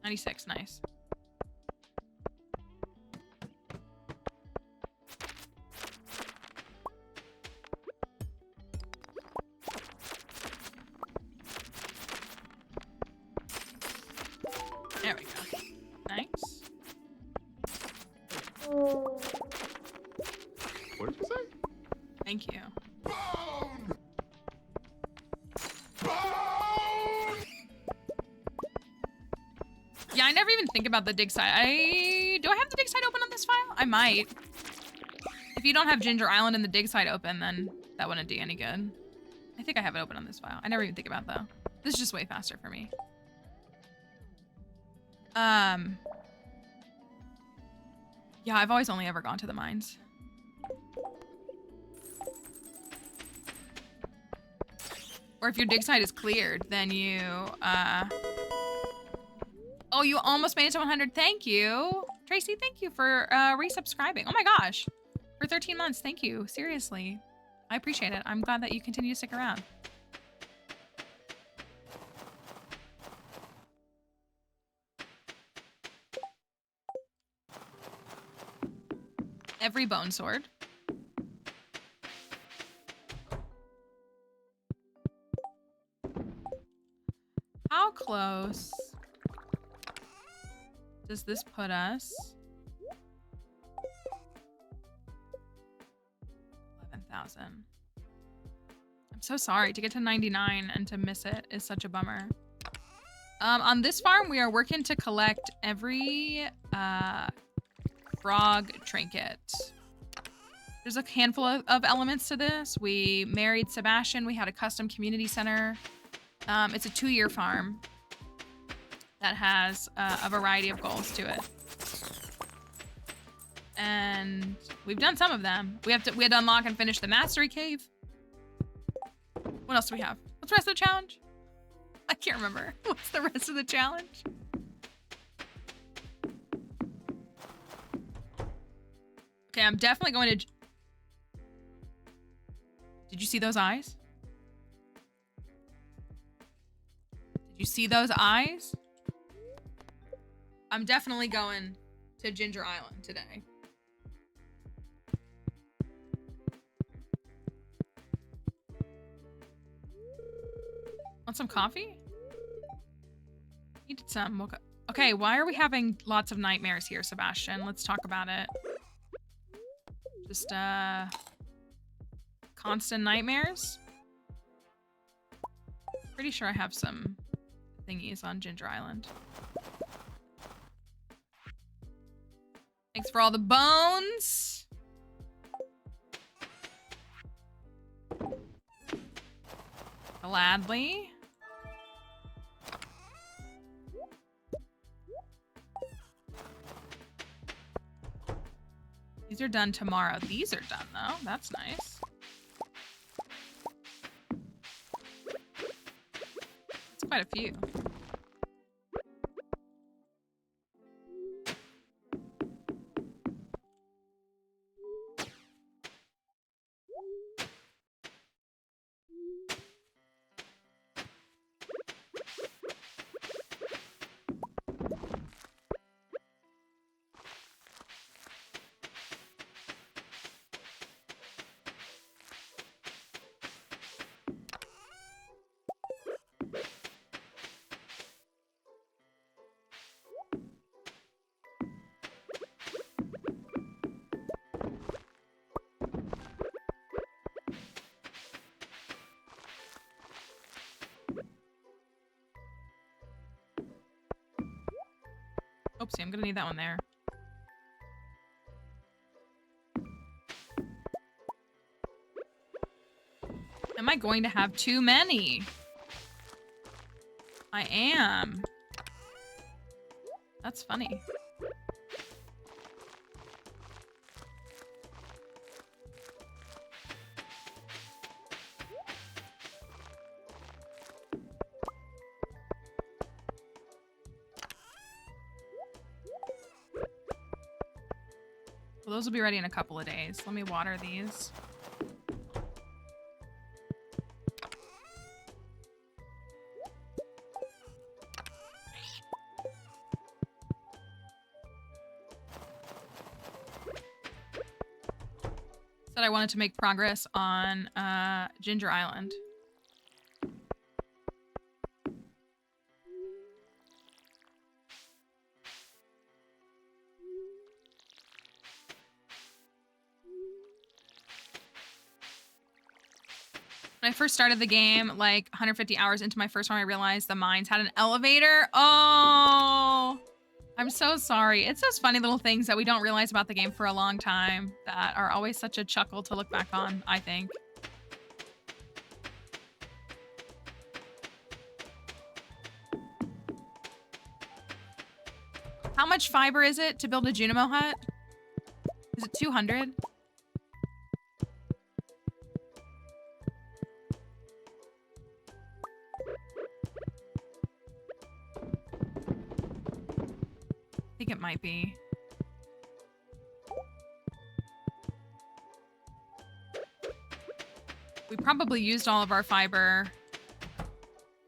Speaker 2: $96, nice. There we go. Nice.
Speaker 3: What did you say?
Speaker 2: Thank you.
Speaker 3: Bone! Bone!
Speaker 2: Yeah, I never even think about the dig site. Do I have the dig site open on this file? I might. If you don't have Ginger Island and the dig site open, then that wouldn't do any good. I think I have it open on this file. I never even think about it, though. This is just way faster for me. Yeah, I've always only ever gone to the mines. Or if your dig site is cleared, then you, Oh, you almost made it to 100. Thank you. Tracy, thank you for resubscribing. Oh my gosh. For 13 months. Thank you. Seriously. I appreciate it. I'm glad that you continue to stick around. Every bone sword. How close does this put us? 11,000. I'm so sorry. To get to 99 and to miss it is such a bummer. On this farm, we are working to collect every frog trinket. There's a handful of elements to this. We married Sebastian. We had a custom community center. It's a 2-year farm that has a variety of goals to it. And we've done some of them. We had to unlock and finish the mastery cave. What else do we have? What's the rest of the challenge? I can't remember. What's the rest of the challenge? Okay, I'm definitely going to... Did you see those eyes? Did you see those eyes? I'm definitely going to Ginger Island today. Want some coffee? Needed some. Okay, why are we having lots of nightmares here, Sebastian? Let's talk about it. Just, constant nightmares? Pretty sure I have some thingies on Ginger Island. Thanks for all the bones. Gladly. These are done tomorrow. These are done, though. That's nice. That's quite a few. Oopsie, I'm gonna need that one there. Am I going to have too many? I am. That's funny. Well, those will be ready in a couple of days. Let me water these. Said I wanted to make progress on Ginger Island. When I first started the game, like 150 hours into my first one, I realized the mines had an elevator. Oh, I'm so sorry. It's those funny little things that we don't realize about the game for a long time that are always such a chuckle to look back on, I think. How much fiber is it to build a Junimo hut? 200? I think it might be. We probably used all of our fiber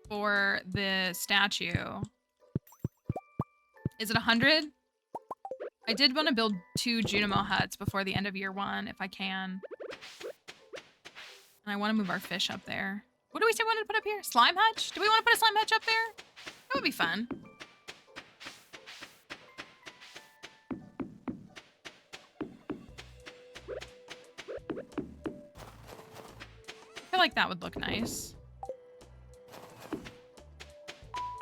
Speaker 2: for the statue. Is it 100? I did want to build 2 Junimo huts before the end of year 1, if I can. And I want to move our fish up there. What do we say we wanted to put up here? Slime hutch? Do we want to put a slime hutch up there? That would be fun. I feel like that would look nice.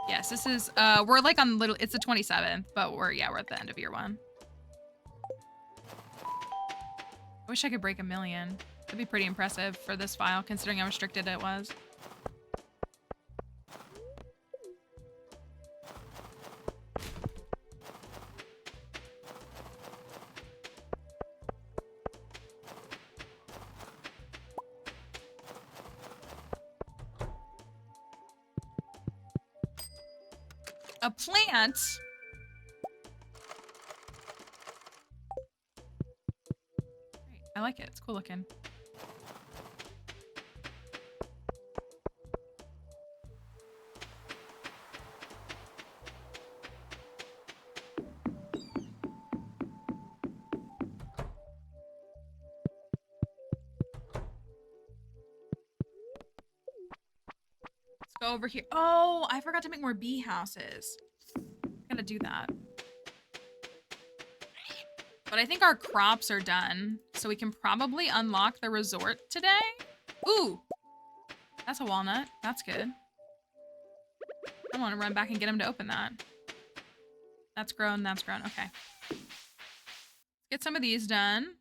Speaker 2: Yes, this is, we're like on little, it's the 27th, but we're at the end of year 1. I wish I could break 1 million. That'd be pretty impressive for this file, considering how restricted it was. A plant? Great. I like it. It's cool looking. Go over here. Oh, I forgot to make more bee houses. Gotta do that. But I think our crops are done, so we can probably unlock the resort today. Ooh, that's a walnut. That's good. I want to run back and get him to open that. That's grown. That's grown. Okay. Let's get some of these done.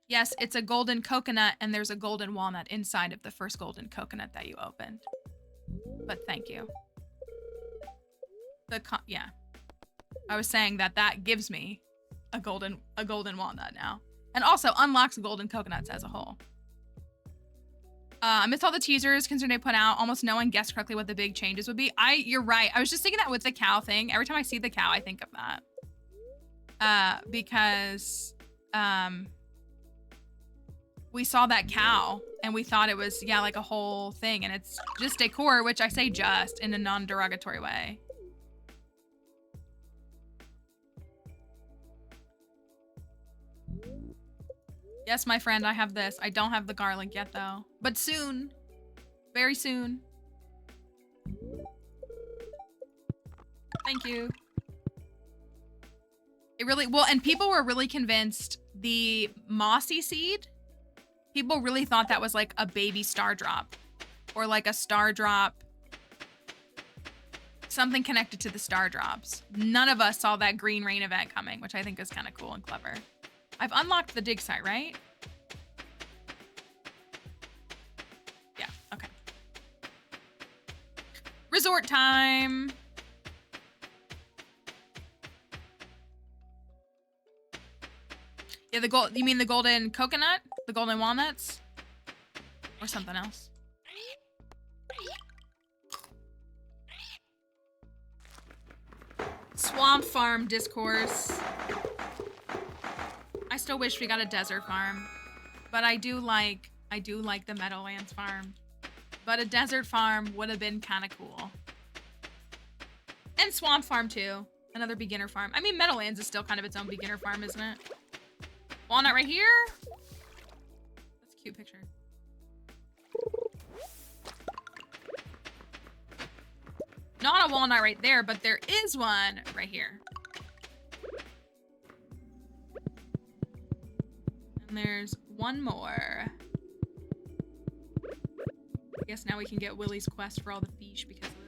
Speaker 2: Yes, it's a golden coconut, and there's a golden walnut inside of the first golden coconut that you opened. But thank you. Yeah. I was saying that gives me a golden walnut now. And also unlocks golden coconuts as a whole. I missed all the teasers considering they put out. Almost no one guessed correctly what the big changes would be. You're right. I was just thinking that with the cow thing. Every time I see the cow, I think of that. Because... we saw that cow and we thought it was, like a whole thing, and it's just decor, which I say just in a non-derogatory way. Yes, my friend, I have this. I don't have the garlic yet though, but soon, very soon. Thank you. It really, and people were really convinced the mossy seed, people really thought that was like a baby star drop or like a star drop, something connected to the star drops. None of us saw that green rain event coming, which I think is kind of cool and clever. I've unlocked the dig site, right? Yeah, okay. Resort time. Yeah, you mean the golden coconut? The golden walnuts? Or something else? Swamp farm discourse. I still wish we got a desert farm. But I do like the Meadowlands farm. But a desert farm would have been kind of cool. And swamp farm too. Another beginner farm. I mean, Meadowlands is still kind of its own beginner farm, isn't it? Walnut right here. That's a cute picture. Not a walnut right there, but there is one right here. And there's one more. I guess now we can get Willie's quest for all the fish because of this.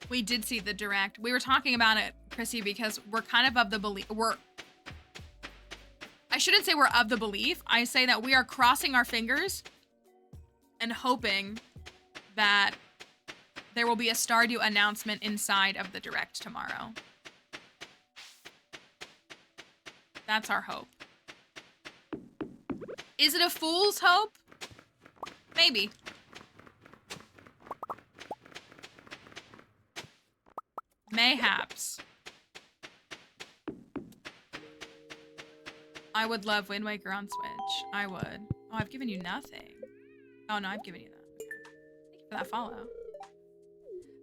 Speaker 2: We did see the direct. We were talking about it, Chrissy, because we're kind of the belief. I shouldn't say we're of the belief. I say that we are crossing our fingers and hoping that there will be a Stardew announcement inside of the direct tomorrow. That's our hope. Is it a fool's hope? Maybe. Mayhaps. I would love Wind Waker on Switch. I would. Oh, I've given you nothing. Oh, no, I've given you that. Thank you for that follow.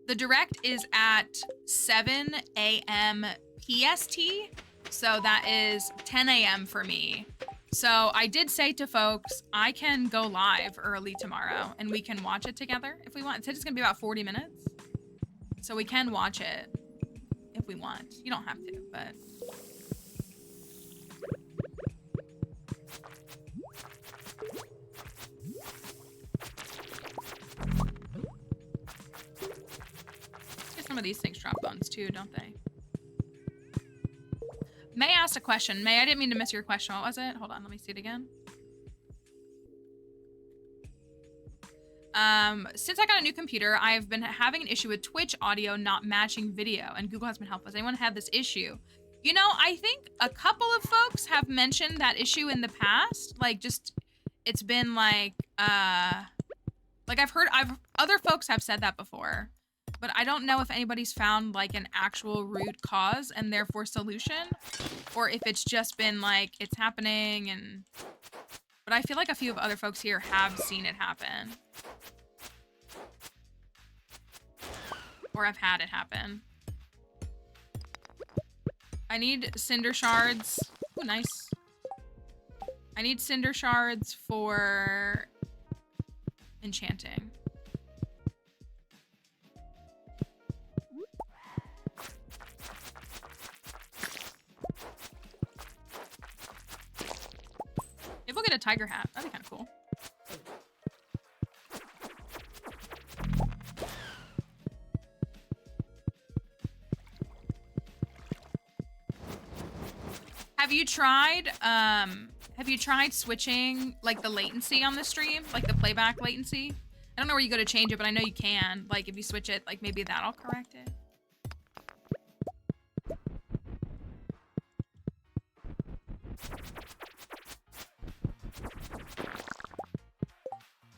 Speaker 2: The direct is at 7 a.m. PST. So that is 10 a.m. for me. So I did say to folks, I can go live early tomorrow and we can watch it together if we want. It said it's gonna be about 40 minutes. So we can watch it if we want. You don't have to, but. Some of these things drop bones too, don't they? May asked a question. May, I didn't mean to miss your question. What was it? Hold on, let me see it again. Since I got a new computer, I've been having an issue with Twitch audio not matching video, and Google has been helpful. Has anyone had this issue? You know, I think a couple of folks have mentioned that issue in the past. Like, just, it's been like other folks have said that before. But I don't know if anybody's found like an actual root cause and therefore solution, or if it's just been like it's happening and. But I feel like a few of other folks here have seen it happen, or have had it happen. I need cinder shards. Oh, nice. I need cinder shards for enchanting. Maybe we'll get a tiger hat. That'd be kind of cool. Have you tried switching like the latency on the stream? Like the playback latency? I don't know where you go to change it, but I know you can. Like if you switch it, like maybe that'll correct it.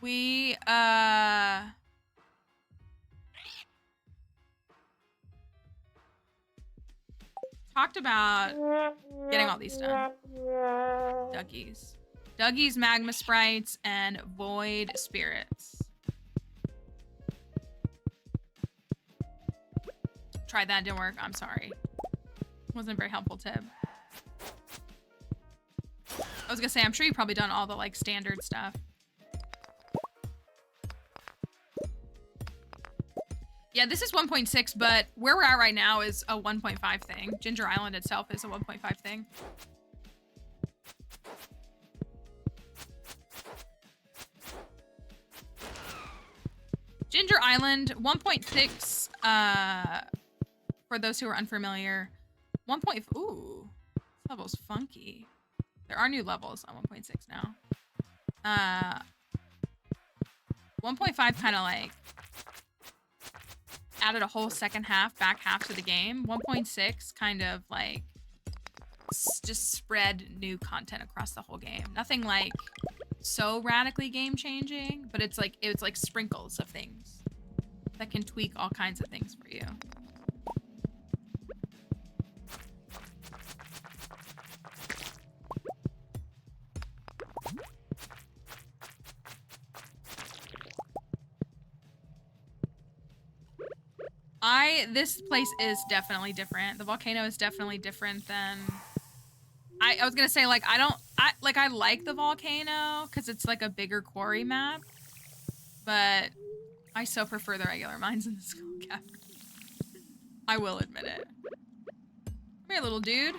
Speaker 2: We, talked about getting all these done. Dougie's magma sprites and void spirits. Tried that, didn't work. I'm sorry. Wasn't a very helpful tip. I was gonna say, I'm sure you've probably done all the like standard stuff. Yeah, this is 1.6, but where we're at right now is a 1.5 thing. Ginger Island itself is a 1.5 thing. Ginger Island 1.6, for those who are unfamiliar, ooh, this level's funky. There are new levels on 1.6 now. 1.5 kind of like added a whole back half to the game. 1.6 kind of like just spread new content across the whole game. Nothing like so radically game changing, but it's like sprinkles of things that can tweak all kinds of things for you. This place is definitely different. The volcano is definitely different than... I was gonna say, like, I like the volcano because it's like a bigger quarry map, but I so prefer the regular mines in the Skull Cavern. I will admit it. Come here, little dude.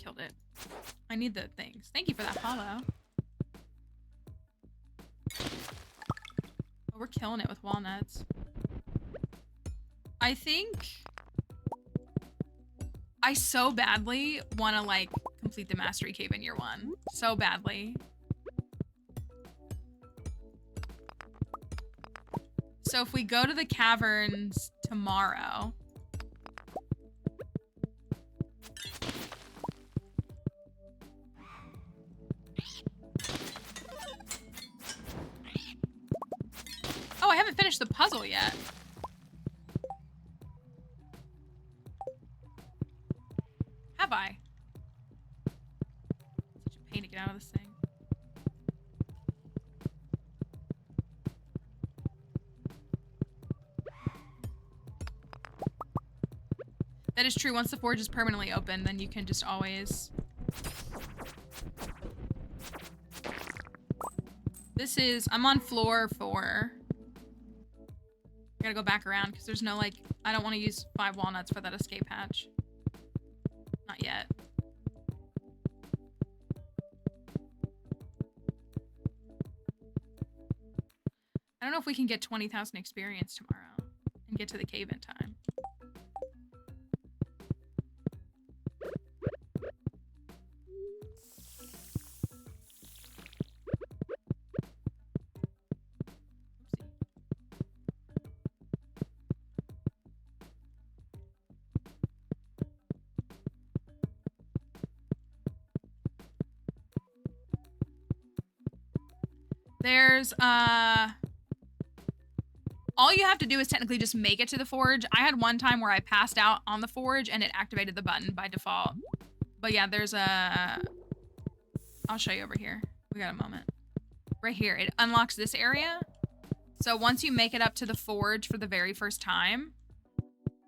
Speaker 2: killed it. I need the things. Thank you for that follow. Oh, we're killing it with walnuts. I think I so badly want to like complete the Mastery Cave in year 1. So badly. So if we go to the caverns tomorrow. Oh, I haven't finished the puzzle yet. Have I? Such a pain to get out of this thing. That is true. Once the forge is permanently open, then you can just always... This is... I'm on floor 4. I gotta go back around because there's no, like... I don't want to use 5 walnuts for that escape hatch. Not yet. I don't know if we can get 20,000 experience tomorrow and get to the cave in time. There's, all you have to do is technically just make it to the forge. I had one time where I passed out on the forge and it activated the button by default. But yeah, there's a... I'll show you over here. We got a moment. Right here, it unlocks this area. So once you make it up to the forge for the very first time,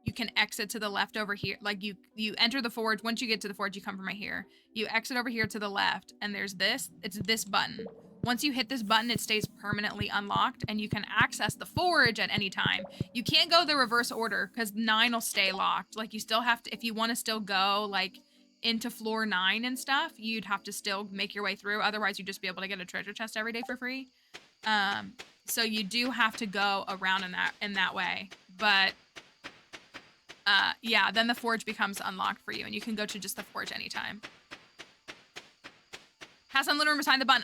Speaker 2: you can exit to the left over here. Like you enter the forge. Once you get to the forge, you come from right here. You exit over here to the left and there's this. It's this button. Once you hit this button, it stays permanently unlocked and you can access the forge at any time. You can't go the reverse order because 9 will stay locked. Like you still have to, if you want to still go like into floor 9 and stuff, you'd have to still make your way through. Otherwise you'd just be able to get a treasure chest every day for free. So you do have to go around in that way. But yeah, then the forge becomes unlocked for you and you can go to just the forge anytime. Has some little room behind the button.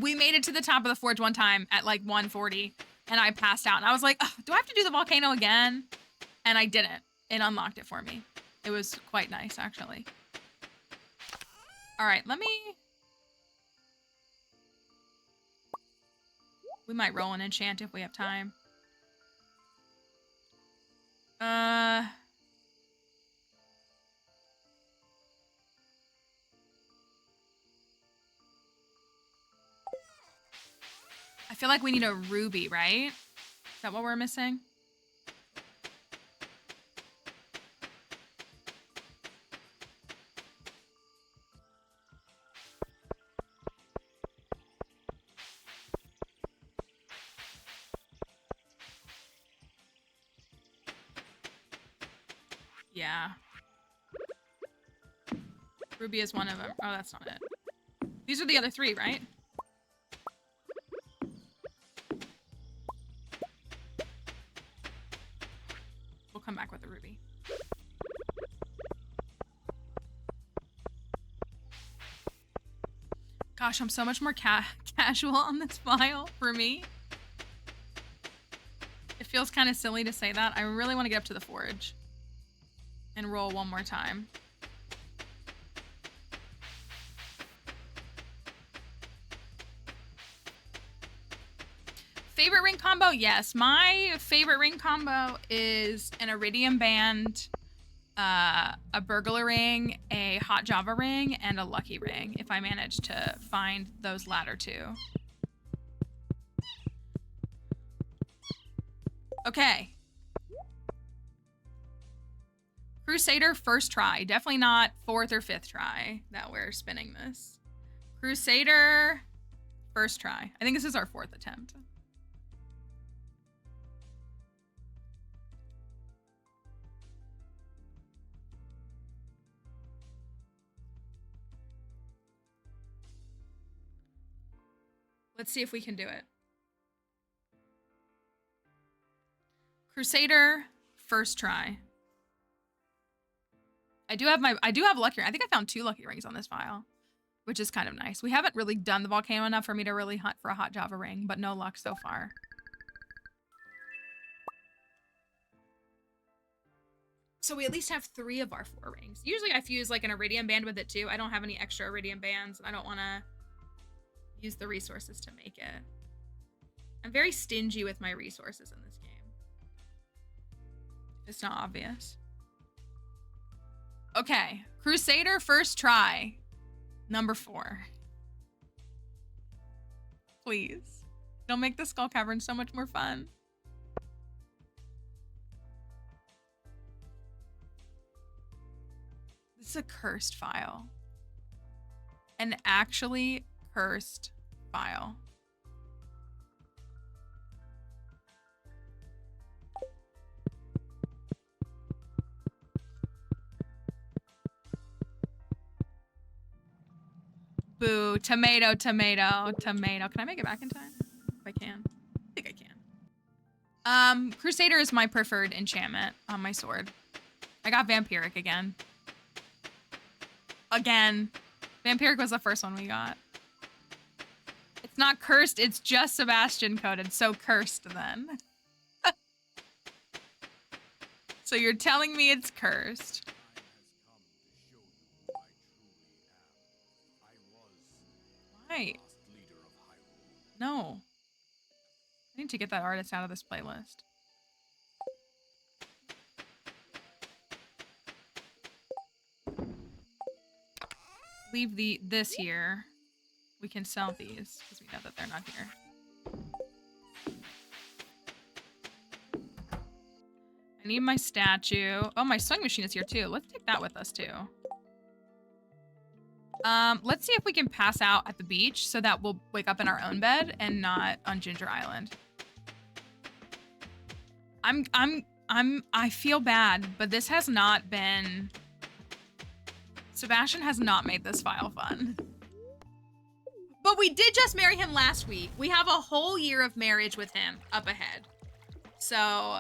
Speaker 2: We made it to the top of the forge one time at like 1:40 and I passed out and I was like, do I have to do the volcano again? And I didn't. It unlocked it for me. It was quite nice actually. All right, we might roll an enchant if we have time. I feel like we need a ruby, right? Is that what we're missing? Yeah. Ruby is one of them. Oh, that's not it. These are the other 3, right? We'll come back with a ruby. Gosh, I'm so much more casual on this file for me. It feels kind of silly to say that. I really want to get up to the forge and roll one more time. Favorite ring combo? Yes, my favorite ring combo is an iridium band, a burglar ring, a hot java ring, and a lucky ring, if I manage to find those latter 2. Okay. Crusader, first try. Definitely not 4th or 5th try that we're spinning this. Crusader, first try. I think this is our 4th attempt. Let's see if we can do it. Crusader, first try. I do have lucky. I think I found 2 lucky rings on this file, which is kind of nice. We haven't really done the volcano enough for me to really hunt for a hot Java ring, but no luck so far. So we at least have 3 of our 4 rings. Usually I fuse like an iridium band with it too. I don't have any extra iridium bands, and I don't want to use the resources to make it. I'm very stingy with my resources in this game. It's not obvious. Okay, Crusader first try. Number 4. Please. Don't make the Skull Cavern so much more fun. This is a cursed file. An actually cursed file. Boo, tomato, tomato, tomato. Can I make it back in time? If I can. I think I can. Crusader is my preferred enchantment on my sword. I got Vampiric again. Again. Vampiric was the first one we got. It's not cursed, it's just Sebastian coded, so cursed then. So you're telling me it's cursed. Why? No. I need to get that artist out of this playlist. Leave this here. We can sell these because we know that they're not here. I need my statue. Oh, my sewing machine is here too. Let's take that with us too. Let's see if we can pass out at the beach so that we'll wake up in our own bed and not on Ginger Island. I feel bad, but this has not been... Sebastian has not made this file fun. But we did just marry him last week. We have a whole year of marriage with him up ahead. So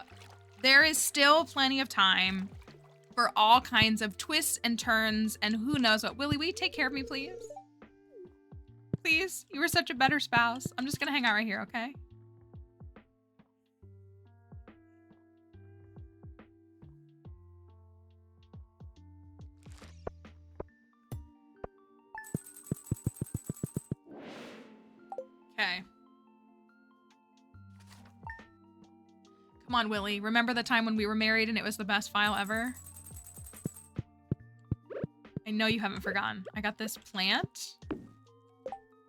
Speaker 2: there is still plenty of time for all kinds of twists and turns and who knows what. Willie, will you take care of me, please? Please? You were such a better spouse. I'm just gonna hang out right here, okay? Okay. Come on, Willie. Remember the time when we were married and it was the best file ever? I know you haven't forgotten. I got this plant.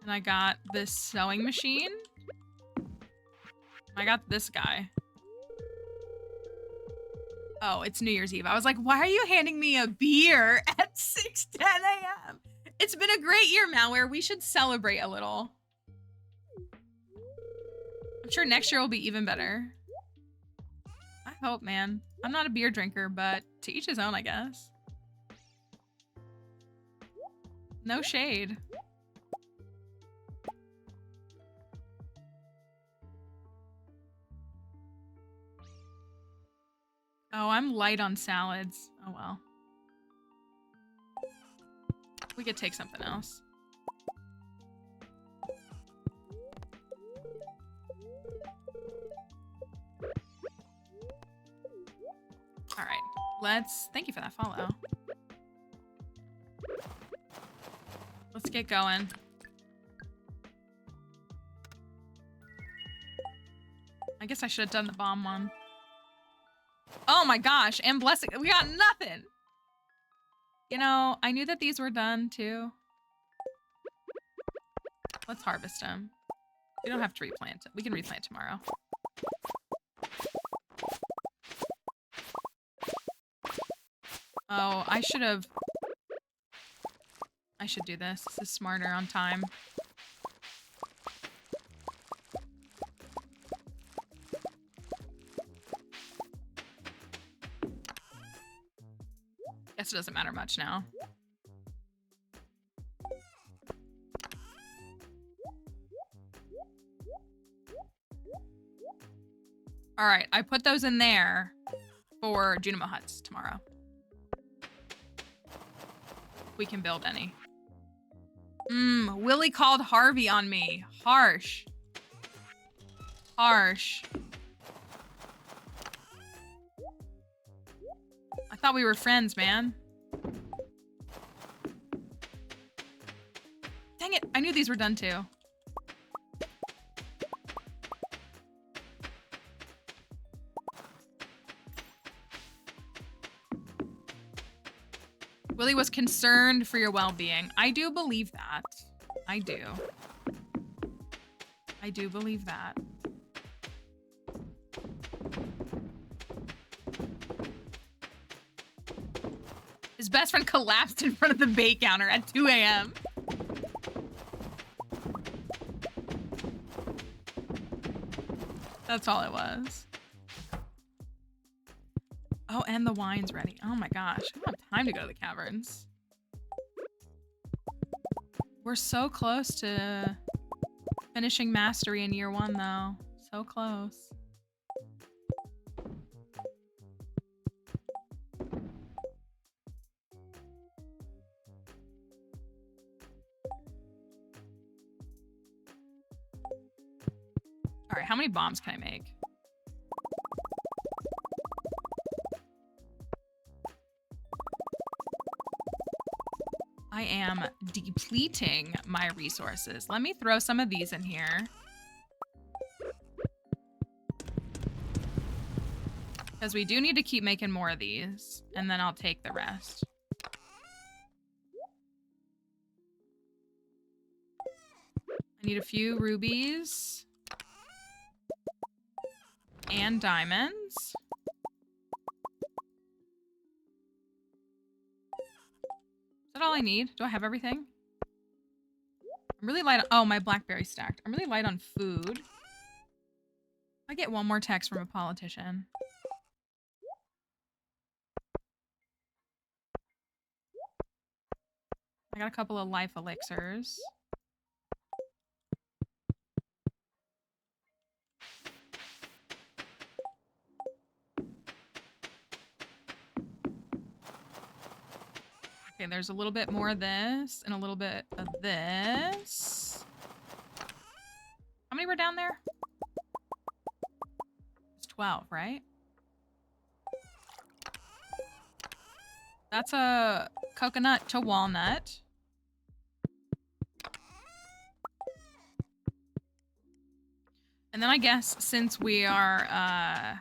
Speaker 2: And I got this sewing machine. I got this guy. Oh, it's New Year's Eve. I was like, why are you handing me a beer at 6:10 a.m.? It's been a great year, Malware. We should celebrate a little. I'm sure next year will be even better. I hope, man. I'm not a beer drinker, but to each his own, I guess. No shade. Oh, I'm light on salads. Oh, well. We could take something else. All right, thank you for that follow. Let's get going. I guess I should have done the bomb one. Oh my gosh, and blessing, we got nothing. You know, I knew that these were done too. Let's harvest them. We don't have to replant it. We can replant tomorrow. Oh, I should do this. This is smarter on time. Guess it doesn't matter much now. All right, I put those in there for Junimo huts tomorrow. We can build any. Willie called Harvey on me. Harsh. Harsh. I thought we were friends, man. Dang it, I knew these were done too. Willie was concerned for your well-being. I do believe that. I do. I do believe that. His best friend collapsed in front of the bait counter at 2 a.m. That's all it was. Oh, and the wine's ready. Oh my gosh. I don't have time to go to the caverns. We're so close to finishing mastery in year 1, though. So close. All right, how many bombs can I make? I am depleting my resources. Let me throw some of these in here. Because we do need to keep making more of these, and then I'll take the rest. I need a few rubies. And diamonds. Is that all I need? Do I have everything? I'm really light on— oh, my blackberry stacked. I'm really light on food. I get one more text from a politician. I got a couple of life elixirs. Okay, there's a little bit more of this and a little bit of this. How many were down there? It's 12, right? That's a coconut to walnut. And then I guess since we are,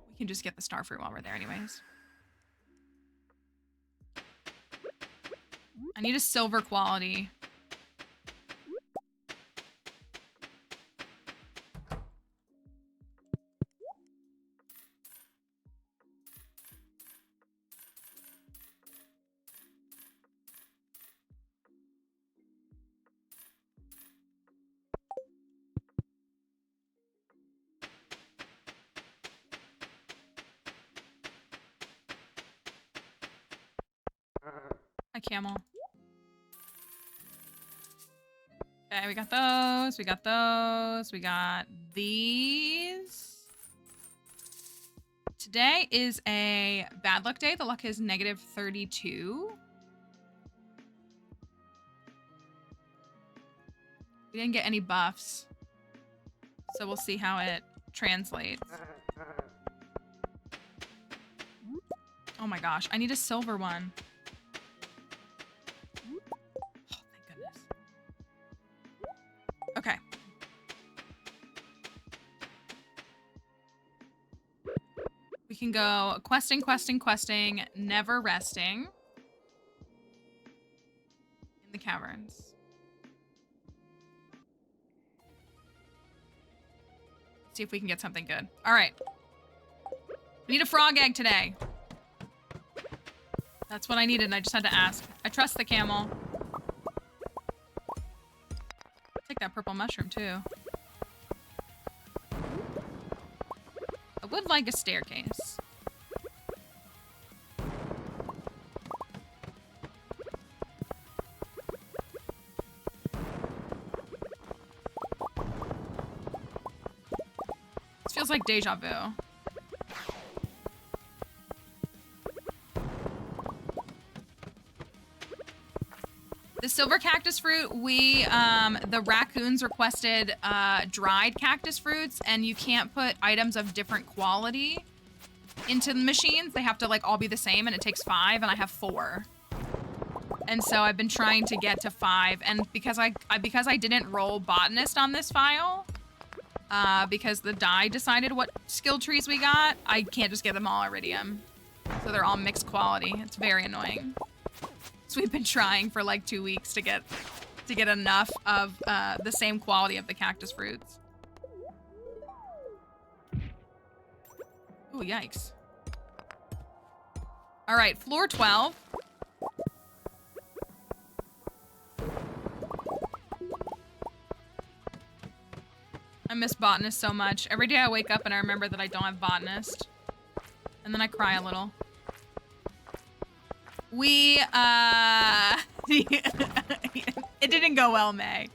Speaker 2: we can just get the star fruit while we're there anyways. I need a silver quality. Hi, camel. Okay, we got those. We got those. We got these. Today is a bad luck day. The luck is -32. We didn't get any buffs, so we'll see how it translates. Oh my gosh, I need a silver one. Okay. We can go questing, questing, questing, never resting in the caverns. See if we can get something good. All right. We need a frog egg today. That's what I needed, and I just had to ask. I trust the camel. Take that purple mushroom, too. I would like a staircase. This feels like deja vu. The silver cactus fruit, the raccoons requested dried cactus fruits, and you can't put items of different quality into the machines. They have to like all be the same, and it takes 5, and I have 4. And so I've been trying to get to 5, and because I didn't roll botanist on this file, because the die decided what skill trees we got, I can't just get them all iridium. So they're all mixed quality. It's very annoying. So we've been trying for like 2 weeks to get enough of the same quality of the cactus fruits. Ooh, yikes. All right, floor 12. I miss botanist so much. Every day I wake up and I remember that I don't have botanist. And then I cry a little. It didn't go well, May.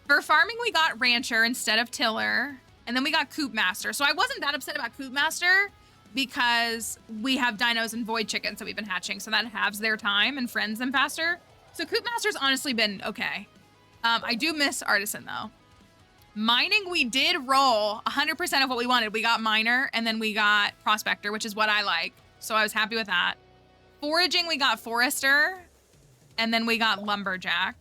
Speaker 2: For farming, we got rancher instead of tiller. And then we got coop master. So I wasn't that upset about coop master because we have dinos and void chickens that we've been hatching. So that halves their time and friends them faster. So coop master's honestly been okay. I do miss artisan though. Mining, we did roll 100% of what we wanted. We got miner and then we got prospector, which is what I like. So I was happy with that. Foraging, we got forester and then we got lumberjack.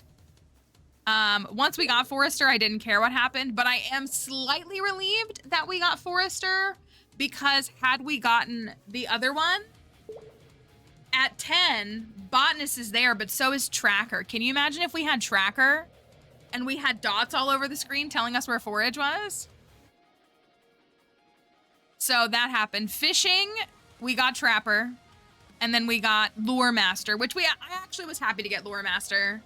Speaker 2: Once we got forester, I didn't care what happened, but I am slightly relieved that we got forester because had we gotten the other one at 10, botanist is there, but so is tracker. Can you imagine if we had tracker and we had dots all over the screen telling us where forage was? So that happened. Fishing, we got trapper, and then we got lure master, which I actually was happy to get lure master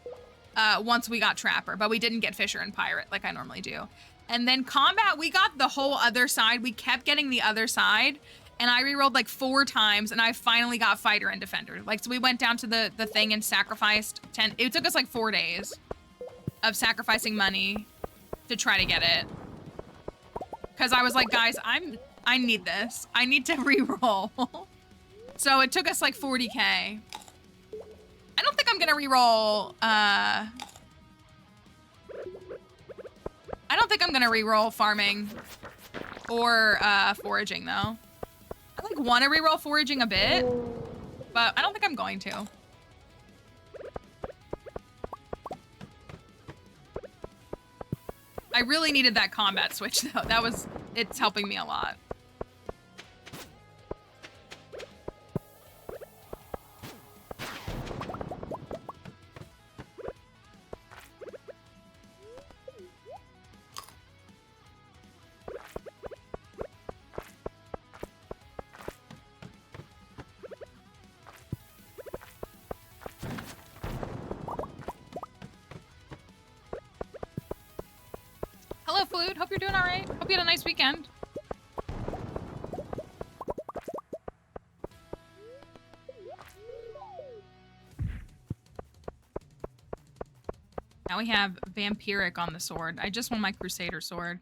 Speaker 2: once we got trapper, but we didn't get fisher and pirate like I normally do. And then combat, we got the whole other side. We kept getting the other side, and I rerolled like 4 times, and I finally got fighter and defender. Like, so we went down to the thing and sacrificed 10. It took us like 4 days of sacrificing money to try to get it. Because I was like, guys, I need this. I need to reroll. So it took us like 40K. I don't think I'm gonna reroll, I don't think I'm gonna reroll farming or foraging though. I like want to reroll foraging a bit, but I don't think I'm going to. I really needed that combat switch though. It's helping me a lot. Hello, Flute. Hope you're doing all right. Hope you had a nice weekend. Now we have vampiric on the sword. I just want my crusader sword,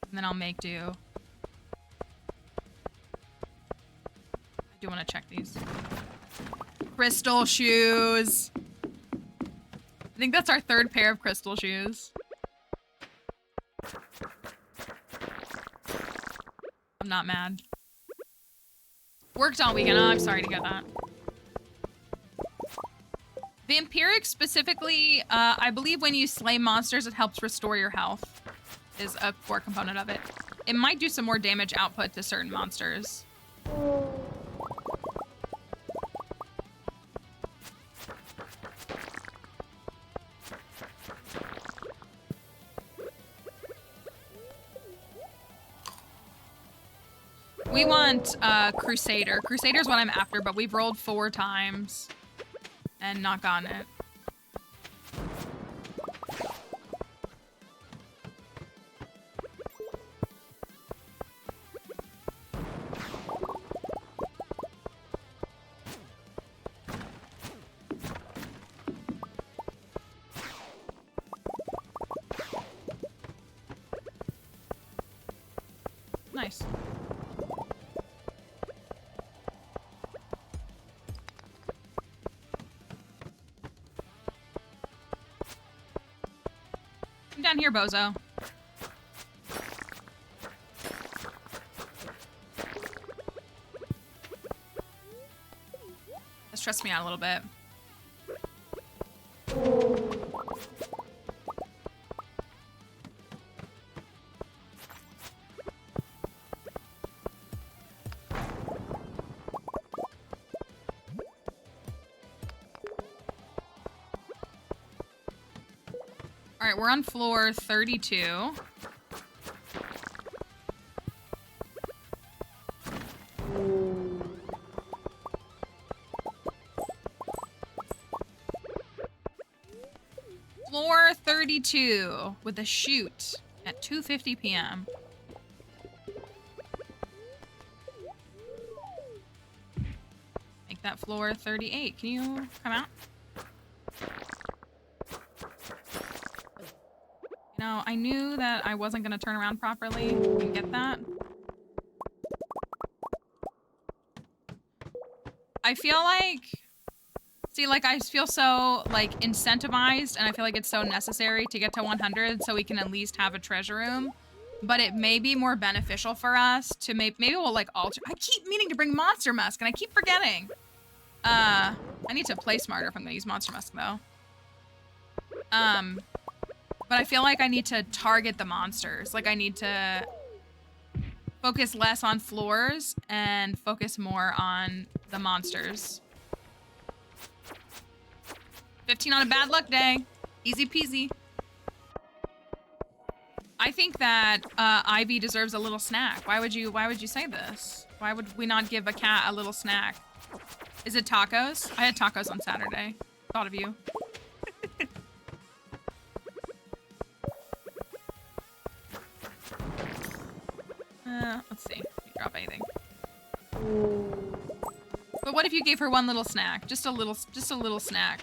Speaker 2: and then I'll make do. I do want to check these. Crystal shoes. I think that's our 3rd pair of crystal shoes. I'm not mad. Worked all weekend. Oh, I'm sorry to get that. Vampiric specifically, I believe when you slay monsters, it helps restore your health, is a core component of it. It might do some more damage output to certain monsters. We want Crusader. Crusader's what I'm after, but we've rolled 4 times and not gotten it. Nice. Come down here, bozo. That stressed me out a little bit. All right, we're on floor 32. Floor 32 with a shoot at 2:50 p.m. Make that floor 38. Can you come out? You know, I knew that I wasn't going to turn around properly and get that. I feel like... See, like, I feel so, like, incentivized, and I feel like it's so necessary to get to 100 so we can at least have a treasure room. But it may be more beneficial for us to maybe we'll, like, alter... I keep meaning to bring Monster Musk, and I keep forgetting. I need to play smarter if I'm going to use Monster Musk, though. But I feel like I need to target the monsters. Like, I need to focus less on floors and focus more on the monsters. 15 on a bad luck day. Easy peasy. I think that Ivy deserves a little snack. Why would you say this? Why would we not give a cat a little snack? Is it tacos? I had tacos on Saturday. Thought of you. Let's see. If you drop anything. But what if you gave her one little snack? Just a little snack.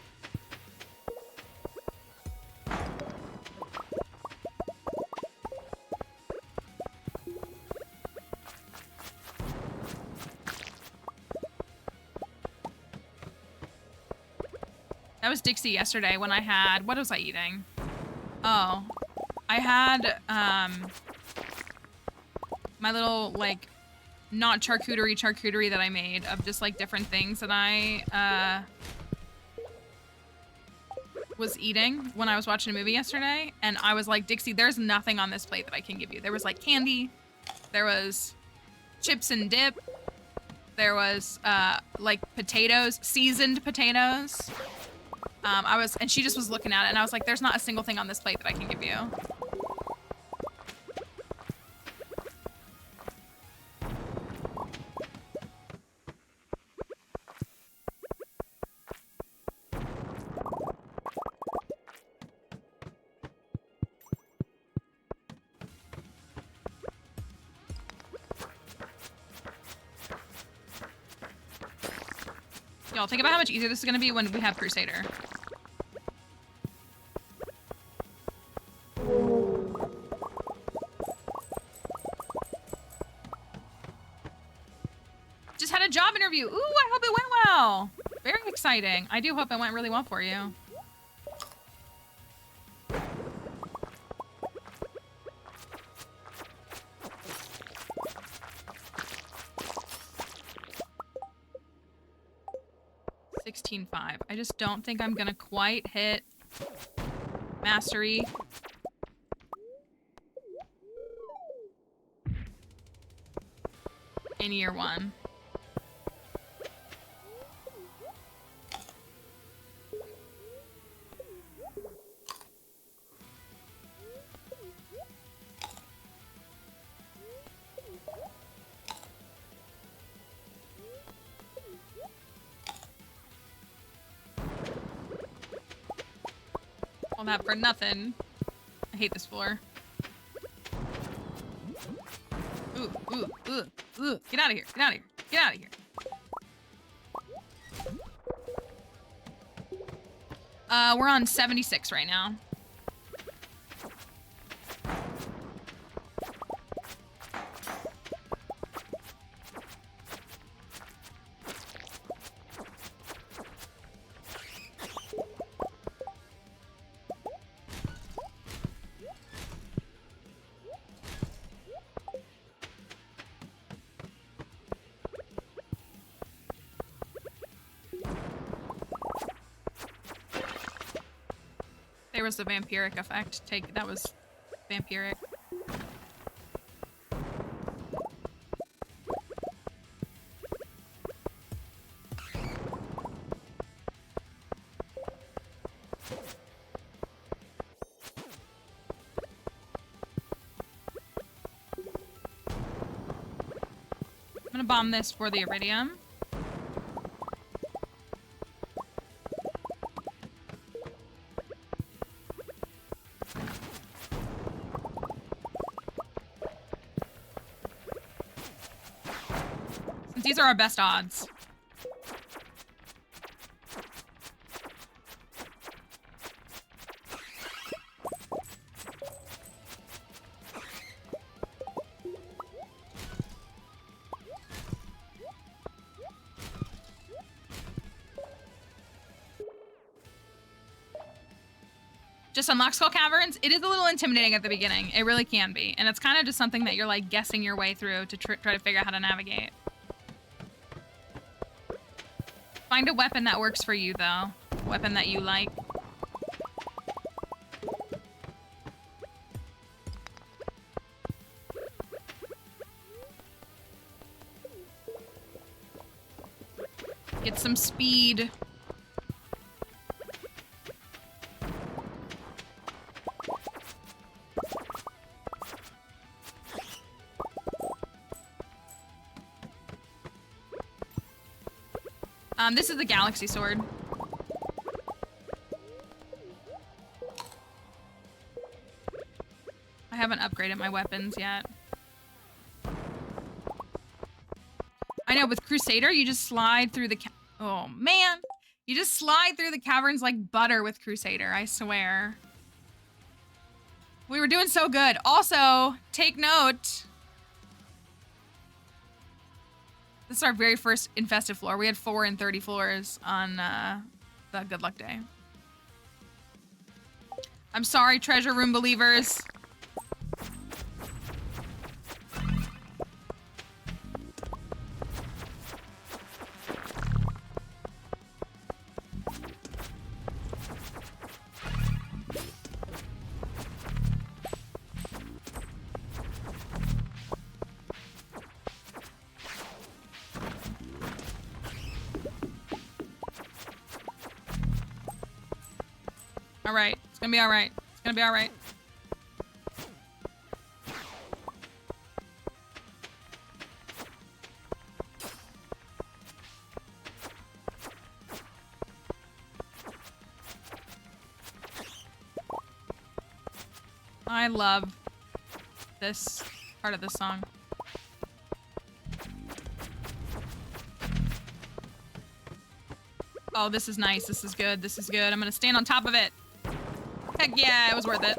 Speaker 2: That was Dixie yesterday when I had... What was I eating? Oh. I had, my little, like, not charcuterie that I made of just, like, different things that I, was eating when I was watching a movie yesterday. And I was like, Dixie, there's nothing on this plate that I can give you. There was, like, candy. There was chips and dip. There was, like, potatoes, seasoned potatoes. And she just was looking at it, and I was like, there's not a single thing on this plate that I can give you. Y'all, think about how much easier this is gonna be when we have Crusader. Just had a job interview. Ooh, I hope it went well. Very exciting. I do hope it went really well for you. $16.5. I just don't think I'm gonna quite hit mastery. In year one. All that for nothing. I hate this floor. Ooh, ooh, ooh, ooh. Get out of here. Get out of here. Get out of here. We're on 76 right now. There was the vampiric effect. That was vampiric. I'm gonna bomb this for the iridium. These are our best odds. Just unlock Skull Caverns. It is a little intimidating at the beginning. It really can be. And it's kind of just something that you're like guessing your way through to try to figure out how to navigate. Find a weapon that works for you, though. A weapon that you like. Get some speed. This is the Galaxy Sword. I haven't upgraded my weapons yet. I know, with Crusader, you just slide through the oh, man! You just slide through the caverns like butter with Crusader, I swear. We were doing so good. Also, take note. This is our very first infested floor. We had 4 and 30 floors on the good luck day. I'm sorry, treasure room believers. Alright, it's gonna be alright. It's gonna be alright. I love this part of the song. Oh, this is nice. This is good. This is good. I'm gonna stand on top of it. Heck yeah, it was worth it.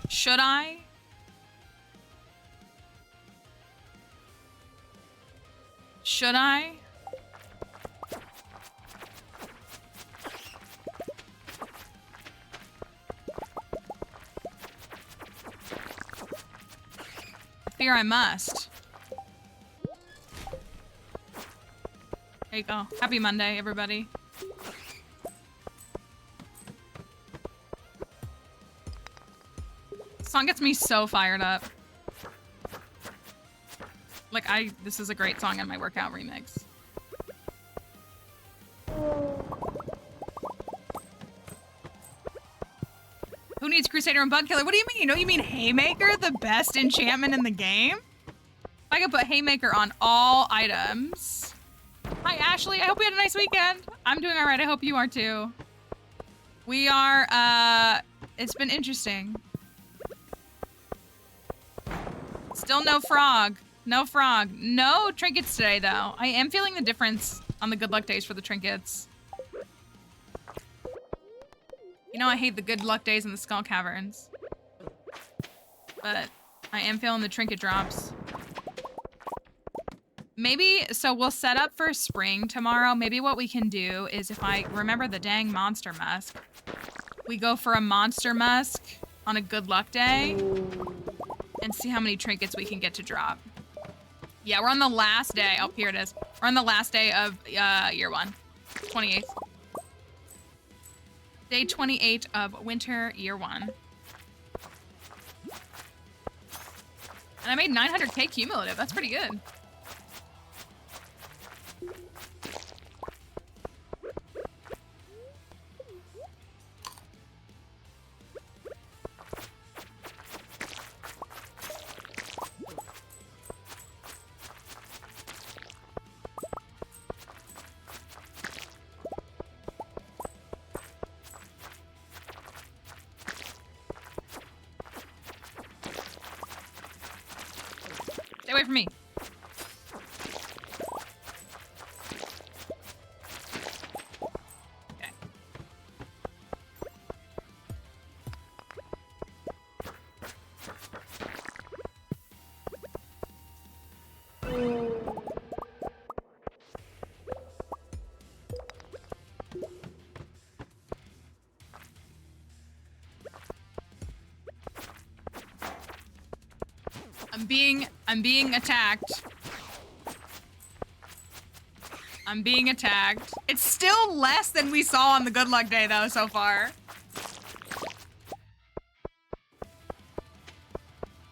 Speaker 2: Should I? Should I? I fear I must. There you go. Happy Monday, everybody. This song gets me so fired up. Like, this is a great song in my workout remix. Who needs Crusader and Bug Killer? What do you mean? Don't you mean Haymaker, the best enchantment in the game? If I could put Haymaker on all items. Hi, Ashley. I hope you had a nice weekend. I'm doing all right. I hope you are too. We are, it's been interesting. Still no frog. No frog. No trinkets today, though. I am feeling the difference on the good luck days for the trinkets. You know I hate the good luck days in the Skull Caverns. But I am feeling the trinket drops. Maybe, so we'll set up for spring tomorrow. Maybe what we can do is, if I remember the dang monster musk, we go for a monster musk on a good luck day and see how many trinkets we can get to drop. Yeah, we're on the last day. Oh, here it is. We're on the last day of year 1. 28th. Day 28 of winter year 1. And I made 900k cumulative. That's pretty good. Stay away from me. Okay. I'm being attacked. I'm being attacked. It's still less than we saw on the good luck day though so far.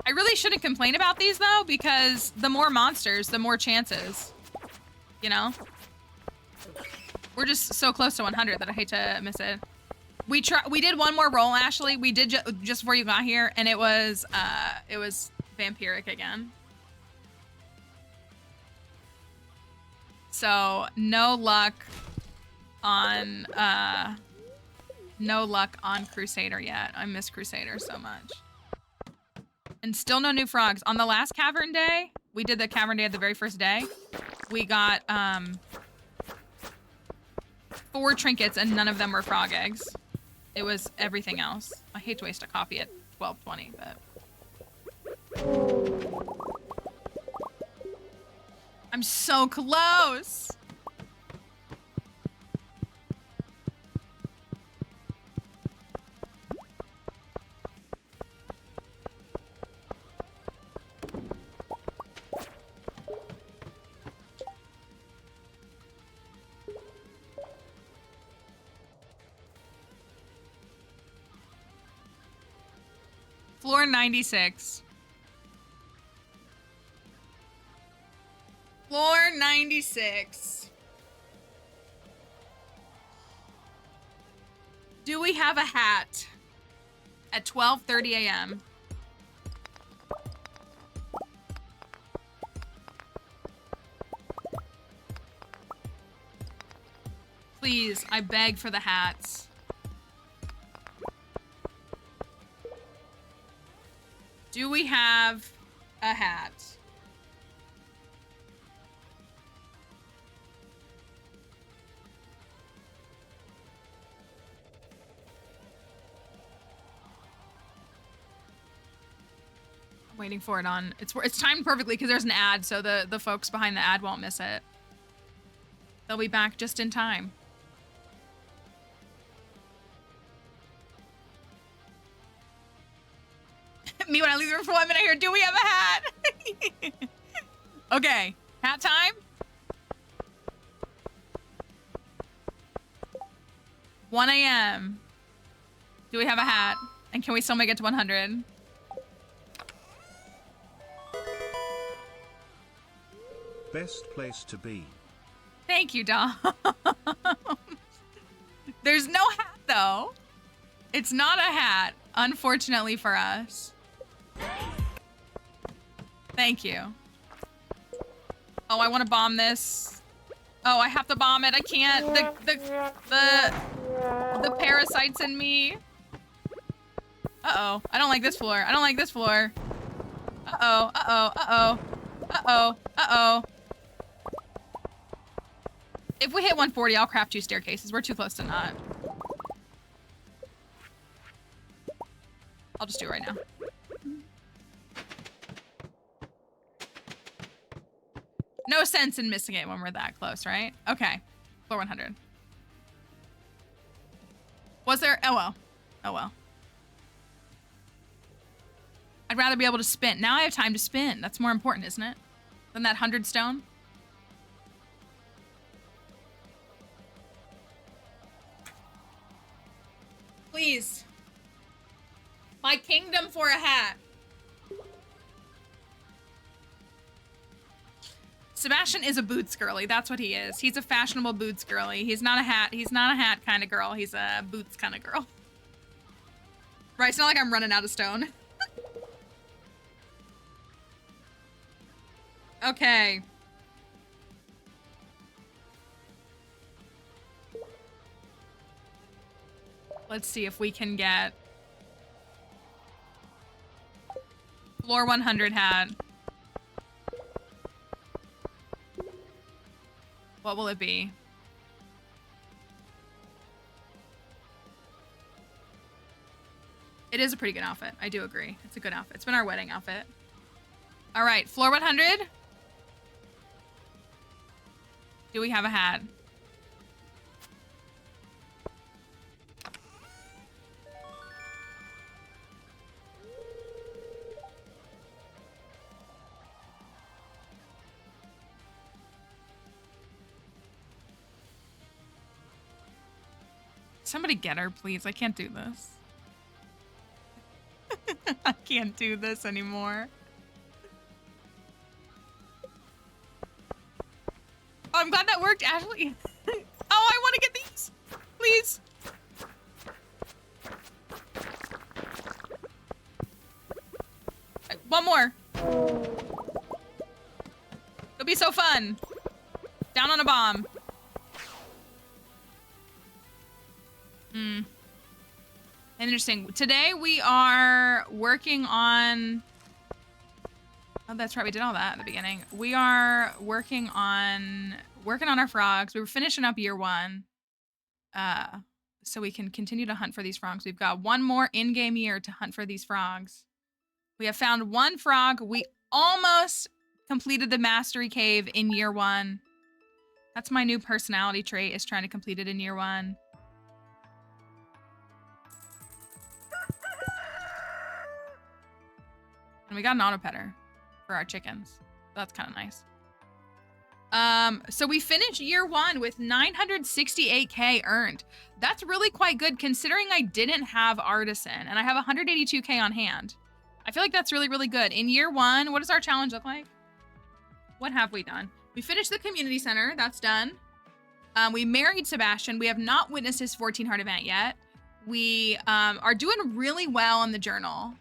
Speaker 2: I really shouldn't complain about these though, because the more monsters, the more chances. You know? We're just so close to 100 that I hate to miss it. We did one more roll, Ashley. We did just before you got here, and it was vampiric again. So no luck on Crusader yet. I miss Crusader so much. And still no new frogs. On the last cavern day, we did the cavern day of the very first day. We got 4 trinkets and none of them were frog eggs. It was everything else. I hate to waste a copy at 12:20, but I'm so close. Floor 96. Floor 96. Do we have a hat at 12:30 a.m.? Please, I beg for the hats. Do we have a hat? I'm waiting for it on. It's timed perfectly because there's an ad, so the folks behind the ad won't miss it. They'll be back just in time. Me when I leave the room for 1 minute here. Do we have a hat? Okay, hat time. 1 a.m. Do we have a hat? And can we still make it to 100?
Speaker 1: Best place to be.
Speaker 2: Thank you, Dom. There's no hat though. It's not a hat, unfortunately for us. Thank you. Oh, I want to bomb this. Oh, I have to bomb it. I can't. The parasites in me. Uh-oh. I don't like this floor. I don't like this floor. Uh-oh. Uh-oh. Uh-oh. Uh-oh. Uh-oh. If we hit 140, I'll craft 2 staircases. We're too close to not. I'll just do it right now. No sense in missing it when we're that close, right? Okay. Floor 100. Was there? Oh, well. Oh, well. I'd rather be able to spin. Now I have time to spin. That's more important, isn't it? Than that 100 stone? Please. My kingdom for a hat. Sebastian is a boots girly. That's what he is. He's a fashionable boots girly. He's not a hat. He's not a hat kind of girl. He's a boots kind of girl. Right, it's not like I'm running out of stone. Okay. Let's see if we can get floor 100 hat. What will it be? It is a pretty good outfit. I do agree. It's a good outfit. It's been our wedding outfit. All right, floor 100. Do we have a hat? Somebody get her, please. I can't do this. I can't do this anymore. Oh, I'm glad that worked, Ashley. Oh, I want to get these. Please. One more. It'll be so fun. Down on a bomb. Interesting. Today we are working on... Oh, that's right. We did all that at the beginning. We are working on our frogs. We were finishing up year 1. So we can continue to hunt for these frogs. We've got one more in-game year to hunt for these frogs. We have found one frog. We almost completed the mastery cave in year 1. That's my new personality trait, is trying to complete it in year 1. And we got an auto-petter for our chickens. That's kind of nice. So we finished year 1 with 968k earned. That's really quite good considering I didn't have artisan and I have 182k on hand. I feel like that's really, really good. In year 1, what does our challenge look like? What have we done? We finished the community center. That's done. We married Sebastian. We have not witnessed his 14 heart event yet. We are doing really well on the journal.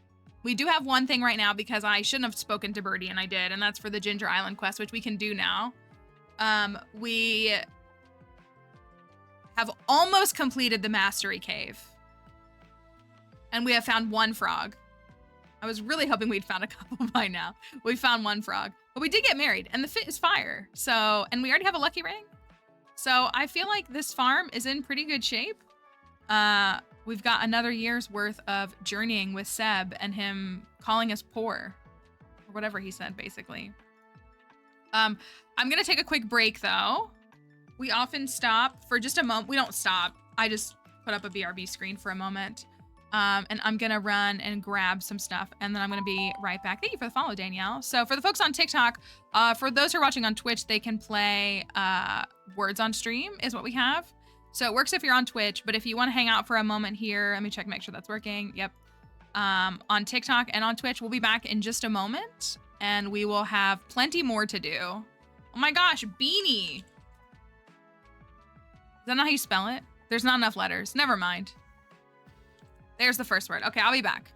Speaker 2: We do have one thing right now because I shouldn't have spoken to Birdie and I did, and that's for the Ginger Island quest, which we can do now. We have almost completed the Mastery Cave. And we have found one frog. I was really hoping we'd found a couple by now. We found one frog. But we did get married, and the fit is fire. So, and we already have a lucky ring. So I feel like this farm is in pretty good shape. We've got another year's worth of journeying with Seb and him calling us poor. Or whatever he said, basically. I'm going to take a quick break, though. We often stop for just a moment. We don't stop. I just put up a BRB screen for a moment. And I'm going to run and grab some stuff. And then I'm going to be right back. Thank you for the follow, Danielle. So for the folks on TikTok, for those who are watching on Twitch, they can play words on stream is what we have. So it works if you're on Twitch, but if you want to hang out for a moment here, let me check, make sure that's working. Yep. On TikTok and on Twitch, we'll be back in just a moment, and we will have plenty more to do. Oh my gosh, beanie. Is that not how you spell it? There's not enough letters. Never mind. There's the first word. Okay, I'll be back.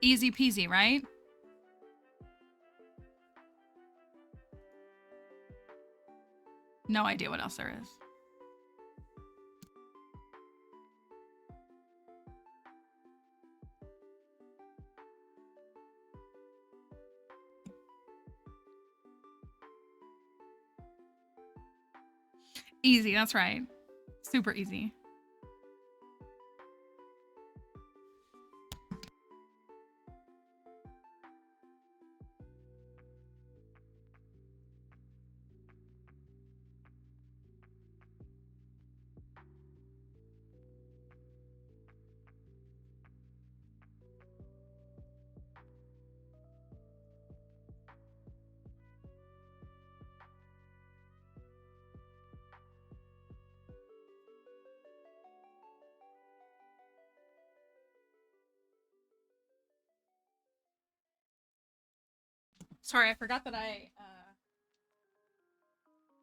Speaker 2: Easy peasy, right? No idea what else there is. Easy, that's right. Super easy. Sorry, I forgot that I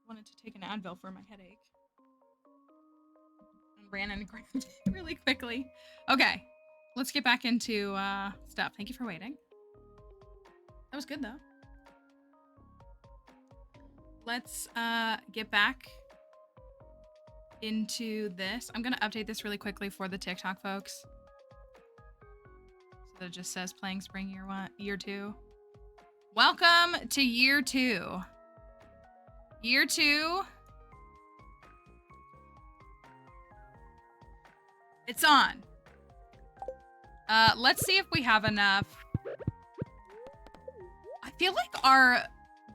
Speaker 2: wanted to take an Advil for my headache. And ran and grabbed it really quickly. Okay, let's get back into stuff. Thank you for waiting. That was good though. Let's get back into this. I'm gonna update this really quickly for the TikTok folks. So it just says playing spring year 2. Welcome to year 2. Year 2. It's on. Let's see if we have enough. I feel like our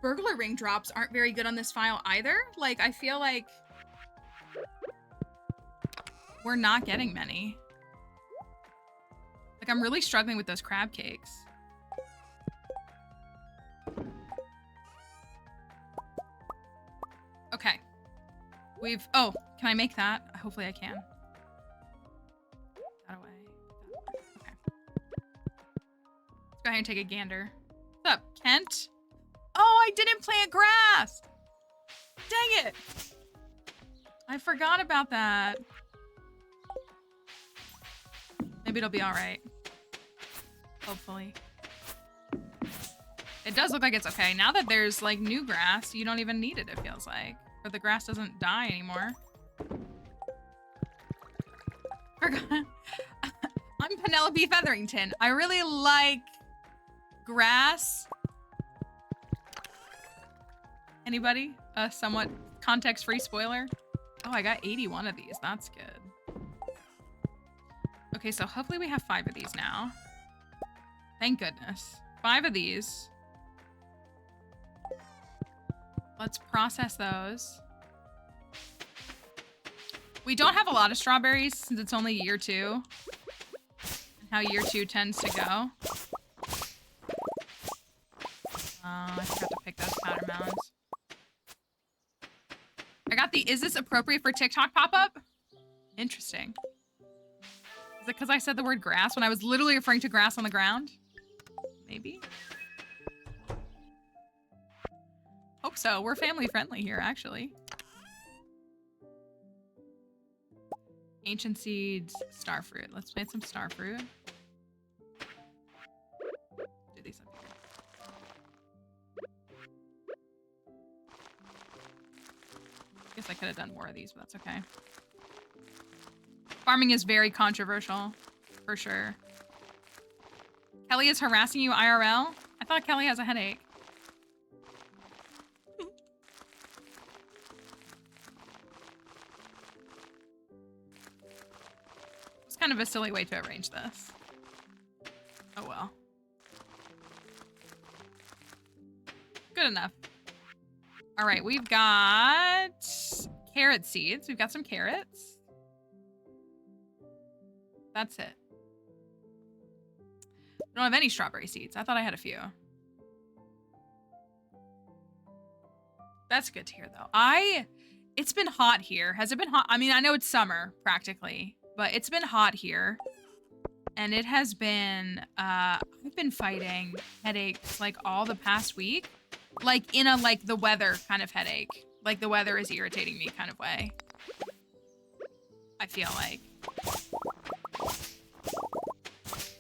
Speaker 2: burglar ring drops aren't very good on this file either. Like, I feel like we're not getting many. Like, I'm really struggling with those crab cakes. Okay. Oh, can I make that? Hopefully I can. That away. Okay. Let's go ahead and take a gander. What's up, Kent? Oh, I didn't plant grass! Dang it! I forgot about that. Maybe it'll be alright. Hopefully. It does look like it's okay. Now that there's, like, new grass, you don't even need it, it feels like. Or the grass doesn't die anymore. Forgot. I'm Penelope Featherington. I really like grass. Anybody? A somewhat context-free spoiler? Oh, I got 81 of these. That's good. Okay, so hopefully we have 5 of these now. Thank goodness. 5 of these. Let's process those. We don't have a lot of strawberries since it's only year 2. And how year 2 tends to go. I forgot to pick those powder mounds. I got the "is this appropriate for TikTok" pop-up? Interesting. Is it because I said the word grass when I was literally referring to grass on the ground? Maybe? Hope so. We're family friendly here, actually. Ancient seeds, starfruit. Let's plant some starfruit. Do these up here. Guess I could have done more of these, but that's okay. Farming is very controversial, for sure. Kelly is harassing you IRL? I thought Kelly has a headache. It's kind of a silly way to arrange this. Oh well. Good enough. All right, we've got carrot seeds. We've got some carrots. That's it. I don't have any strawberry seeds. I thought I had a few. That's good to hear, though. It's been hot here. Has it been hot? I mean, I know it's summer, practically. But it's been hot here. And it has been, I've been fighting headaches, like, all the past week. Like, in a, like, the weather kind of headache. Like, the weather is irritating me kind of way. I feel like.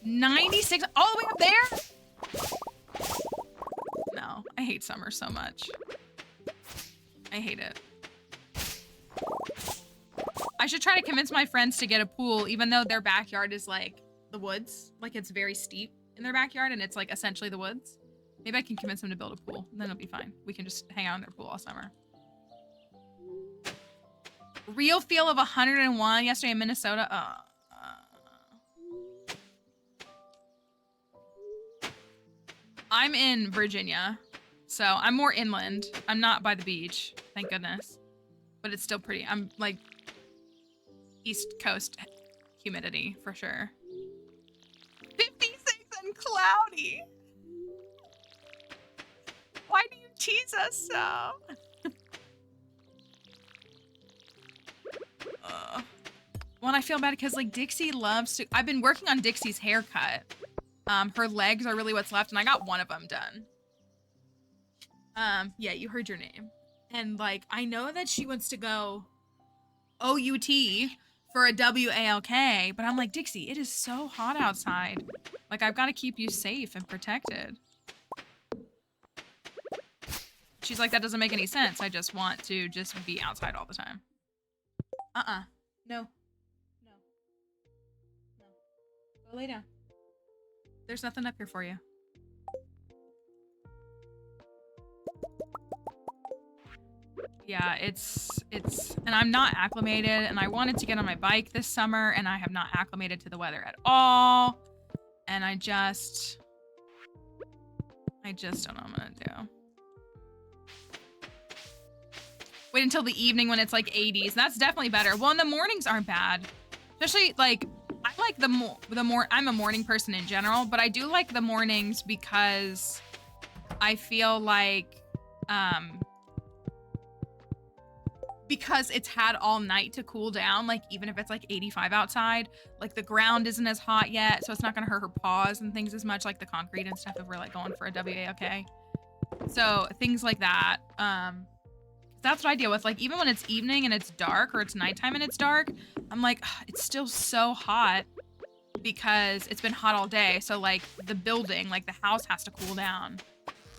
Speaker 2: 96 all the way up there? No, I hate summer so much. I hate it. I should try to convince my friends to get a pool, even though their backyard is like the woods. Like it's very steep in their backyard and it's like essentially the woods. Maybe I can convince them to build a pool and then it'll be fine. We can just hang out in their pool all summer. Real feel of 101 yesterday in Minnesota. I'm in Virginia, so I'm more inland. I'm not by the beach, thank goodness. But it's still pretty. I'm like East Coast humidity for sure. 56 and cloudy. Why do you tease us so? Well, I feel bad because like Dixie loves to. I've been working on Dixie's haircut. Her legs are really what's left, and I got one of them done. Yeah, you heard your name. And like, I know that she wants to go OUT for a WALK, but I'm like, Dixie, it is so hot outside. Like, I've got to keep you safe and protected. She's like, that doesn't make any sense. I just want to just be outside all the time. No. No. No. Go lay down. There's nothing up here for you. Yeah, it's, and I'm not acclimated, and I wanted to get on my bike this summer, and I have not acclimated to the weather at all. And I just don't know what I'm gonna do. Wait until the evening when it's like 80s. That's definitely better. Well, and the mornings aren't bad. Especially like, I like the more, I'm a morning person in general, but I do like the mornings because I feel like, because it's had all night to cool down, like even if it's like 85 outside, like the ground isn't as hot yet, so it's not gonna hurt her paws and things as much, like the concrete and stuff if we're like going for a WAOK. So things like that. That's what I deal with. Like even when it's evening and it's dark, or it's nighttime and it's dark, I'm like, it's still so hot because it's been hot all day. So like the building, like the house has to cool down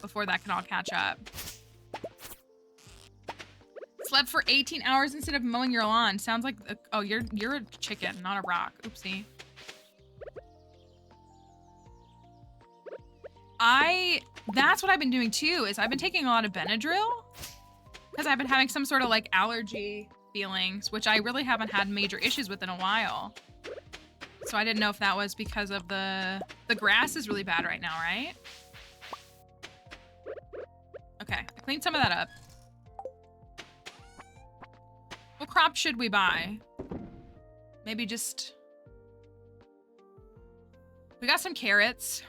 Speaker 2: before that can all catch up. Slept for 18 hours instead of mowing your lawn. Sounds like, oh, you're a chicken, not a rock. Oopsie. That's what I've been doing too, is I've been taking a lot of Benadryl because I've been having some sort of like allergy feelings, which I really haven't had major issues with in a while. So I didn't know if that was because of the grass is really bad right now, right? Okay, I cleaned some of that up. What crop should we buy? Maybe just... We got some carrots.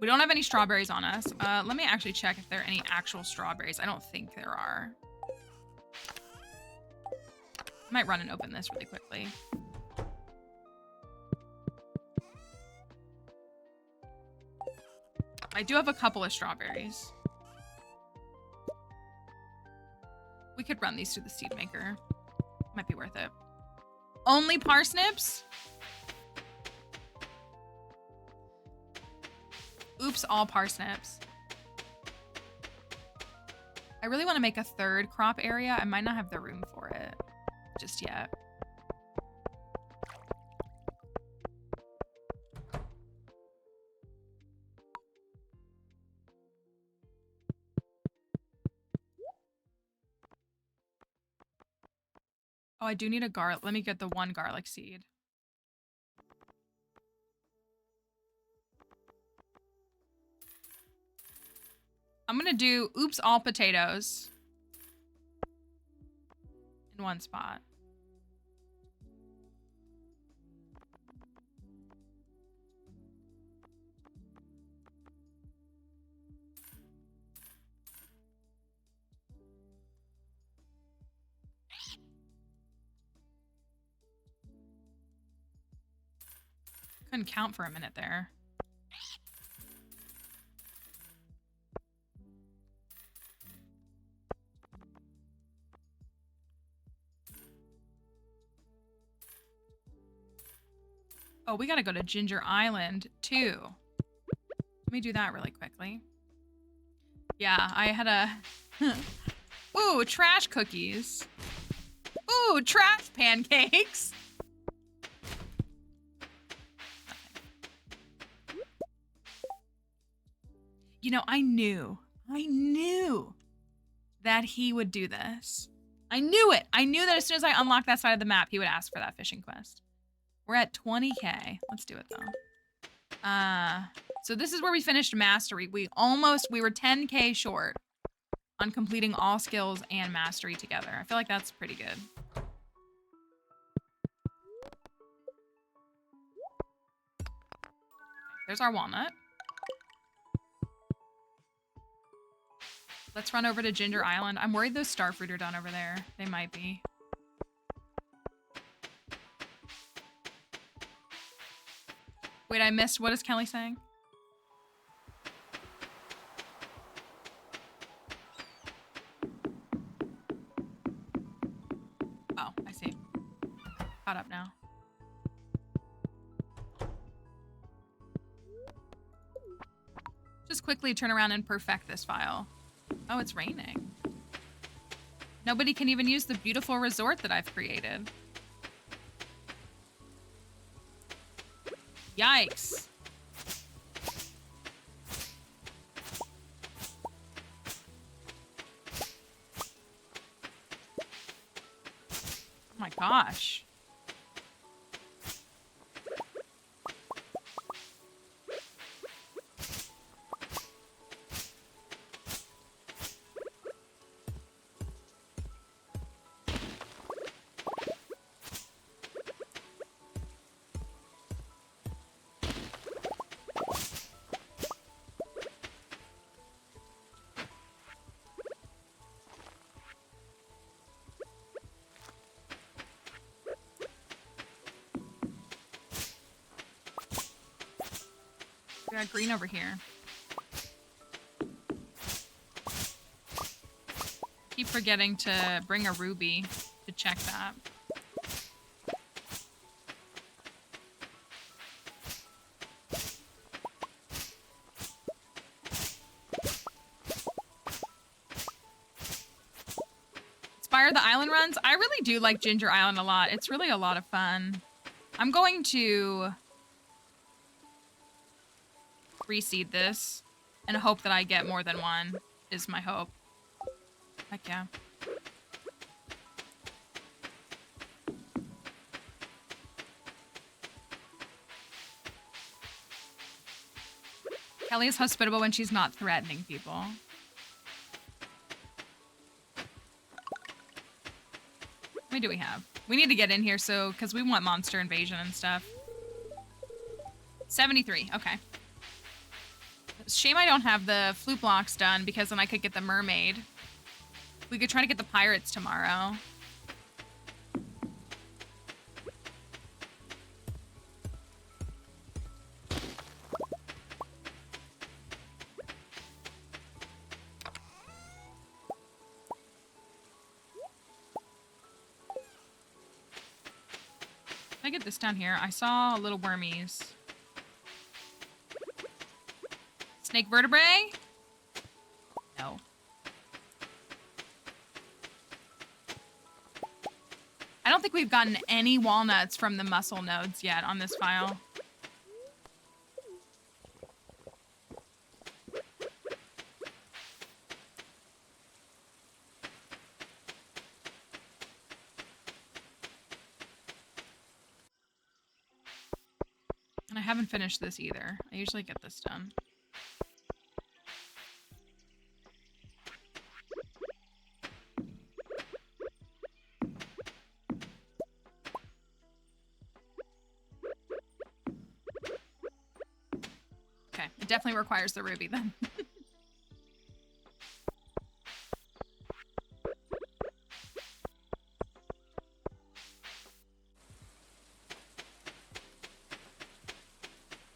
Speaker 2: We don't have any strawberries on us. Let me actually check if there are any actual strawberries. I don't think there are. I might run and open this really quickly. I do have a couple of strawberries. We could run these through the seed maker. Might be worth it. Only parsnips? Oops, all parsnips. I really want to make a third crop area. I might not have the room for it just yet. Oh, I do need a garlic. Let me get the one garlic seed. I'm gonna do oops all potatoes in one spot. Couldn't count for a minute there. Oh, we gotta go to Ginger Island, too. Let me do that really quickly. Yeah, I had a... Ooh, trash cookies. Ooh, trash pancakes. You know, I knew that he would do this. I knew it. I knew that as soon as I unlocked that side of the map, he would ask for that fishing quest. We're at 20K. Let's do it though. So this is where we finished mastery. We were 10K short on completing all skills and mastery together. I feel like that's pretty good. There's our walnut. Let's run over to Ginger Island. I'm worried those starfruit are done over there. They might be. Wait, I missed. What is Kelly saying? Oh, I see. Caught up now. Just quickly turn around and perfect this file. Oh, it's raining. Nobody can even use the beautiful resort that I've created. Yikes. Oh my gosh. We got green over here. Keep forgetting to bring a ruby to check that. Inspire the island runs? I really do like Ginger Island a lot. It's really a lot of fun. I'm going to reseed this and hope that I get more than one is my hope. Heck yeah. Kelly is hospitable when she's not threatening people. How many do we have? We need to get in here because we want monster invasion and stuff. 73, okay. Shame I don't have the flute blocks done because then I could get the mermaid. We could try to get the pirates tomorrow. Can I get this down here? I saw little wormies. Snake vertebrae? No. I don't think we've gotten any walnuts from the mussel nodes yet on this file. And I haven't finished this either. I usually get this done. Definitely requires the ruby then.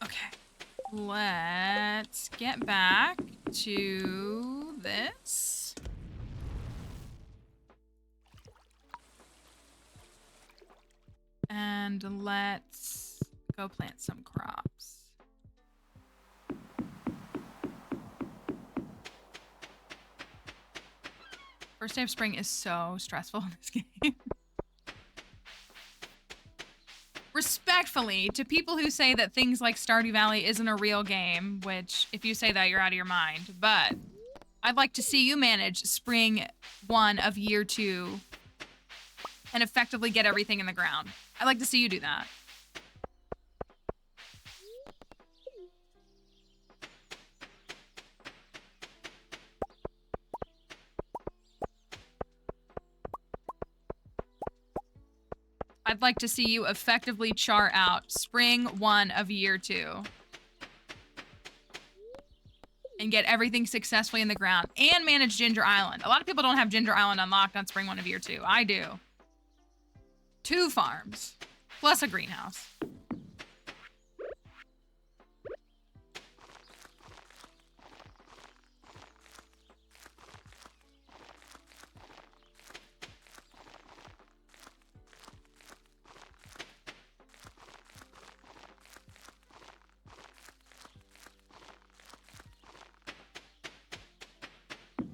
Speaker 2: Okay. Let's get back to this. And let's Go plant some crops. First day of spring is so stressful in this game. Respectfully, to people who say that things like Stardew Valley isn't a real game, which, if you say that, you're out of your mind, but I'd like to see you manage spring 1 of year 2 and effectively get everything in the ground. I'd like to see you do that. I'd like to see you effectively chart out spring 1 of year 2. And get everything successfully in the ground. And manage Ginger Island. A lot of people don't have Ginger Island unlocked on spring 1 of year 2. I do. 2 farms. Plus a greenhouse.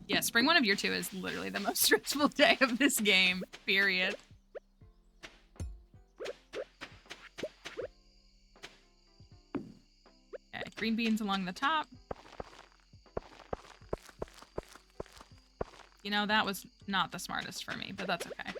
Speaker 2: Yeah, spring 1 of year 2 is literally the most stressful day of this game, period. Okay, green beans along the top. You know, that was not the smartest for me, but that's okay.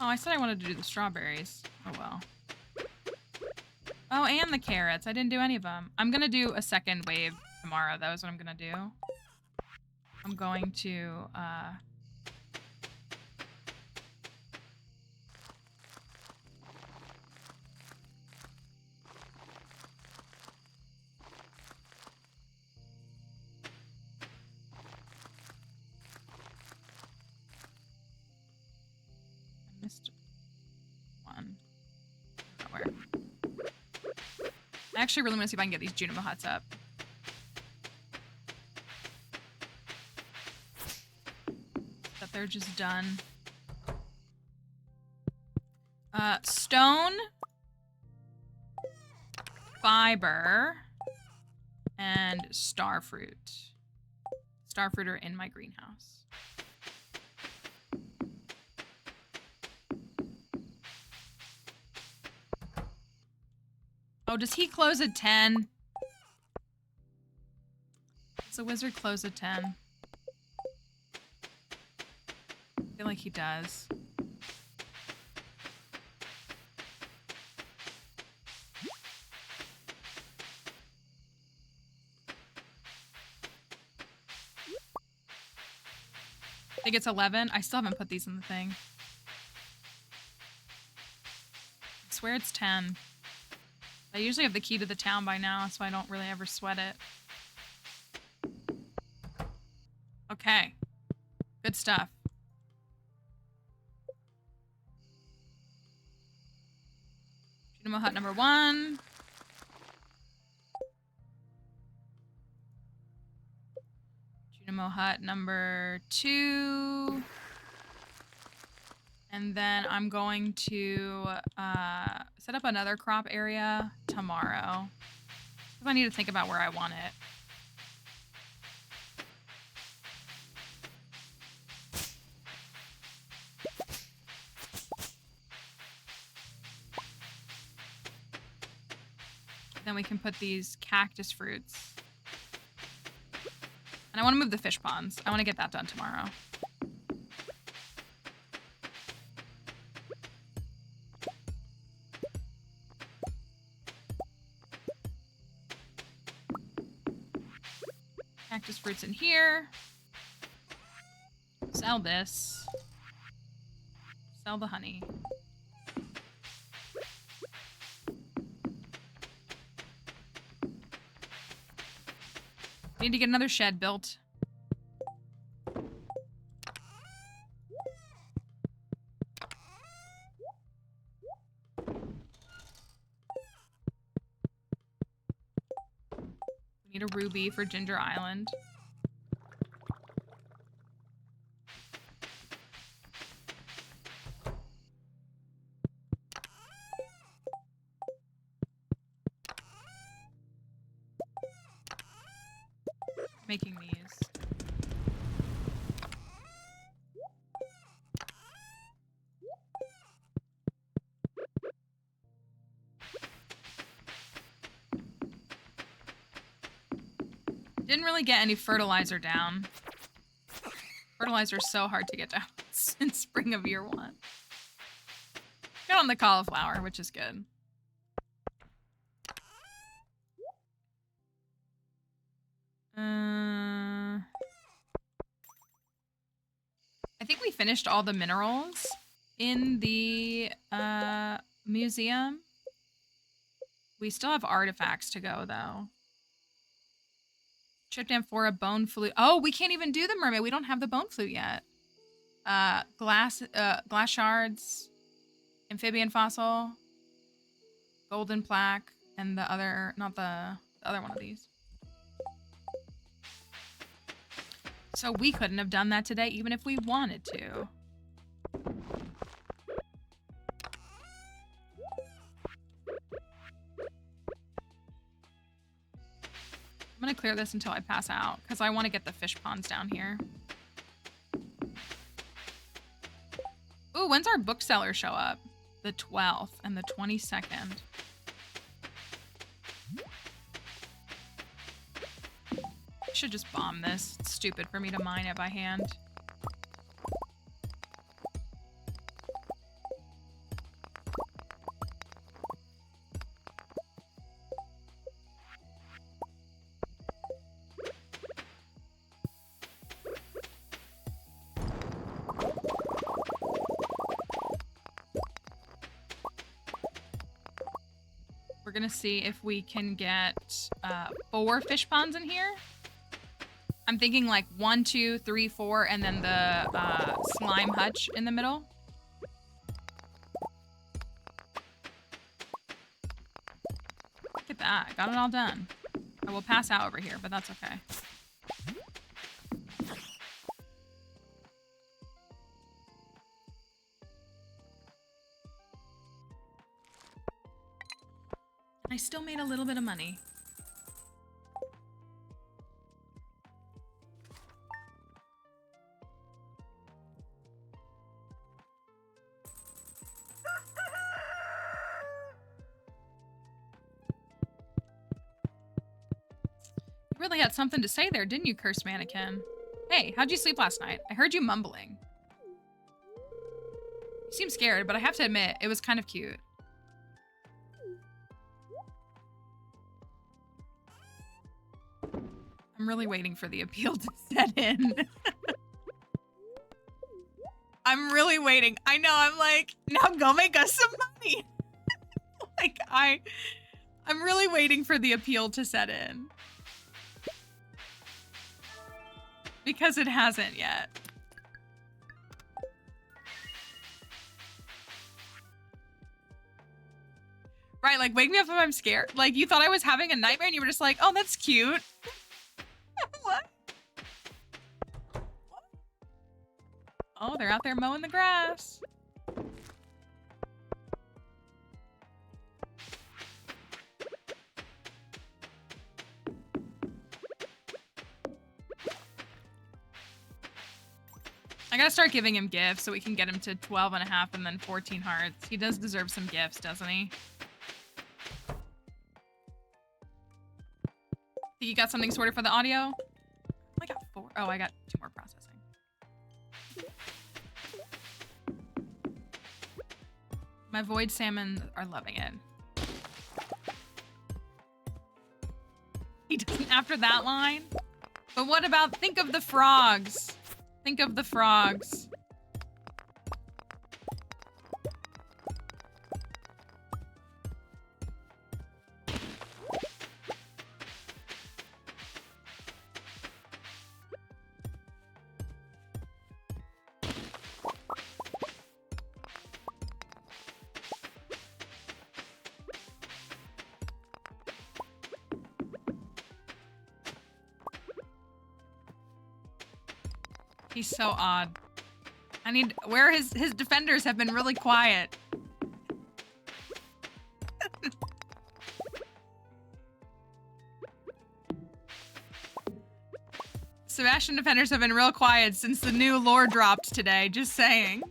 Speaker 2: Oh, I said I wanted to do the strawberries. Oh, well. Oh, and the carrots. I didn't do any of them. I'm going to do a second wave tomorrow. That was what I'm going to do. I'm going to, I missed one. Where? I actually really want to see if I can get these Junimo huts up. That they're just done. Stone, fiber, and starfruit. Starfruit are in my greenhouse. Oh, does he close at 10? Does the wizard close at 10? I feel like he does. I think it's 11. I still haven't put these in the thing. I swear it's 10. I usually have the key to the town by now, so I don't really ever sweat it. Okay. Good stuff. Junimo hut number 1. Junimo hut number 2. And then I'm going to set up another crop area tomorrow. Because I need to think about where I want it. Then we can put these cactus fruits. And I want to move the fish ponds. I want to get that done tomorrow. Cactus fruits in here. Sell this. Sell the honey. Need to get another shed built. ruby for Ginger Island. Making these. Didn't really get any fertilizer down. Fertilizer's so hard to get down in spring of year 1. Got on the cauliflower, which is good. I think we finished all the minerals in the museum. We still have artifacts to go, though. Chipped amphora, bone flute. Oh, we can't even do the mermaid. We don't have the bone flute yet. Glass shards, amphibian fossil, golden plaque, and the other, not the other one of these. So we couldn't have done that today, even if we wanted to. I'm gonna clear this until I pass out, because I want to get the fish ponds down here. Ooh, when's our bookseller show up? The 12th and the 22nd. I should just bomb this. It's stupid for me to mine it by hand. We're gonna see if we can get 4 fish ponds in here. I'm thinking like 1, 2, 3, 4, and then the slime hutch in the middle. Look at that. Got it all done. I will pass out over here, but that's okay. I still made a little bit of money. You really had something to say there, didn't you, cursed mannequin? Hey, how'd you sleep last night? I heard you mumbling. You seem scared, but I have to admit, it was kind of cute. I'm really waiting for the appeal to set in. I'm really waiting. I know, I'm like, now go make us some money. Like, I'm really waiting for the appeal to set in. Because it hasn't yet. Right, like, wake me up if I'm scared. Like, you thought I was having a nightmare and you were just like, oh, that's cute. What? Oh, they're out there mowing the grass. I gotta start giving him gifts so we can get him to 12 and a half and then 14 hearts. He does deserve some gifts, doesn't he? Think you got something sorted for the audio? I got 4. Oh, I got 2 more processing. My void salmon are loving it. He doesn't after that line. But what about, think of the frogs. Think of the frogs. He's so odd. Where his defenders have been really quiet. Sebastian defenders have been real quiet since the new lore dropped today, just saying.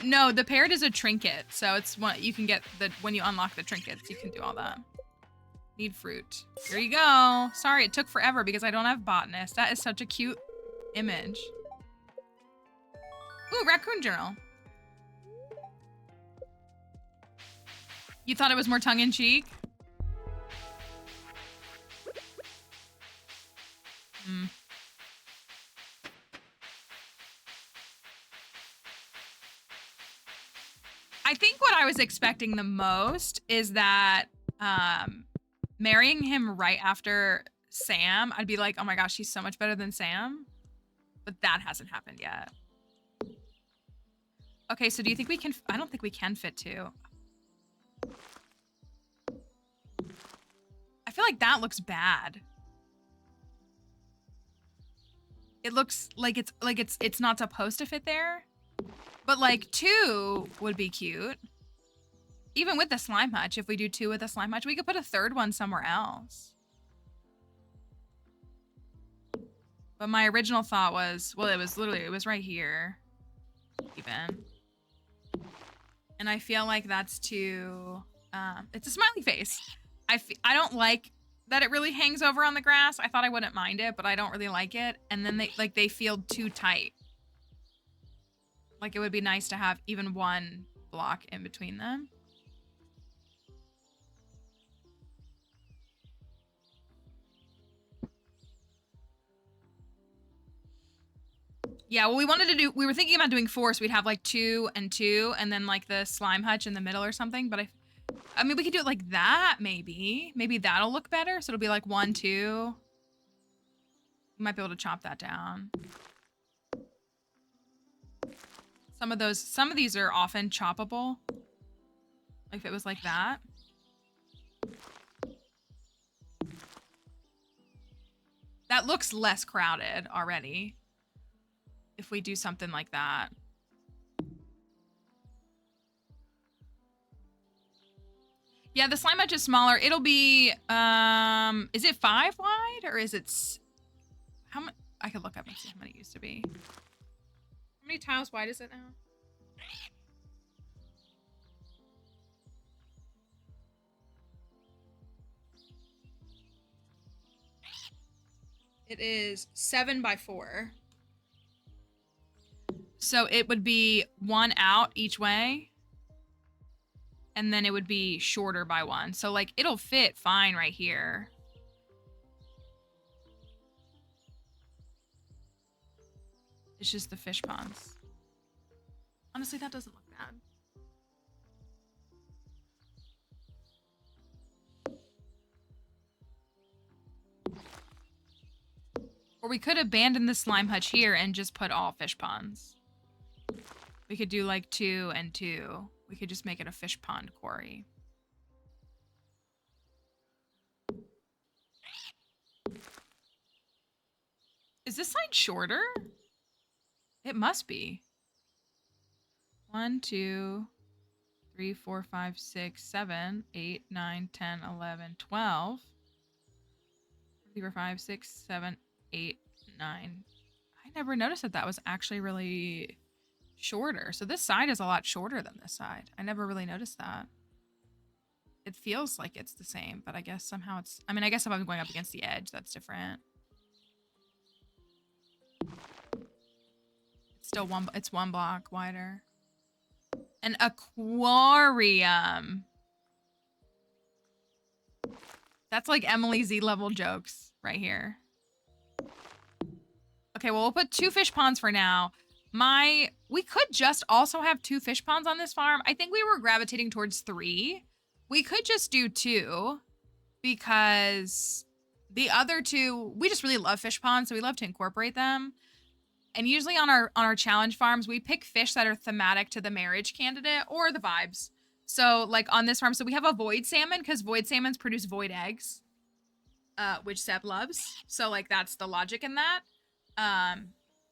Speaker 2: No, the parrot is a trinket, so it's what you can get when you unlock the trinkets, you can do all that. Need fruit. Here you go. Sorry, it took forever because I don't have botanist. That is such a cute image. Ooh, raccoon journal. You thought it was more tongue-in-cheek? I think what I was expecting the most is that marrying him right after Sam, I'd be like, oh my gosh, he's so much better than Sam. But that hasn't happened yet. Okay, so do you think we can? I don't think we can fit two. I feel like that looks bad. It looks like it's not supposed to fit there. But like 2 would be cute. Even with the slime hutch, if we do 2 with a slime hutch, we could put a 3rd one somewhere else. But my original thought was, well, it was right here, even. And I feel like that's too, it's a smiley face. I don't like that it really hangs over on the grass. I thought I wouldn't mind it, but I don't really like it. And then they feel too tight. Like it would be nice to have even one block in between them. Yeah, well, we were thinking about doing 4, so we'd have like 2 and 2, and then like the slime hutch in the middle or something. But I mean, we could do it like that, maybe. Maybe that'll look better. So it'll be like 1, 2. We might be able to chop that down. Some of these are often choppable. Like if it was like that. That looks less crowded already. If we do something like that. Yeah, the slime hutch is smaller. It'll be, is it 5 wide or is it, how much? I could look up and see how many it used to be. How many tiles wide is it now? It is 7 by 4. So it would be 1 out each way. And then it would be shorter by 1. So like it'll fit fine right here. It's just the fish ponds. Honestly, that doesn't look bad. Or we could abandon the slime hutch here and just put all fish ponds. We could do like 2 and 2. We could just make it a fish pond quarry. Is this side shorter? It must be. 1, 2, 3, 4, 5, 6, 7, 8, 9, 10, 11, 12. 3, 4, 5, 6, 7, 8, 9. I never noticed that that was actually really shorter. So this side is a lot shorter than this side. I never really noticed that. It feels like it's the same, but I guess somehow it's... I mean, I guess if I'm going up against the edge, that's different. It's still it's 1 block wider. An aquarium. That's like Emily Z level jokes right here. Okay, well, we'll put 2 fish ponds for now. We could just also have 2 fish ponds on this farm. I think we were gravitating towards 3. We could just do 2 because the other 2, we just really love fish ponds, so we love to incorporate them. And usually on our challenge farms, we pick fish that are thematic to the marriage candidate or the vibes. So like on this farm, so we have a void salmon because void salmons produce void eggs. which Seb loves. So like that's the logic in that.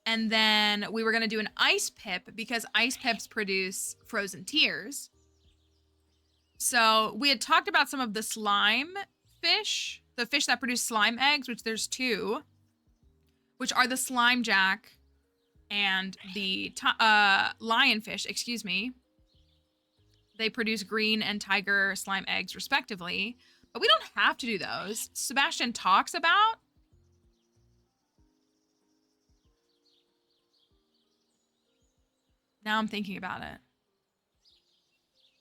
Speaker 2: And then we were gonna do an ice pip because ice pips produce frozen tears. So we had talked about some of the slime fish, the fish that produce slime eggs, which there's 2, which are the slime jack and the lionfish, excuse me. They produce green and tiger slime eggs respectively, but we don't have to do those. Sebastian talks about now I'm thinking about it.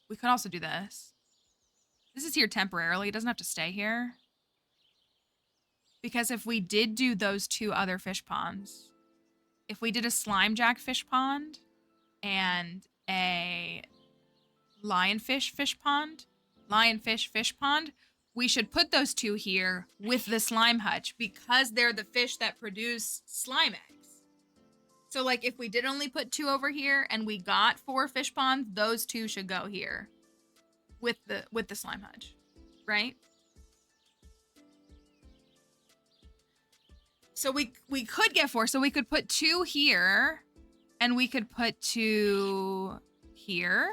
Speaker 2: We could also do this. This is here temporarily. It doesn't have to stay here. Because if we did do those 2 other fish ponds, if we did a slime jack fish pond and a lionfish fish pond, we should put those 2 here with the slime hutch because they're the fish that produce slime eggs. So like if we did only put 2 over here and we got 4 fish ponds, those 2 should go here with the slime hutch, right? So we could get 4. So we could put 2 here and we could put 2 here.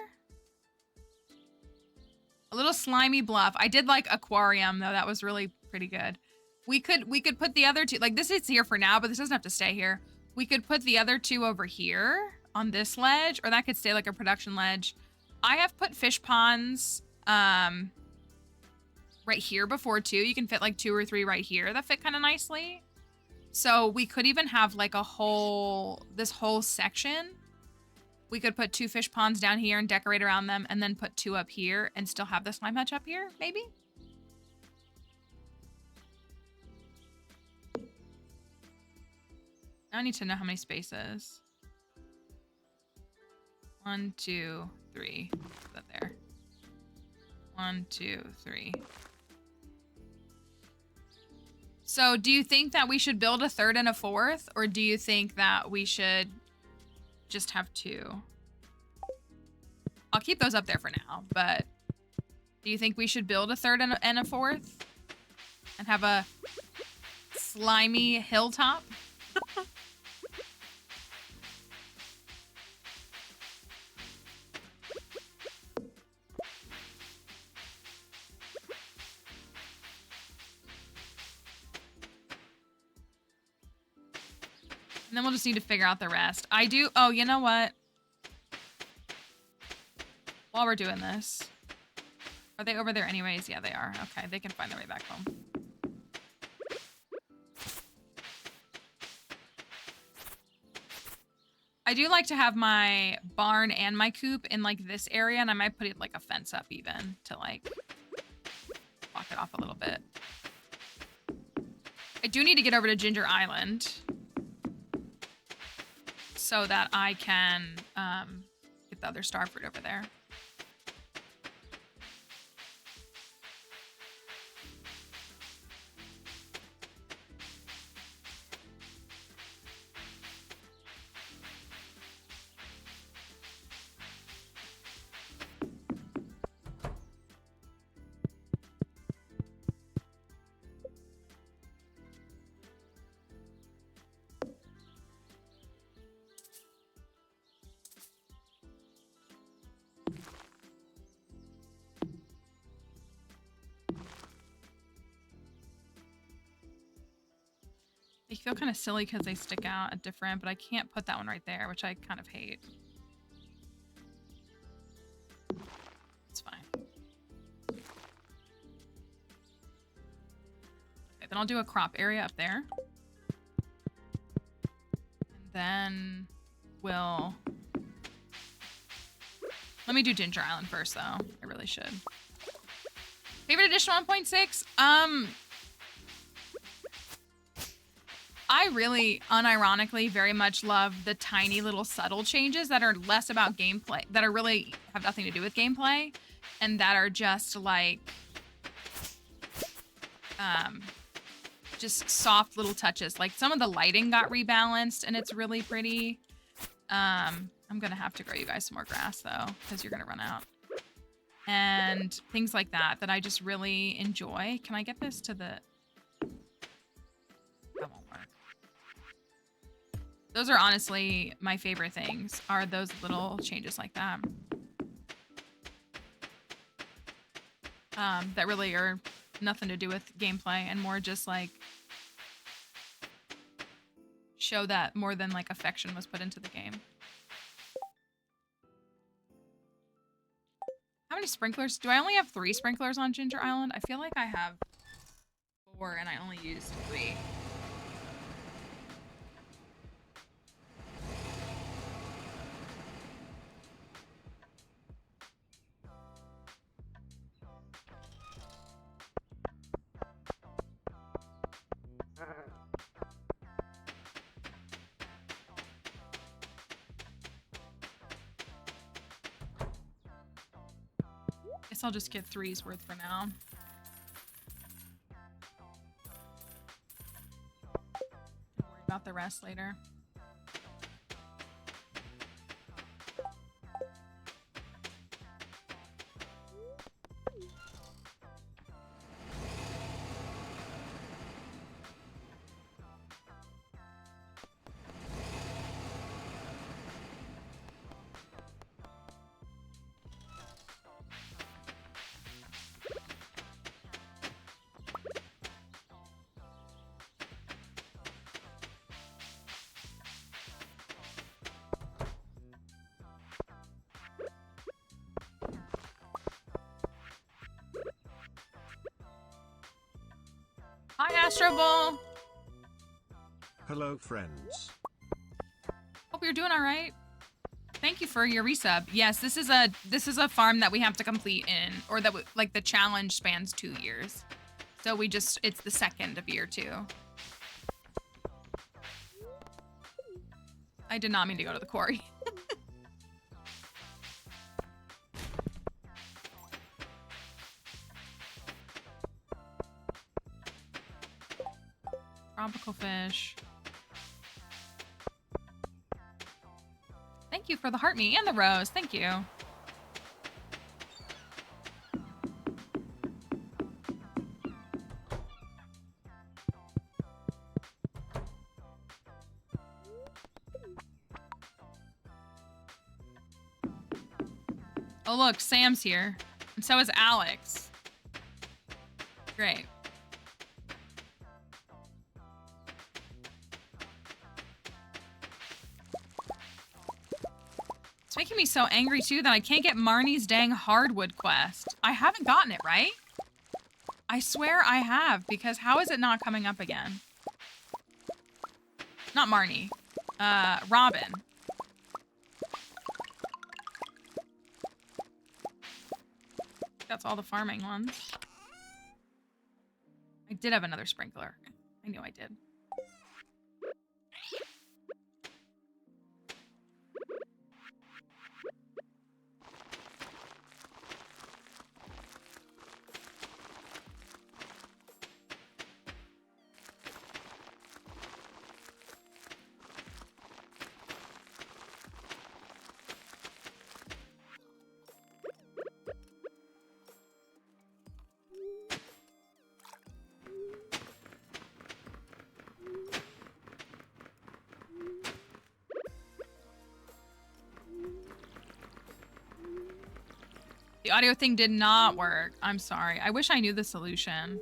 Speaker 2: A little slimy bluff. I did like aquarium though. That was really pretty good. We could put the other 2, like this is here for now, but this doesn't have to stay here. We could put the other 2 over here on this ledge, or that could stay like a production ledge. I have put fish ponds right here before too. You can fit like 2 or 3 right here that fit kind of nicely. So we could even have like this whole section. We could put 2 fish ponds down here and decorate around them and then put 2 up here and still have the slime hutch up here, maybe? Now I need to know how many spaces. 1, 2, 3. Put that there. 1, 2, 3. So do you think that we should build a 3rd and a 4th? Or do you think that we should just have 2? I'll keep those up there for now, but do you think we should build a 3rd and a 4th? And have a slimy hilltop? And then we'll just need to figure out the rest. Oh, you know what? While we're doing this. Are they over there anyways? Yeah, they are. Okay, they can find their way back home. I do like to have my barn and my coop in like this area, and I might put it like a fence up even to like block it off a little bit. I do need to get over to Ginger Island so that I can get the other star fruit over there. They feel kind of silly because they stick out at different, but I can't put that one right there, which I kind of hate. It's fine. Okay, then I'll do a crop area up there. And then we'll... Let me do Ginger Island first, though. I really should. Favorite edition 1.6? I really, unironically, very much love the tiny little subtle changes that are less about gameplay, that are really have nothing to do with gameplay, and that are just like, just soft little touches. Like some of the lighting got rebalanced, and it's really pretty. I'm gonna have to grow you guys some more grass though, because you're gonna run out. And things like that, that I just really enjoy. Can I get this to the... Those are honestly my favorite things, are those little changes like that. That really are nothing to do with gameplay and more just like show that more than like affection was put into the game. How many sprinklers? Do I only have 3 sprinklers on Ginger Island? I feel like I have 4 and I only used 3. Guess I'll just get 3's worth for now. Worry about the rest later. Hi, Astro Ball.
Speaker 1: Hello, friends.
Speaker 2: Hope you're doing all right. Thank you for your resub. Yes, this is a farm that we have to complete in, or that like the challenge spans 2 years. So it's the second of year 2. I did not mean to go to the quarry. Tropical fish. Thank you for the heart me and the rose. Thank you. Oh, look, Sam's here. And so is Alex. Great. It's making me so angry, too, that I can't get Marnie's dang hardwood quest. I haven't gotten it, right? I swear I have, because how is it not coming up again? Not Marnie. Robin. That's all the farming ones. I did have another sprinkler. I knew I did. The audio thing did not work. I'm sorry. I wish I knew the solution.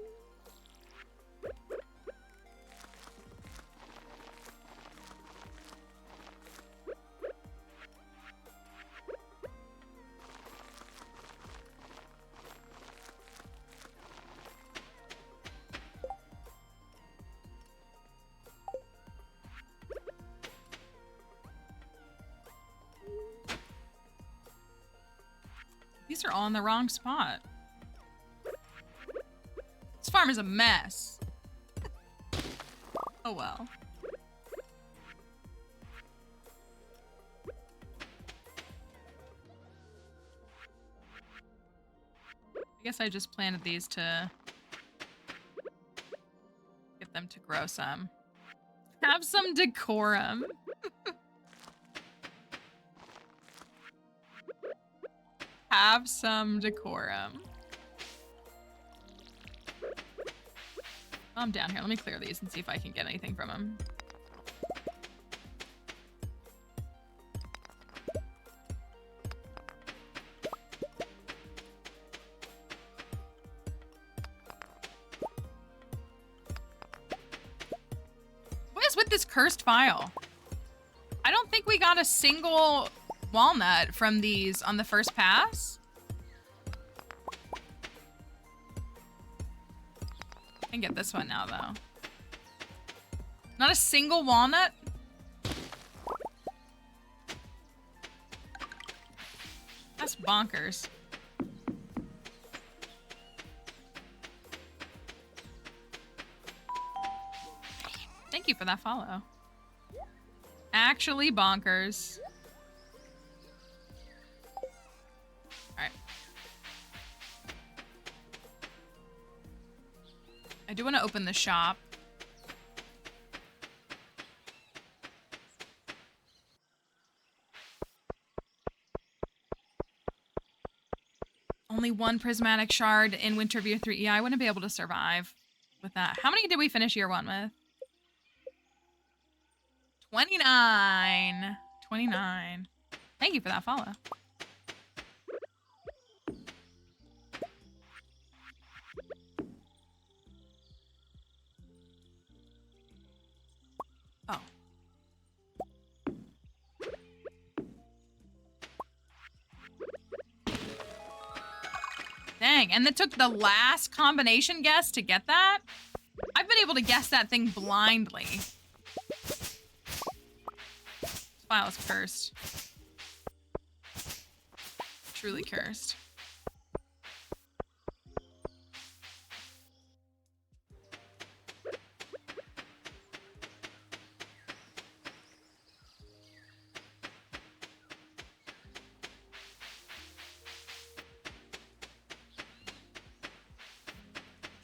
Speaker 2: These are all in the wrong spot. This farm is a mess. Oh well. I guess I just planted these to get them to grow some. Have some decorum. Have some decorum. I'm down here. Let me clear these and see if I can get anything from them. with this cursed file? I don't think we got a single walnut from these on the first pass. I can get this one now, though. Not a single walnut? That's bonkers. Thank you for that follow. Actually bonkers. Alright. I do want to open the shop. Only one prismatic shard in Winterview 3. Yeah, I wouldn't be able to survive with that. How many did we finish year 1 with? 29. 29. Thank you for that follow. Oh. Dang, and it took the last combination guess to get that? I've been able to guess that thing blindly. This file is cursed. Truly cursed.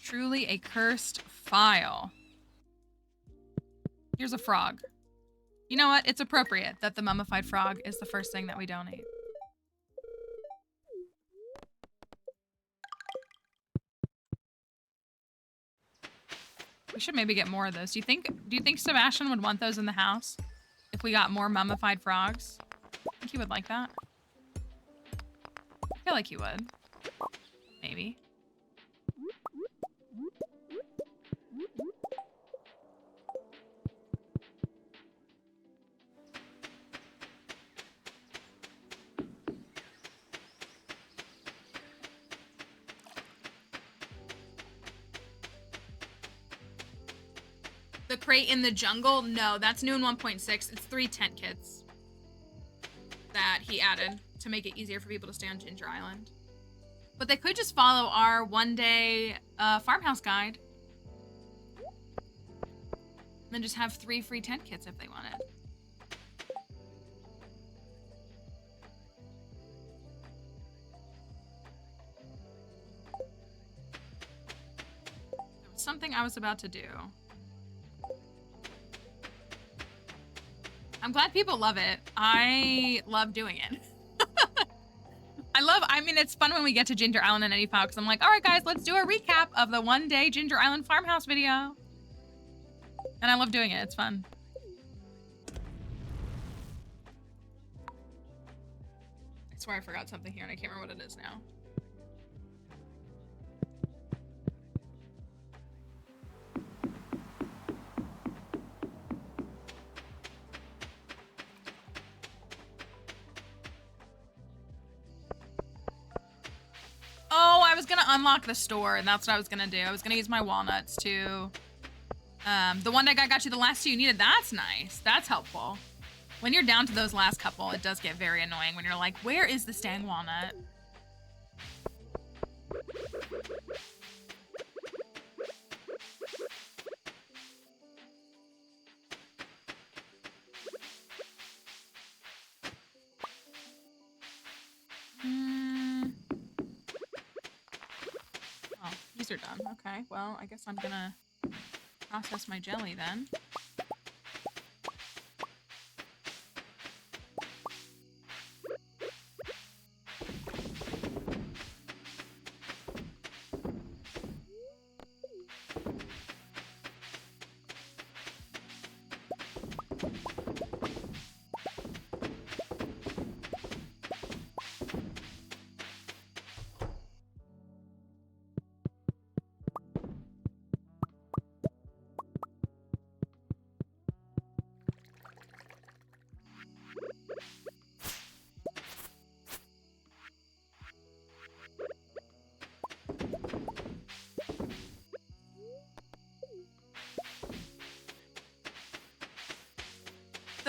Speaker 2: Truly a cursed file. Here's a frog. You know what? It's appropriate that the mummified frog is the first thing that we donate. We should maybe get more of those. Do you think Sebastian would want those in the house? If we got more mummified frogs? I think he would like that. I feel like he would. Maybe. The crate in the jungle? No, that's new in 1.6. It's 3 tent kits that he added to make it easier for people to stay on Ginger Island. But they could just follow our one-day farmhouse guide. And then just have 3 free tent kits if they wanted. There was something I was about to do. I'm glad people love it. I love doing it. I mean, it's fun when we get to Ginger Island in any file because I'm like, all right, guys, let's do a recap of the one-day Ginger Island farmhouse video. And I love doing it. It's fun. I swear I forgot something here and I can't remember what it is now. Oh, I was gonna unlock the store, and that's what I was gonna do. I was gonna use my walnuts to... the one that I got you the last 2 you needed, that's nice. That's helpful. When you're down to those last couple, it does get very annoying when you're like, where is the stang walnut? Oh, these are done. Okay, well, I guess I'm gonna process my jelly then.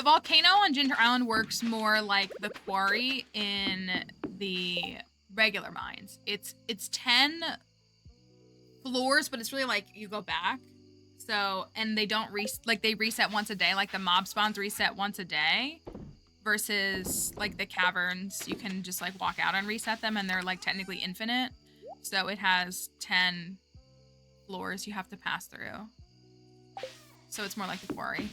Speaker 2: volcano on Ginger Island works more like the quarry in the regular mines. It's 10 floors, but it's really like you go back. So, and they don't they reset once a day, like the mob spawns reset once a day versus like the caverns, you can just like walk out and reset them and they're like technically infinite. So it has 10 floors you have to pass through. So it's more like the quarry.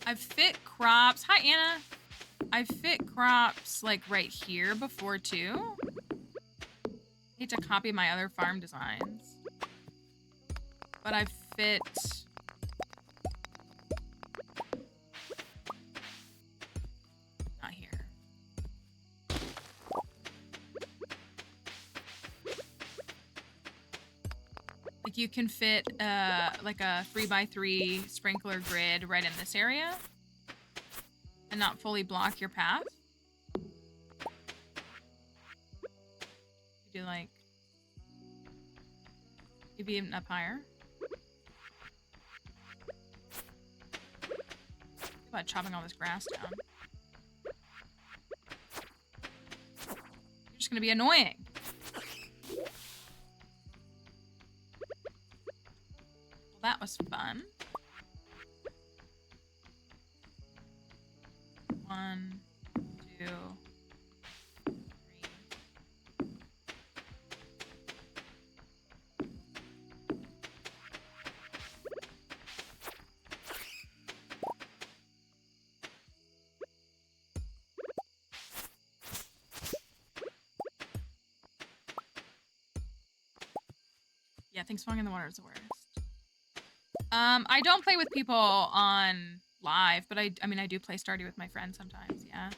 Speaker 2: I've fit crops. Hi, Anna. I've fit crops like right here before too. I hate to copy my other farm designs, but I've fit. Not here. Like you can fit like a 3x3 sprinkler grid right in this area and not fully block your path. You do like maybe even up higher. Think about chopping all this grass down. You're just gonna be annoying. That was fun. 1, 2, 3. Yeah, things falling in the water is the worst. I don't play with people on live, but I mean, I do play Stardew with my friends sometimes, yeah.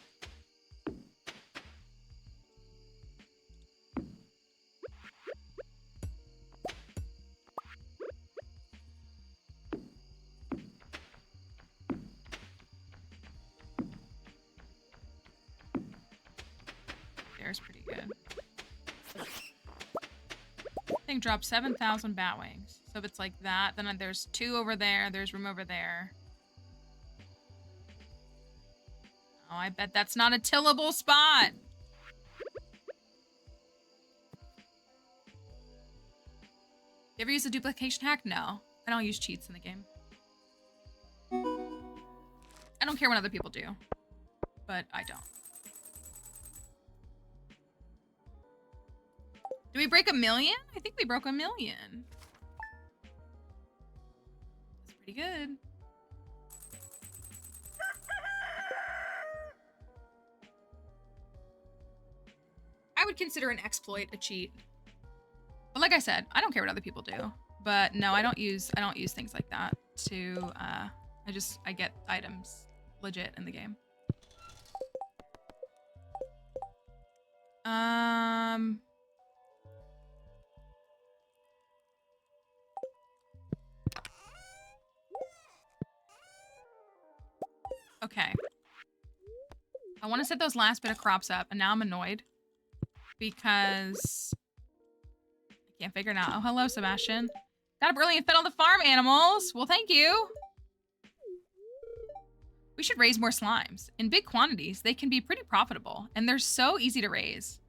Speaker 2: There's pretty good. Thing dropped 7,000 bat wings. So if it's like that, then there's 2 over there, there's room over there. Oh, I bet that's not a tillable spot. You ever use a duplication hack? No. I don't use cheats in the game. I don't care what other people do, but I don't. Did we break 1 million? I think we broke 1 million. That's pretty good. I would consider an exploit a cheat. But like I said, I don't care what other people do. But no, I don't use things like that to I get items legit in the game. Okay. I want to set those last bit of crops up, and now I'm annoyed because I can't figure it out. Oh, hello, Sebastian. Got up early and fed all the farm animals. Well, thank you. We should raise more slimes. In big quantities, they can be pretty profitable, and they're so easy to raise.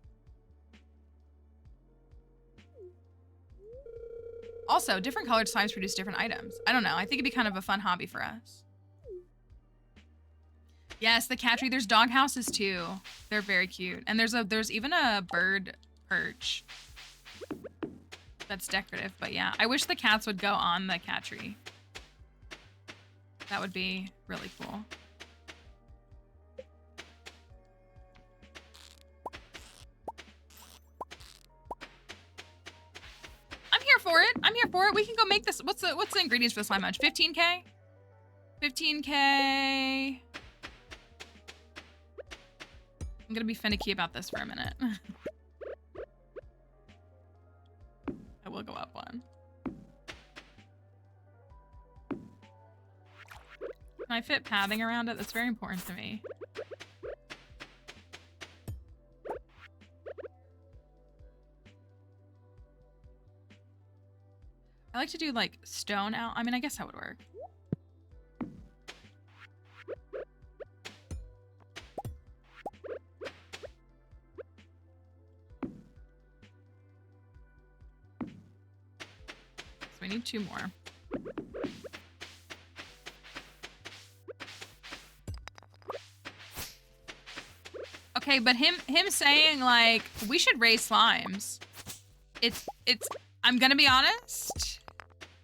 Speaker 2: Also, different colored slimes produce different items. I don't know. I think it'd be kind of a fun hobby for us. Yes, the cat tree. There's dog houses too. They're very cute. And there's even a bird perch that's decorative. But yeah, I wish the cats would go on the cat tree. That would be really cool. I'm here for it. I'm here for it. We can go make this. What's the ingredients for the slime munch? 15K? 15K. I'm gonna be finicky about this for a minute. I will go up one. Can I fit padding around it? That's very important to me. I like to do like stone out. I mean, I guess that would work. So we need 2 more. Okay, but him saying like we should raise slimes. It's I'm gonna be honest.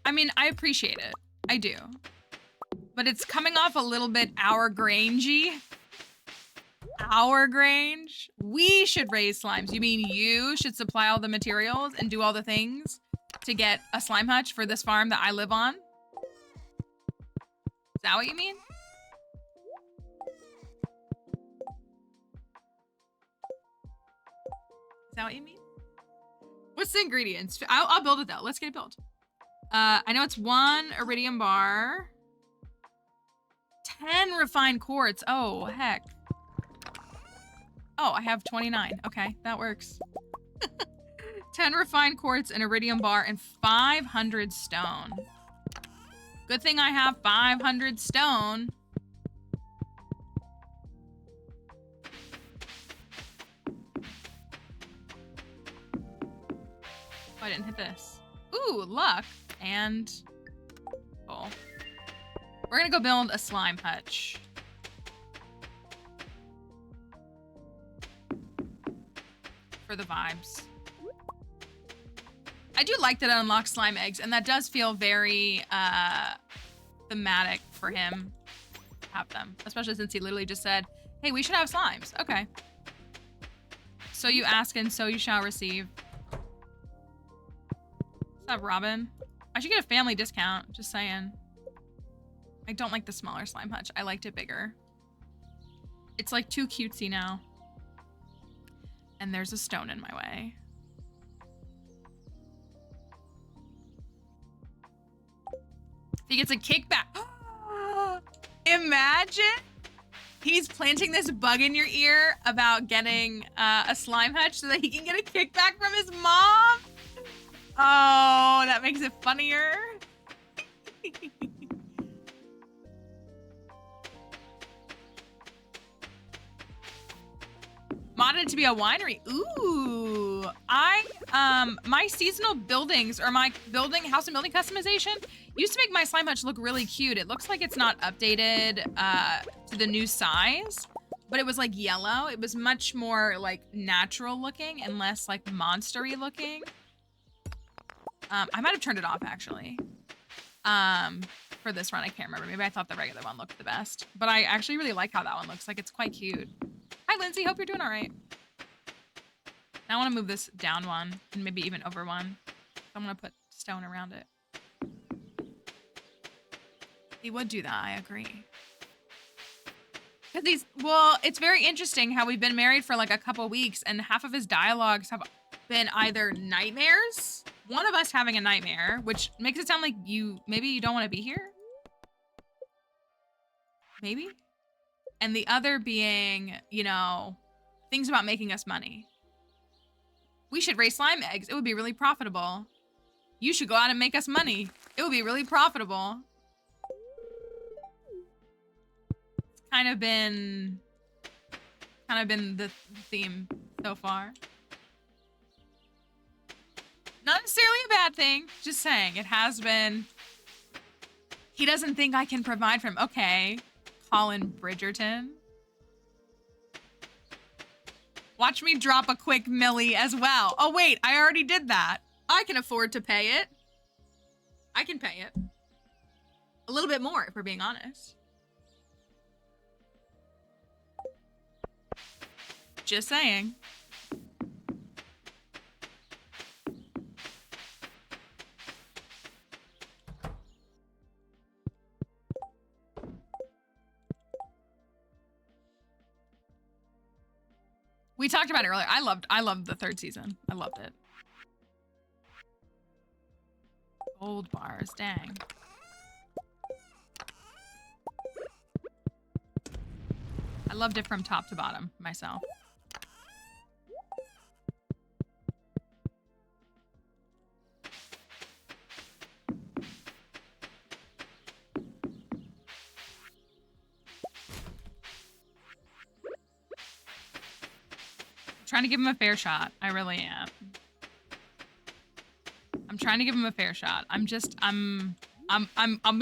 Speaker 2: I mean, I appreciate it. I do. But it's coming off a little bit Our Grangey. Our Grange? We should raise slimes. You mean you should supply all the materials and do all the things to get a slime hutch for this farm that I live on? Is that what you mean? Is that what you mean? What's the ingredients? I'll build it though. Let's get it built. I know it's 1 iridium bar. 10 refined quartz. Oh, heck. Oh, I have 29. Okay, that works. 10 refined quartz, an iridium bar, and 500 stone. Good thing I have 500 stone. Oh, I didn't hit this. Ooh, luck. And cool. We're gonna go build a slime hutch. For the vibes. I do like that it unlocks slime eggs, and that does feel very thematic for him to have them. Especially since he literally just said, hey, we should have slimes. Okay. So you ask and so you shall receive. What's up, Robin? I should get a family discount, just saying. I don't like the smaller slime hutch. I liked it bigger. It's like too cutesy now. And there's a stone in my way. If he gets a kickback. Imagine he's planting this bug in your ear about getting a slime hutch so that he can get a kickback from his mom. Oh, that makes it funnier. Modded to be a winery. Ooh, my seasonal buildings or my house and building customization used to make my slime hutch look really cute. It looks like it's not updated to the new size, but it was like yellow. It was much more like natural looking and less like monstery looking. I might have turned it off actually. For this run, I can't remember. Maybe I thought the regular one looked the best, but I actually really like how that one looks. Like it's quite cute. Hi, Lindsay. Hope you're doing all right. Now I want to move this down 1 and maybe even over 1. I'm going to put stone around it. He would do that. I agree. Because well, it's very interesting how we've been married for like a couple weeks and half of his dialogues have been either nightmares, one of us having a nightmare, which makes it sound like maybe you don't want to be here. Maybe. And the other being, you know, things about making us money. We should raise slime eggs. It would be really profitable. You should go out and make us money. It would be really profitable. It's kind of been the theme so far. Not necessarily a bad thing. Just saying, it has been. He doesn't think I can provide for him. Okay. Colin Bridgerton. Watch me drop a quick milli as well. Oh, wait, I already did that. I can afford to pay it. I can pay it. A little bit more, if we're being honest. Just saying. We talked about it earlier. I loved the 3rd season. I loved it. Gold bars, dang. I loved it from top to bottom myself. Trying to give him a fair shot. I really am. I'm trying to give him a fair shot. I'll be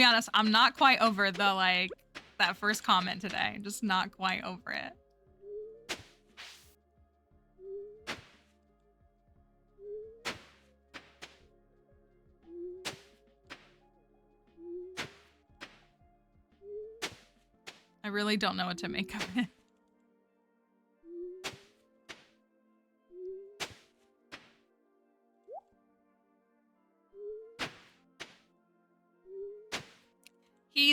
Speaker 2: honest, I'm not quite over the, like, that first comment today. I'm just not quite over it. I really don't know what to make of it.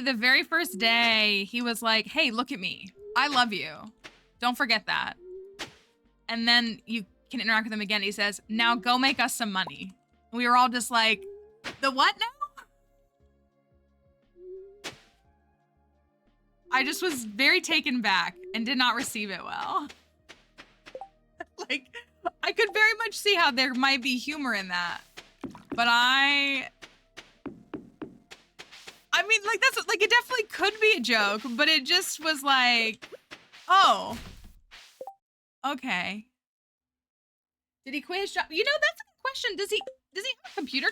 Speaker 2: The very first day, he was like, hey, look at me. I love you. Don't forget that. And then you can interact with him again. He says, now go make us some money. And we were all just like, the what now? I just was very taken back and did not receive it well. Like, I could very much see how there might be humor in that. But I mean, like, that's, like, it definitely could be a joke, but it just was like, oh, okay. Did he quit his job? You know, that's a good question. Does he have a computer?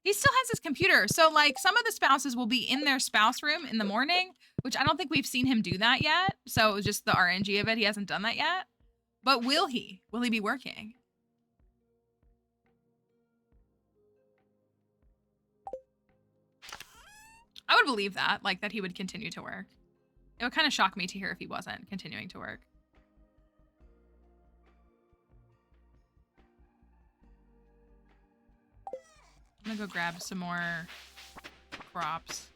Speaker 2: He still has his computer. So, like, some of the spouses will be in their spouse room in the morning, which I don't think we've seen him do that yet. So, just the RNG of it, he hasn't done that yet. But will he? Will he be working? I would believe that, like, that he would continue to work. It would kind of shock me to hear if he wasn't continuing to work. I'm gonna go grab some more crops.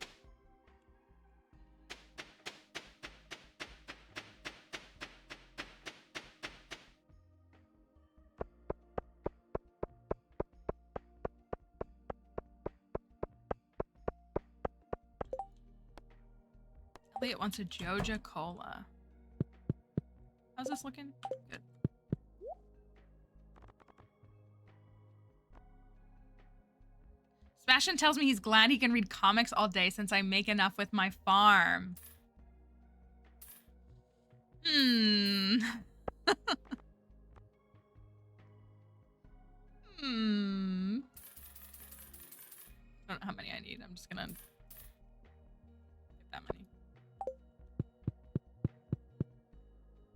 Speaker 2: Elliot wants a Joja Cola. How's this looking? Good. Sebastian tells me he's glad he can read comics all day since I make enough with my farm. Hmm. Hmm. I don't know how many I need. I'm just gonna get that many.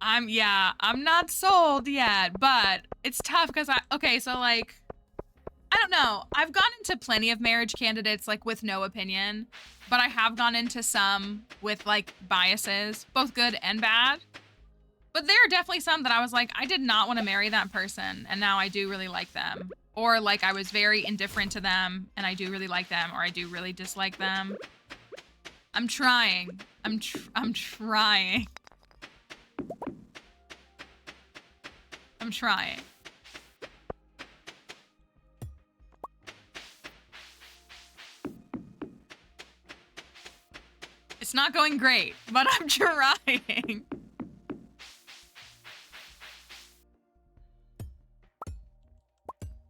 Speaker 2: I'm not sold yet, but it's tough because okay, so like, I don't know. I've gone into plenty of marriage candidates like with no opinion, but I have gone into some with like biases, both good and bad. But there are definitely some that I was like, I did not want to marry that person, and now I do really like them. Or like I was very indifferent to them, and I do really like them, or I do really dislike them. I'm trying. I'm trying. I'm trying. It's not going great, but I'm trying.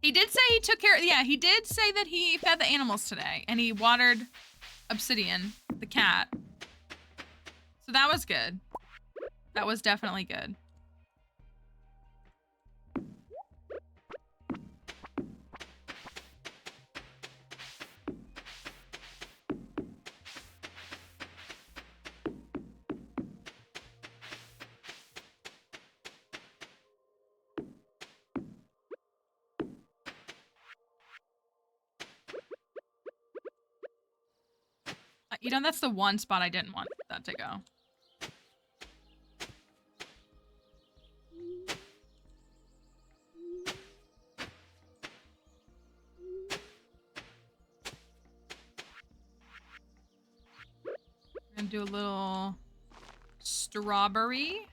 Speaker 2: He did say he took care, yeah, he did say that he fed the animals today and he watered Obsidian, the cat. So that was good. That was definitely good. You know, that's the one spot I didn't want that to go. I'm gonna do a little strawberry.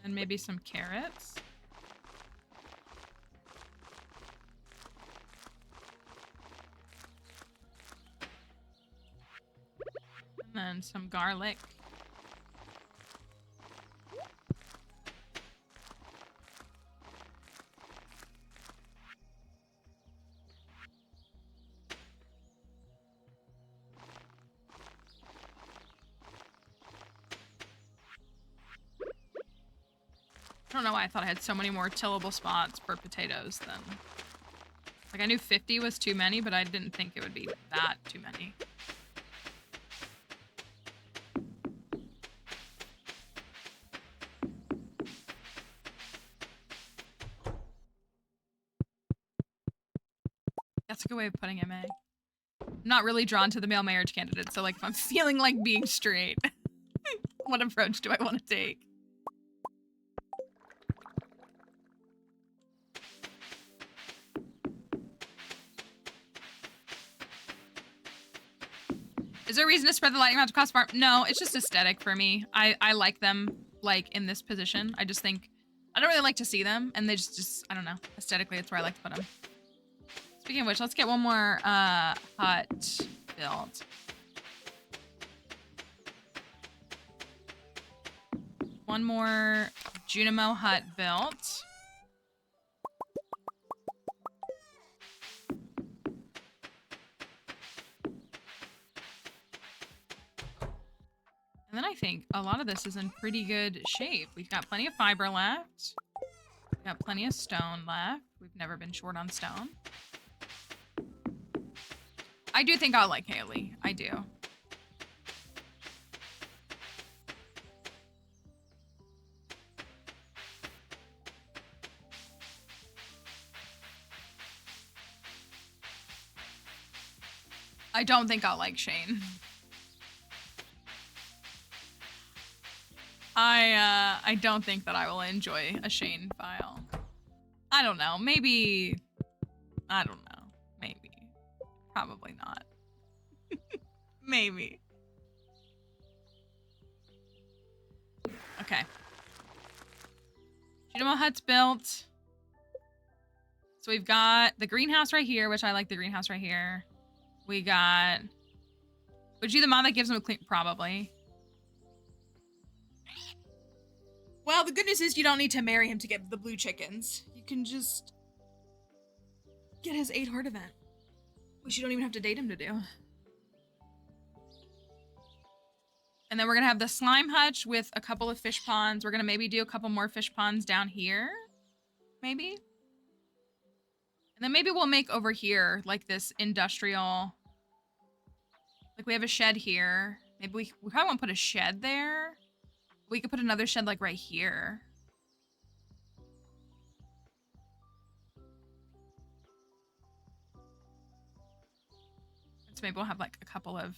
Speaker 2: And maybe some carrots. And some garlic. I don't know why I thought I had so many more tillable spots for potatoes than... Like, I knew 50 was too many, but I didn't think it would be that too many. That's a good way of putting it, Meg. I'm not really drawn to the male marriage candidate, so, like, if I'm feeling like being straight, what approach do I want to take? Is there a reason to spread the lightning rods across the farm? No, it's just aesthetic for me. I like them, like, in this position. I just think, I don't really like to see them, and they just I don't know. Aesthetically, it's where I like to put them. Speaking of which, let's get one more hut built. One more Junimo hut built. And then I think a lot of this is in pretty good shape. We've got plenty of fiber left. We've got plenty of stone left. We've never been short on stone. I do think I'll like Haley. I do. I don't think I'll like Shane. I don't think that I will enjoy a Shane file. I don't know. Maybe. I don't know. Maybe. Probably not. Maybe. Okay. Junimo hut's built. So we've got the greenhouse right here, which I like the greenhouse right here. We got... Would you the mod that gives them a clean... Probably. Well, the good news is you don't need to marry him to get the blue chickens. You can just get his 8 heart event, which you don't even have to date him to do. And then we're gonna have the slime hutch with a couple of fish ponds. We're gonna maybe do a couple more fish ponds down here, maybe. And then maybe we'll make over here like this industrial, like we have a shed here. Maybe we probably won't put a shed there. We could put another shed like right here. So maybe we'll have like a couple of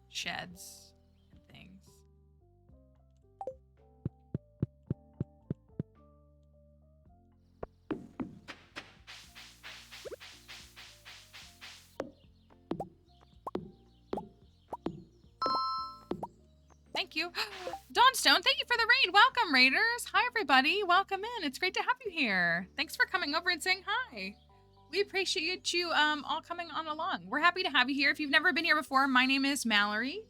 Speaker 2: sheds and things. Thank you. Dawnstone, thank you for the raid. Welcome, raiders. Hi, everybody. Welcome in. It's great to have you here. Thanks for coming over and saying hi. We appreciate you all coming on along. We're happy to have you here. If you've never been here before, my name is Mallory.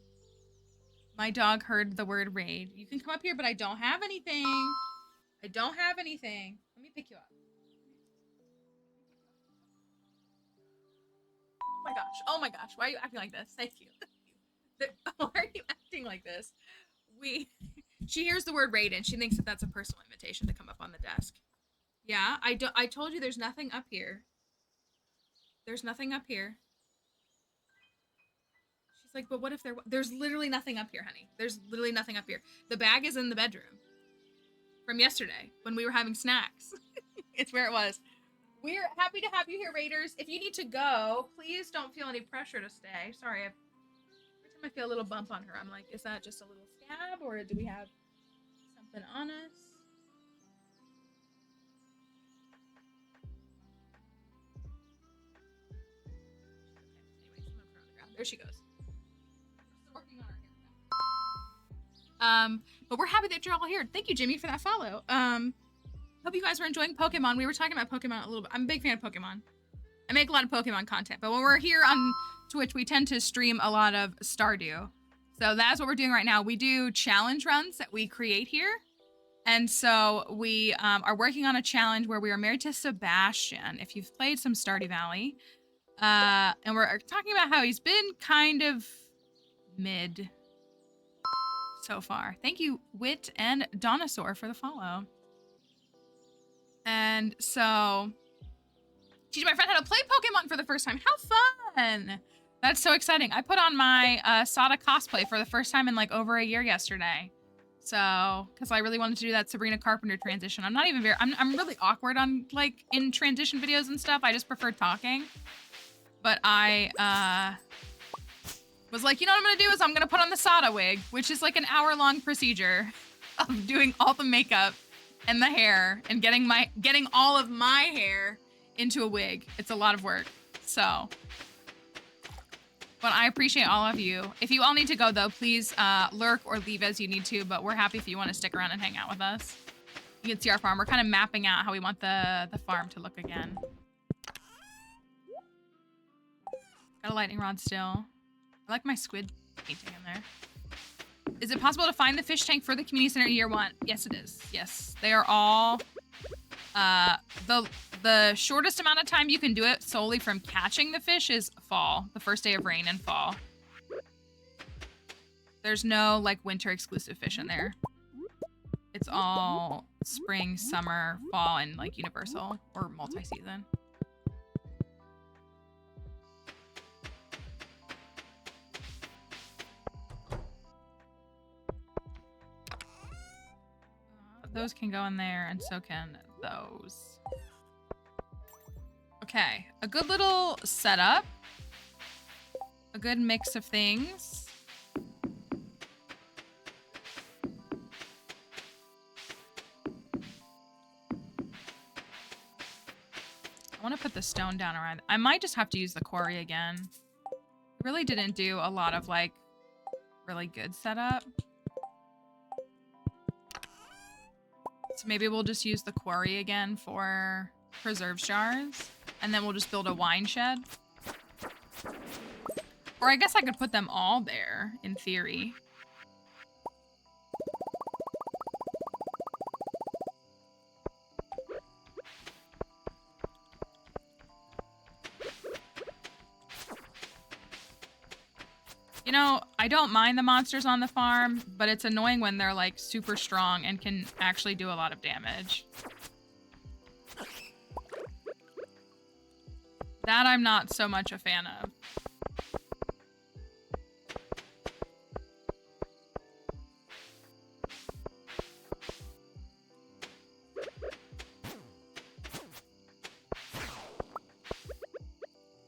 Speaker 2: My dog heard the word raid. You can come up here, but I don't have anything. I don't have anything. Let me pick you up. Oh my gosh. Oh my gosh. Why are you acting like this? Thank you. Why are you acting like this? She hears the word raid and she thinks that that's a personal invitation to come up on the desk. Yeah, I told you there's nothing up here. There's nothing up here. She's like, but what if there's literally nothing up here, honey. There's literally nothing up here. The bag is in the bedroom from yesterday when we were having snacks. It's where it was. We're happy to have you here, raiders. If you need to go, please don't feel any pressure to stay. Sorry, every time I feel a little bump on her, I'm like, is that just a little scab or do we have something on us? Anyways, I'm gonna put her on the ground. There she goes. We're still working on our hair. But we're happy that you're all here. Thank you, Jimmy, for that follow. Hope you guys were enjoying Pokemon. We were talking about Pokemon a little bit. I'm a big fan of Pokemon. I make a lot of Pokemon content, but when we're here on Twitch, we tend to stream a lot of Stardew. So that's what we're doing right now. We do challenge runs that we create here. And so we are working on a challenge where we are married to Sebastian. If you've played some Stardew Valley. And we're talking about how he's been kind of mid so far. Thank you, Wit and Donosaur, for the follow. And so, teach my friend how to play Pokemon for the first time. How fun! That's so exciting. I put on my Sada cosplay for the first time in like over a year yesterday. So, because I really wanted to do that Sabrina Carpenter transition. I'm not even very, I'm really awkward on like in transition videos and stuff. I just prefer talking. But I was like, you know what I'm gonna do is I'm gonna put on the Sada wig, which is like an hour-long procedure of doing all the makeup and the hair and getting all of my hair into a wig. It's a lot of work. So, but I appreciate all of you. If you all need to go though, please lurk or leave as you need to, but we're happy if you want to stick around and hang out with us. You can see our farm. We're kind of mapping out how we want the farm to look again. Got a lightning rod still. I like my squid painting in there. Is it possible to find the fish tank for the community center in year 1? Yes, it is. Yes, they are all. The shortest amount of time you can do it solely from catching the fish is fall, the first day of rain and fall. There's no like winter exclusive fish in there. It's all spring, summer, fall, and like universal or multi-season. Those can go in there, and so can those. Okay, a good little setup. A good mix of things. I want to put the stone down around. I might just have to use the quarry again. Really didn't do a lot of like really good setup. So maybe we'll just use the quarry again for preserve jars. And then we'll just build a wine shed. Or I guess I could put them all there, in theory. You know, I don't mind the monsters on the farm, but it's annoying when they're like super strong and can actually do a lot of damage. That I'm not so much a fan of.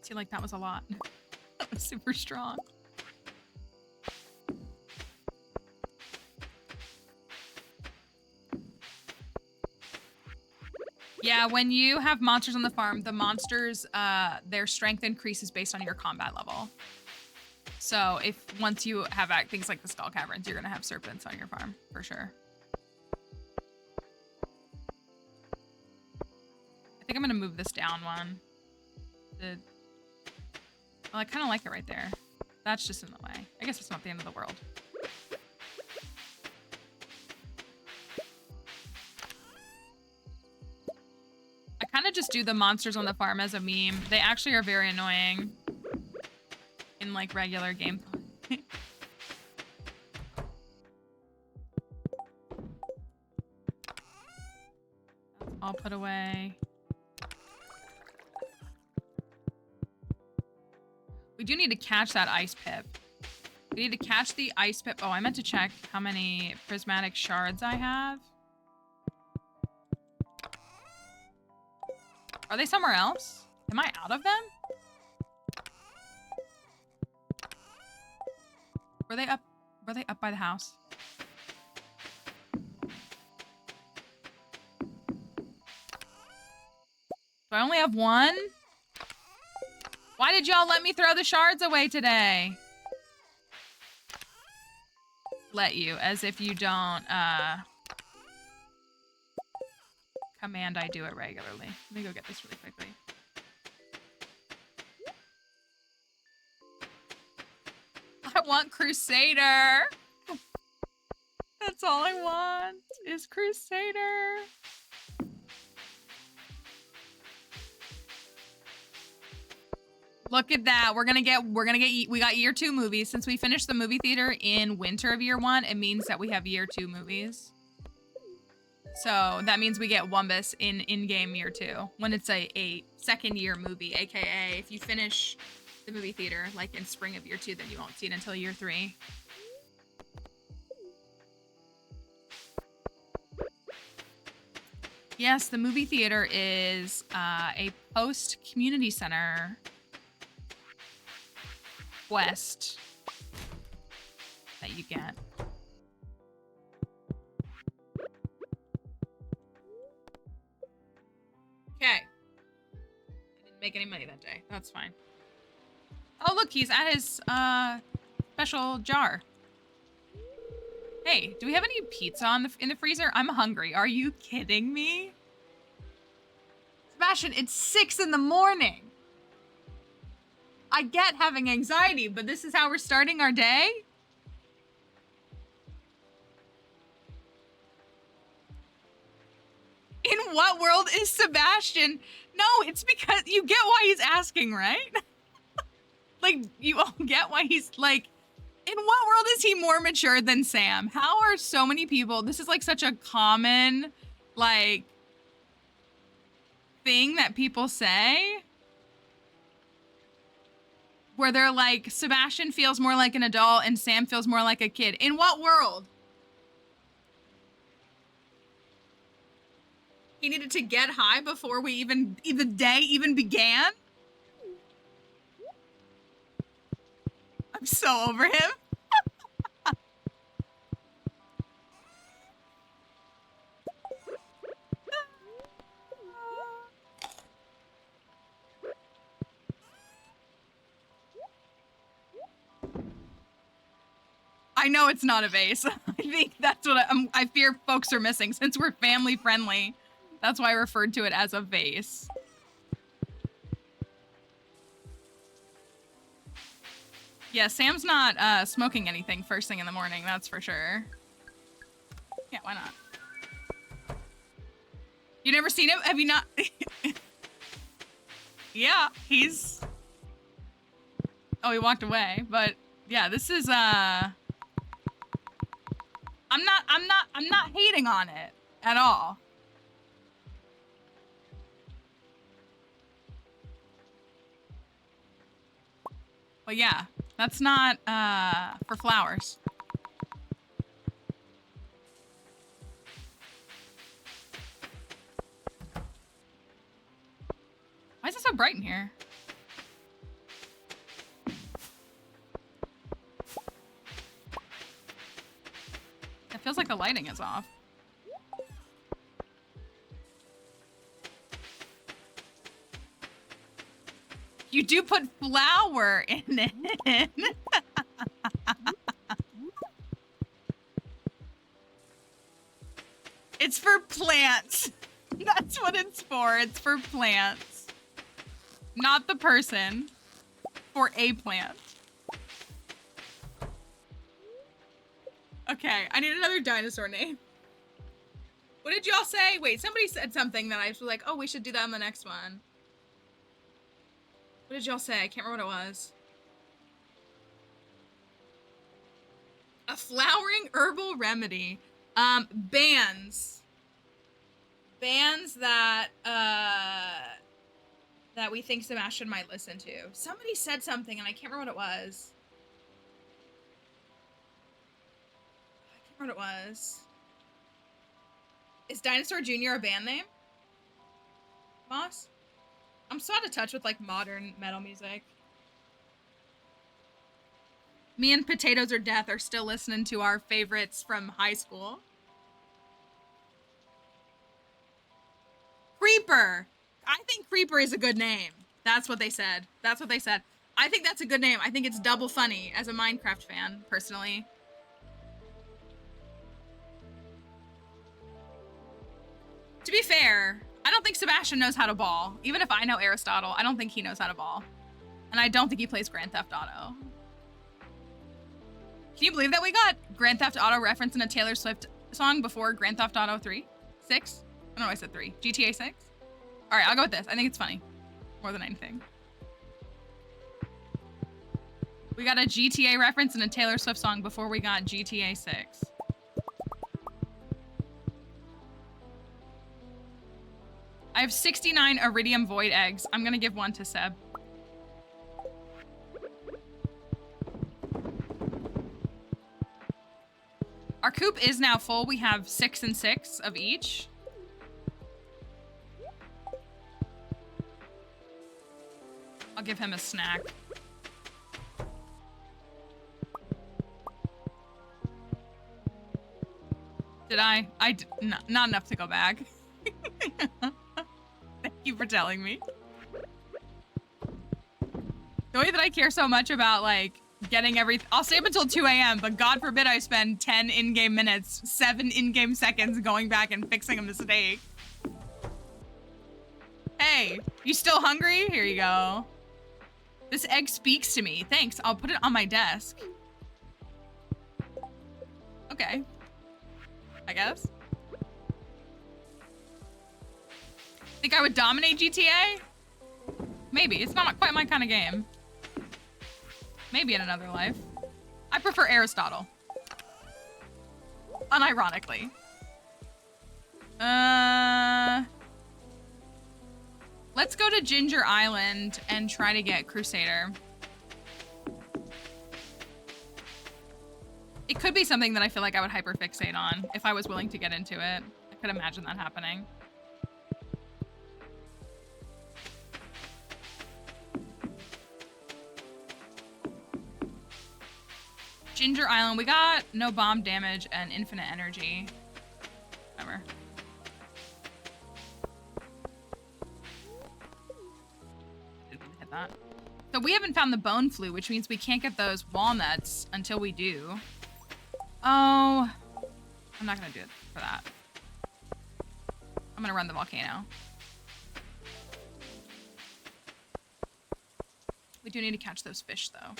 Speaker 2: See, like that was a lot. That was super strong. Yeah, when you have monsters on the farm, the monsters, their strength increases based on your combat level. So if once you have things like the skull caverns, you're gonna have serpents on your farm for sure. I think I'm gonna move this down one. Well, I kind of like it right there. That's just in the way. I guess it's not the end of the world. I kind of just do the monsters on the farm as a meme. They actually are very annoying in like regular gameplay. That's all put away. We do need to catch that ice pip. We need to catch the ice pip. Oh, I meant to check how many prismatic shards I have. Are they somewhere else? Am I out of them? Were they up by the house? Do I only have one? Why did y'all let me throw the shards away today? Let you, as if you don't, command I do it regularly. Let me go get this really quickly. want Crusader. That's all I want is Crusader. Look at that. We got year 2 movies. Since we finished the movie theater in winter of year 1, it means that we have year 2 movies. So that means we get Wumbus in in-game year 2 when it's a second year movie, aka if you finish the movie theater like in spring of year 2, then you won't see it until year 3. Yes, the movie theater is a post-community center quest that you get. Okay. I didn't make any money that day. That's fine. Oh, look, he's at his special jar. Hey, do we have any pizza in the freezer? I'm hungry. Are you kidding me? Sebastian, it's 6 in the morning. I get having anxiety, but this is how we're starting our day? In what world is Sebastian? No, it's because you get why he's asking, right? Like, you all get why he's like, in what world is he more mature than Sam? How are so many people, this is like such a common, like, thing that people say, where they're like, Sebastian feels more like an adult and Sam feels more like a kid. In what world? He needed to get high before the day even began? I'm so over him. I know it's not a vase. I think that's what I fear folks are missing. Since we're family friendly, that's why I referred to it as a vase. Yeah, Sam's not smoking anything first thing in the morning, that's for sure. Yeah, why not? You never seen him? Have you not? Yeah, he's... Oh, he walked away, but yeah, this is, I'm not hating on it at all. But yeah, that's not, for flowers. Why is it so bright in here? It feels like the lighting is off. You do put flour in it. It's for plants. That's what it's for. It's for plants. Not the person. For a plant. Okay, I need another dinosaur name. What did y'all say? Wait, somebody said something that I was like, oh, we should do that on the next one. What did y'all say? I can't remember what it was. A flowering herbal remedy. Bands. Bands that, that we think Sebastian might listen to. Somebody said something and I can't remember what it was. I can't remember what it was. Is Dinosaur Jr. a band name? Moss? I'm so out of touch with, like, modern metal music. Me and Potatoes or Death are still listening to our favorites from high school. Creeper! I think Creeper is a good name. That's what they said. That's what they said. I think that's a good name. I think it's double funny as a Minecraft fan, personally. To be fair, I don't think Sebastian knows how to ball. Even if I know Aristotle, I don't think he knows how to ball. And I don't think he plays Grand Theft Auto. Can you believe that we got Grand Theft Auto reference in a Taylor Swift song before Grand Theft Auto 3? 6? I don't know, I said 3. GTA 6? All right, I'll go with this. I think it's funny. More than anything. We got a GTA reference in a Taylor Swift song before we got GTA 6. I have 69 Iridium Void eggs. I'm gonna give one to Seb. Our coop is now full. We have 6 and 6 of each. I'll give him a snack. Did I? Not enough to go back. Thank you for telling me. The way that I care so much about, like, getting everything... I'll stay up until 2 a.m., but God forbid I spend 10 in-game minutes, 7 in-game seconds going back and fixing a mistake. Hey, you still hungry? Here you go. This egg speaks to me. Thanks. I'll put it on my desk. Okay. I guess. Think I would dominate GTA? Maybe. It's not quite my kind of game. Maybe in another life. I prefer Aristotle. Unironically. Let's go to Ginger Island and try to get Crusader. It could be something that I feel like I would hyperfixate on if I was willing to get into it. I could imagine that happening. Ginger Island, we got no bomb damage and infinite energy. Whatever. Didn't mean to hit that. So we haven't found the bone flu, which means we can't get those walnuts until we do. Oh, I'm not gonna do it for that. I'm gonna run the volcano. We do need to catch those fish though.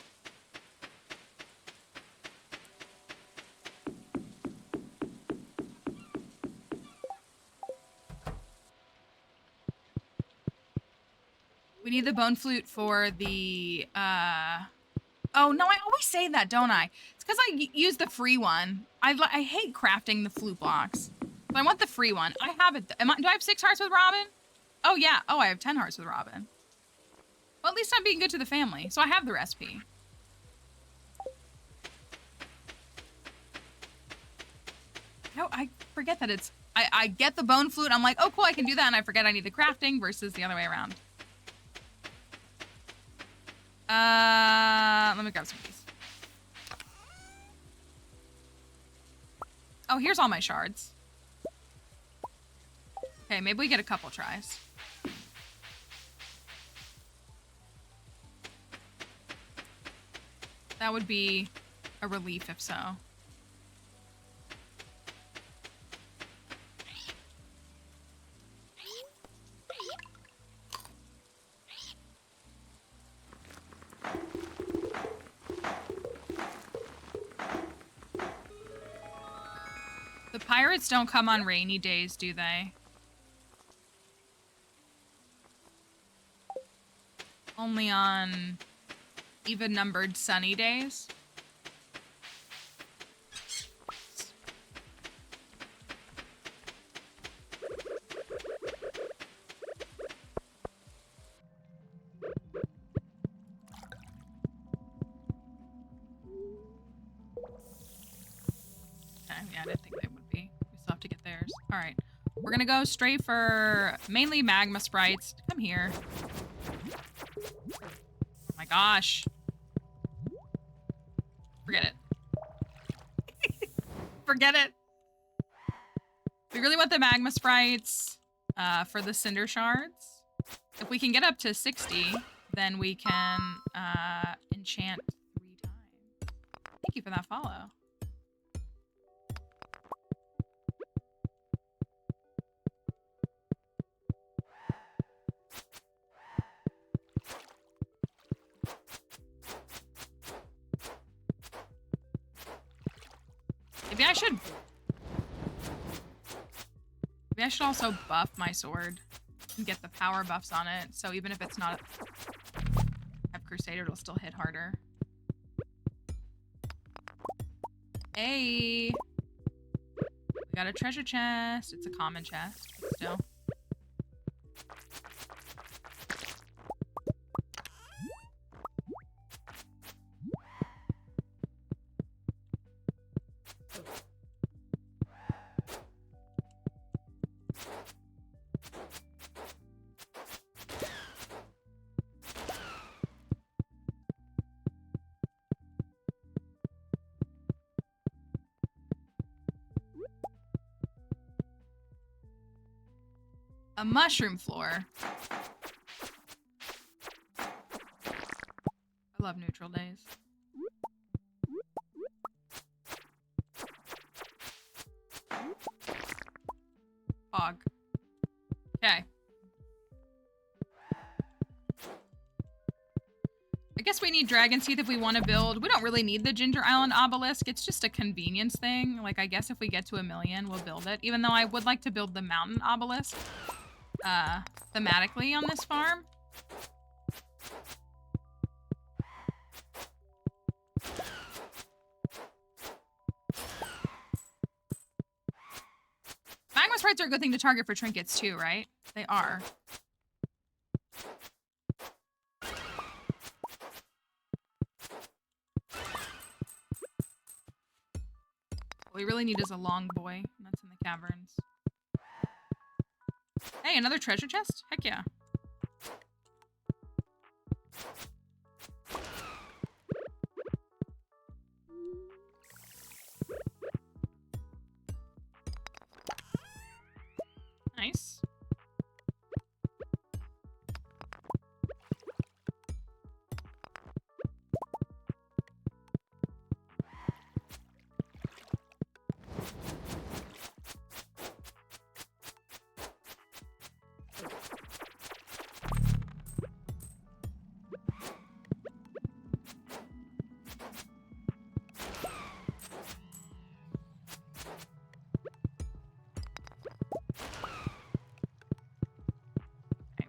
Speaker 2: We need the bone flute for the, oh no, I always say that, don't I? It's because I use the free one. I hate crafting the flute blocks. So I want the free one. I have it. Do I have 6 hearts with Robin? Oh yeah. Oh, I have 10 hearts with Robin. Well, at least I'm being good to the family. So I have the recipe. No, I forget that it's, I get the bone flute. I'm like, oh cool, I can do that. And I forget I need the crafting versus the other way around. Let me grab some of these. Oh, here's all my shards. Okay, maybe we get a couple tries. That would be a relief if so. The pirates don't come on rainy days, do they? Only on even-numbered sunny days? Yeah, I didn't think they would be. We still have to get theirs. All right. We're gonna go straight for mainly magma sprites. Come here. Oh my gosh. Forget it. Forget it. We really want the magma sprites for the cinder shards. If we can get up to 60, then we can enchant 3 times. Thank you for that follow. Maybe I should also buff my sword and get the power buffs on it. So even if it's not have Crusader, it'll still hit harder. Hey, we got a treasure chest. It's a common chest still. A mushroom floor. I love neutral days. Fog. Okay. I guess we need dragon's teeth if we want to build. We don't really need the Ginger Island obelisk. It's just a convenience thing. Like, I guess if we get to 1 million, we'll build it. Even though I would like to build the mountain obelisk. Thematically on this farm. Magma sprites are a good thing to target for trinkets too, right? They are. What we really need is a long boy, and that's in the caverns. Hey, another treasure chest? Heck yeah. Nice.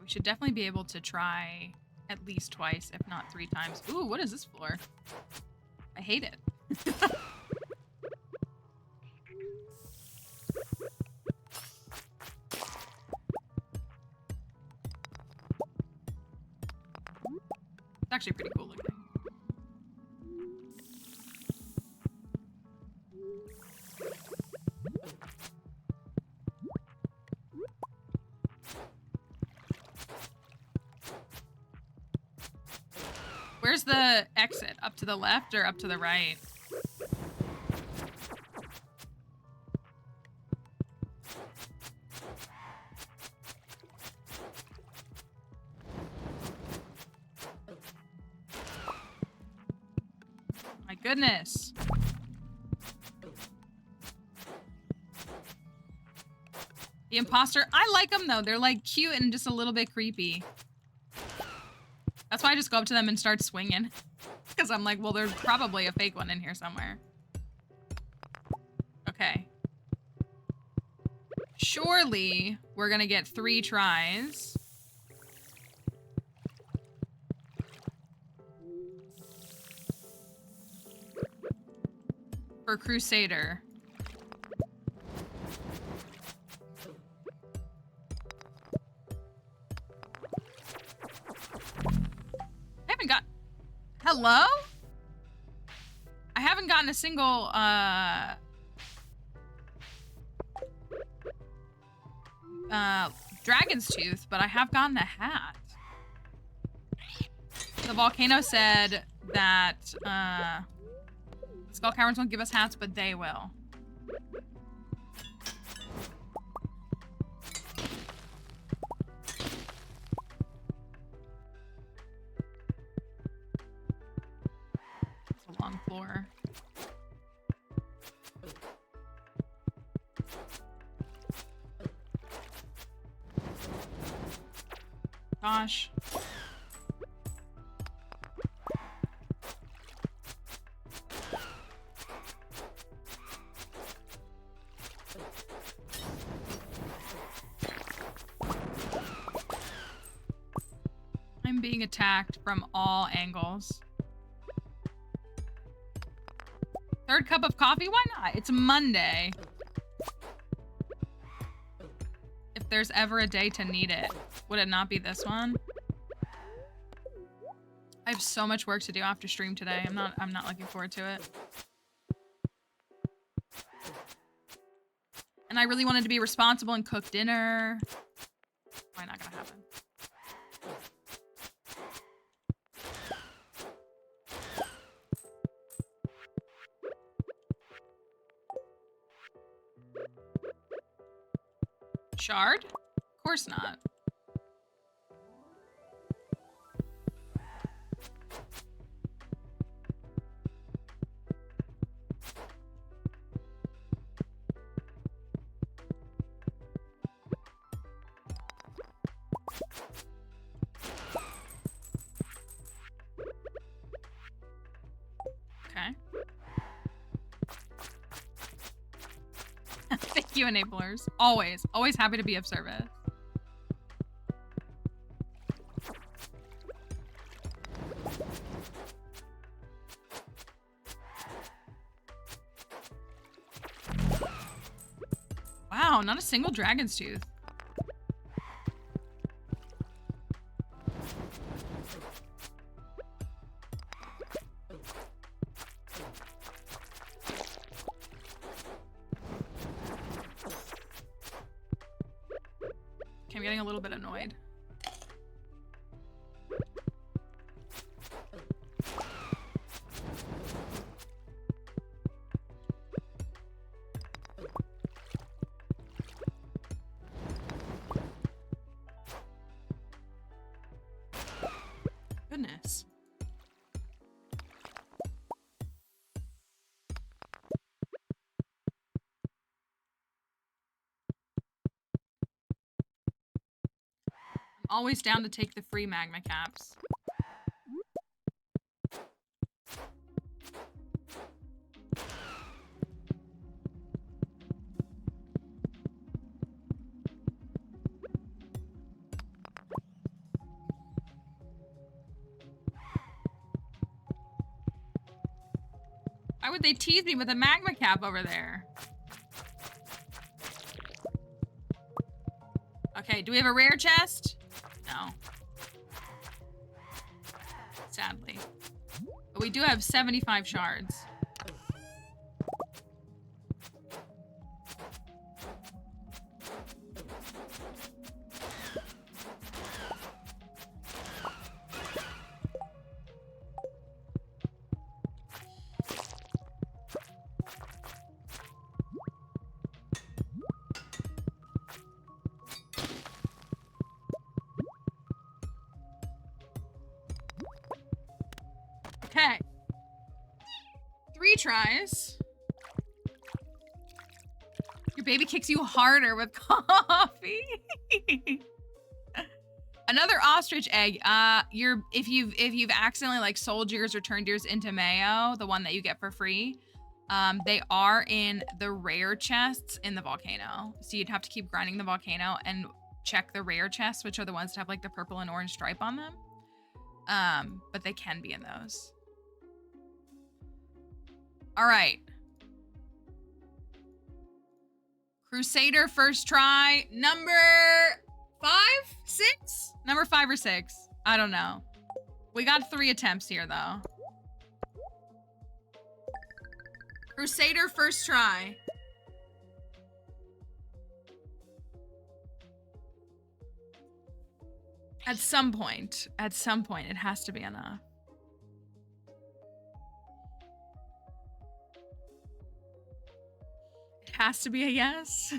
Speaker 2: We should definitely be able to try at least twice, if not 3 times. Ooh, what is this floor? I hate it. It's actually pretty cool looking. Where's the exit? Up to the left or up to the right? My goodness. The imposter, I like them though. They're like cute and just a little bit creepy. That's why I just go up to them and start swinging. Because I'm like, well, there's probably a fake one in here somewhere. Okay. Surely we're gonna get 3 tries. For Crusader. Hello? I haven't gotten a single, dragon's tooth, but I have gotten a hat. The volcano said that, skull caverns won't give us hats, but they will. Long floor. Gosh. I'm being attacked from all angles. Third cup of coffee? Why not? It's Monday. If there's ever a day to need it, would it not be this one? I have so much work to do after stream today. I'm not looking forward to it. And I really wanted to be responsible and cook dinner. Probably not gonna happen. Shard? Of course not. Okay. Thank you, enablers. Always happy to be of service. Wow, not a single dragon's tooth. Okay, I'm getting a little bit annoyed. Goodness. I'm always down to take the free magma caps. Why would they tease me with a magma cap over there? Okay, do we have a rare chest? No. Sadly. But we do have 75 shards. Okay. 3 tries. Your baby kicks you harder with coffee. Another ostrich egg. If you've accidentally like sold yours or turned yours into mayo, the one that you get for free, they are in the rare chests in the volcano. So you'd have to keep grinding the volcano and check the rare chests, which are the ones that have like the purple and orange stripe on them. But they can be in those. All right. Crusader first try. Number 5? 6? Number 5 or 6. I don't know. We got 3 attempts here though. Crusader first try. At some point, it has to be enough. It has to be a yes.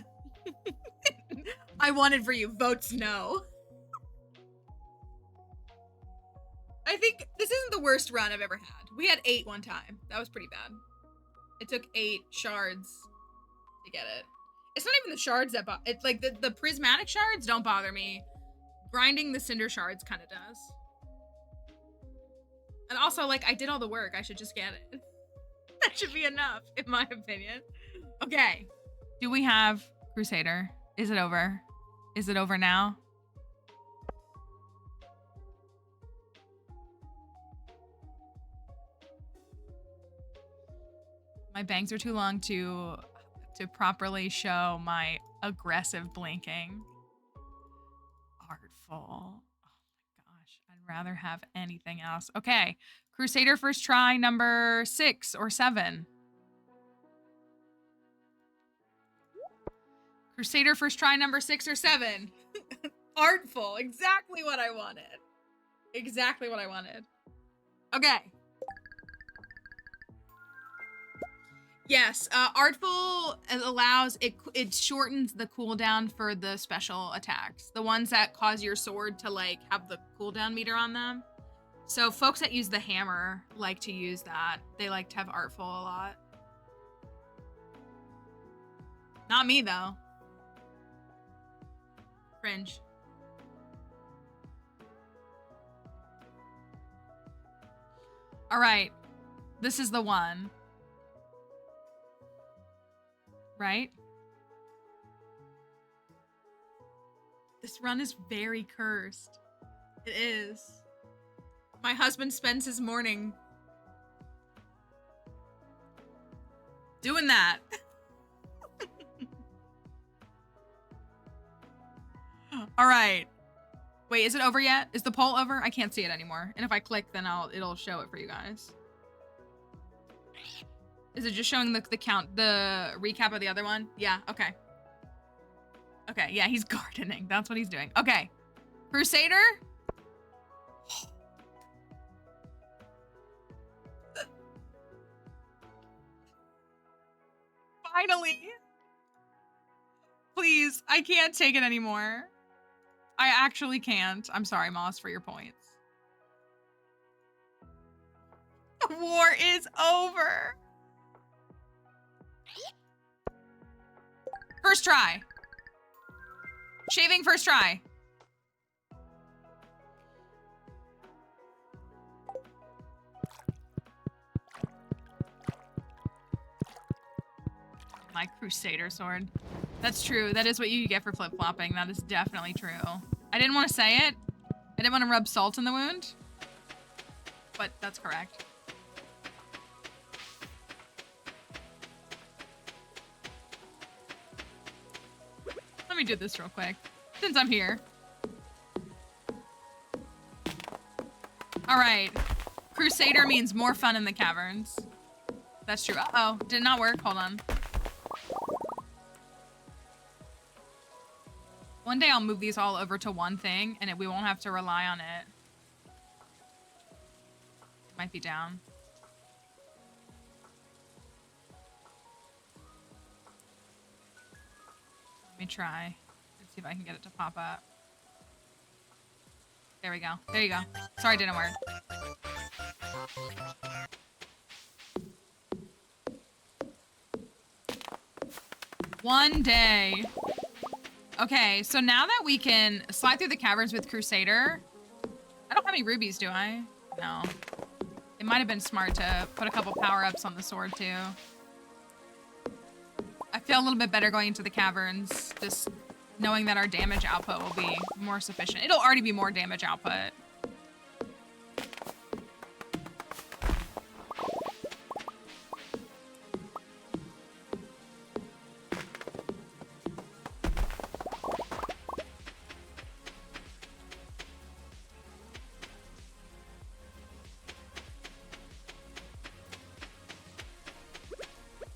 Speaker 2: I wanted for you. Votes no. I think this isn't the worst run I've ever had. We had 8 one time. That was pretty bad. It took 8 shards to get it. It's not even the shards that bother. It's like the prismatic shards don't bother me. Grinding the cinder shards kind of does. And also, like, I did all the work. I should just get it. That should be enough, in my opinion. Okay. Do we have Crusader? Is it over? Is it over now? My bangs are too long to properly show my aggressive blinking. Artful. Oh my gosh. I'd rather have anything else. Okay. Crusader first try number 6 or 7. Crusader first try number 6 or 7. Artful. Exactly what I wanted. Exactly what I wanted. Okay. Yes, Artful allows, it shortens the cooldown for the special attacks. The ones that cause your sword to like have the cooldown meter on them. So folks that use the hammer like to use that. They like to have Artful a lot. Not me though. Cringe. All right, this is the one. Right? This run is very cursed. It is. My husband spends his morning doing that. All right. Wait, is it over yet? Is the poll over? I can't see it anymore. And if I click, then it'll show it for you guys. Is it just showing the count, the recap of the other one? Yeah, okay. Okay, yeah, he's gardening. That's what he's doing. Okay. Crusader? Finally. Please, I can't take it anymore. I actually can't. I'm sorry, Moss, for your points. War is over. First try. Shaving first try. My Crusader sword. That's true. That is what you get for flip-flopping. That is definitely true. I didn't want to say it. I didn't want to rub salt in the wound. But that's correct. Let me do this real quick, since I'm here. All right. Crusader means more fun in the caverns. That's true. Uh-oh. Did not work. Hold on. One day I'll move these all over to one thing, and we won't have to rely on it. Might be down. Let me try. Let's see if I can get it to pop up. There we go. There you go. Sorry, it didn't work. One day. Okay, so now that we can slide through the caverns with Crusader, I don't have any rubies, do I? No. It might have been smart to put a couple power-ups on the sword, too. I feel a little bit better going into the caverns, just knowing that our damage output will be more sufficient. It'll already be more damage output.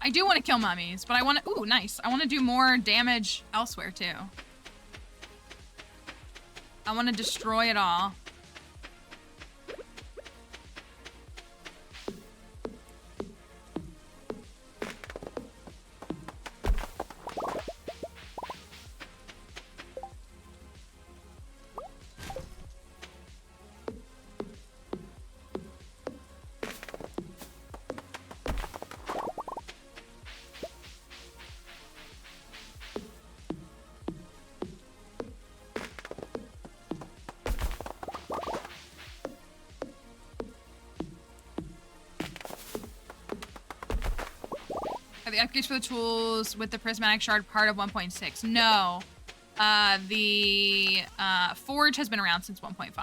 Speaker 2: I do want to kill mummies, but I want to... Ooh, nice. I want to do more damage elsewhere, too. I want to destroy it all. The upgrades for the tools with the prismatic shard part of 1.6. No. The forge has been around since 1.5.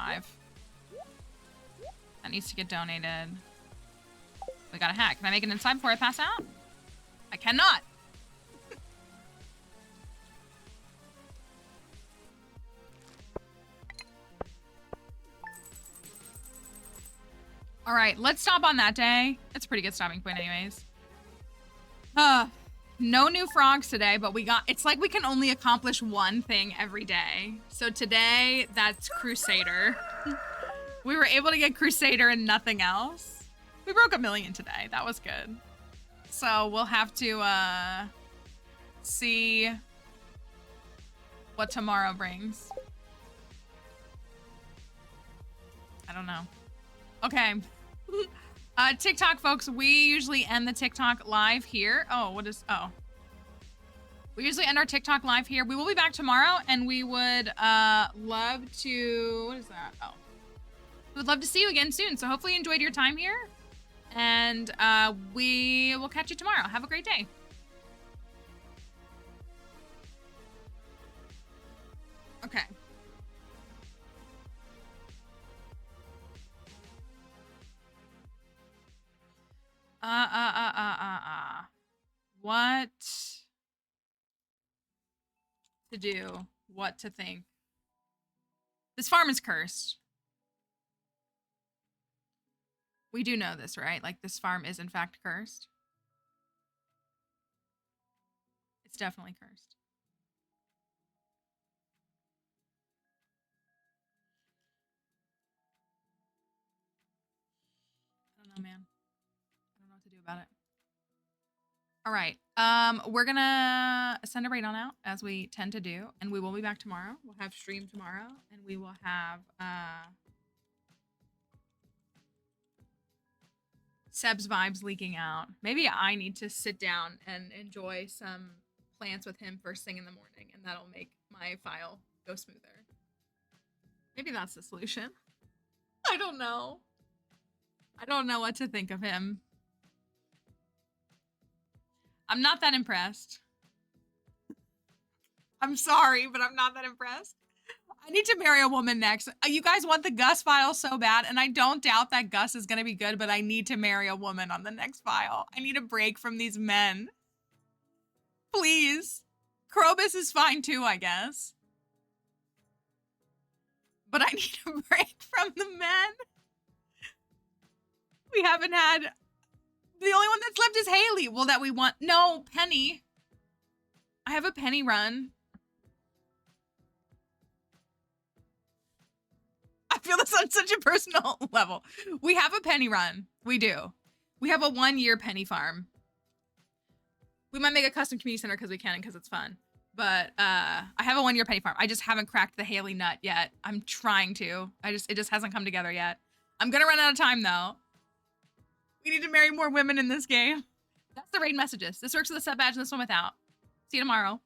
Speaker 2: That needs to get donated. We got a hat. Can I make it inside before I pass out? I cannot. All right, let's stop on that day. That's a pretty good stopping point anyways. No new frogs today, but it's like we can only accomplish one thing every day. So today, that's Crusader. We were able to get Crusader and nothing else. We broke 1 million today. That was good. So we'll have to see what tomorrow brings. I don't know. Okay. TikTok folks, we usually end the TikTok live here. We usually end our TikTok live here. We will be back tomorrow, and we would love to, what is that? Oh. We would love to see you again soon. So hopefully you enjoyed your time here, and we will catch you tomorrow. Have a great day. Okay. What to do? What to think? This farm is cursed. We do know this, right? Like, this farm is in fact cursed. It's definitely cursed. I don't know, man. I don't know what to do about it. All right. We're gonna send a raid on out, as we tend to do, and we will be back tomorrow. We'll have stream tomorrow, and we will have Seb's vibes leaking out. Maybe I need to sit down and enjoy some plants with him first thing in the morning, and that'll make my file go smoother. Maybe that's the solution. I don't know. I don't know what to think of him. I'm not that impressed. I'm sorry, but I'm not that impressed. I need to marry a woman next. You guys want the Gus file so bad, and I don't doubt that Gus is going to be good, but I need to marry a woman on the next file. I need a break from these men. Please. Krobus is fine too, I guess. But I need a break from the men. We haven't had... The only one that's left is Haley. Well, that we want... No, Penny. I have a Penny run. I feel this on such a personal level. We have a Penny run. We do. We have a 1-year Penny farm. We might make a custom community center because we can and because it's fun. But I have a 1-year Penny farm. I just haven't cracked the Haley nut yet. I'm trying to. It just hasn't come together yet. I'm going to run out of time, though. We need to marry more women in this game. That's the raid messages. This works with a sub badge and this one without. See you tomorrow.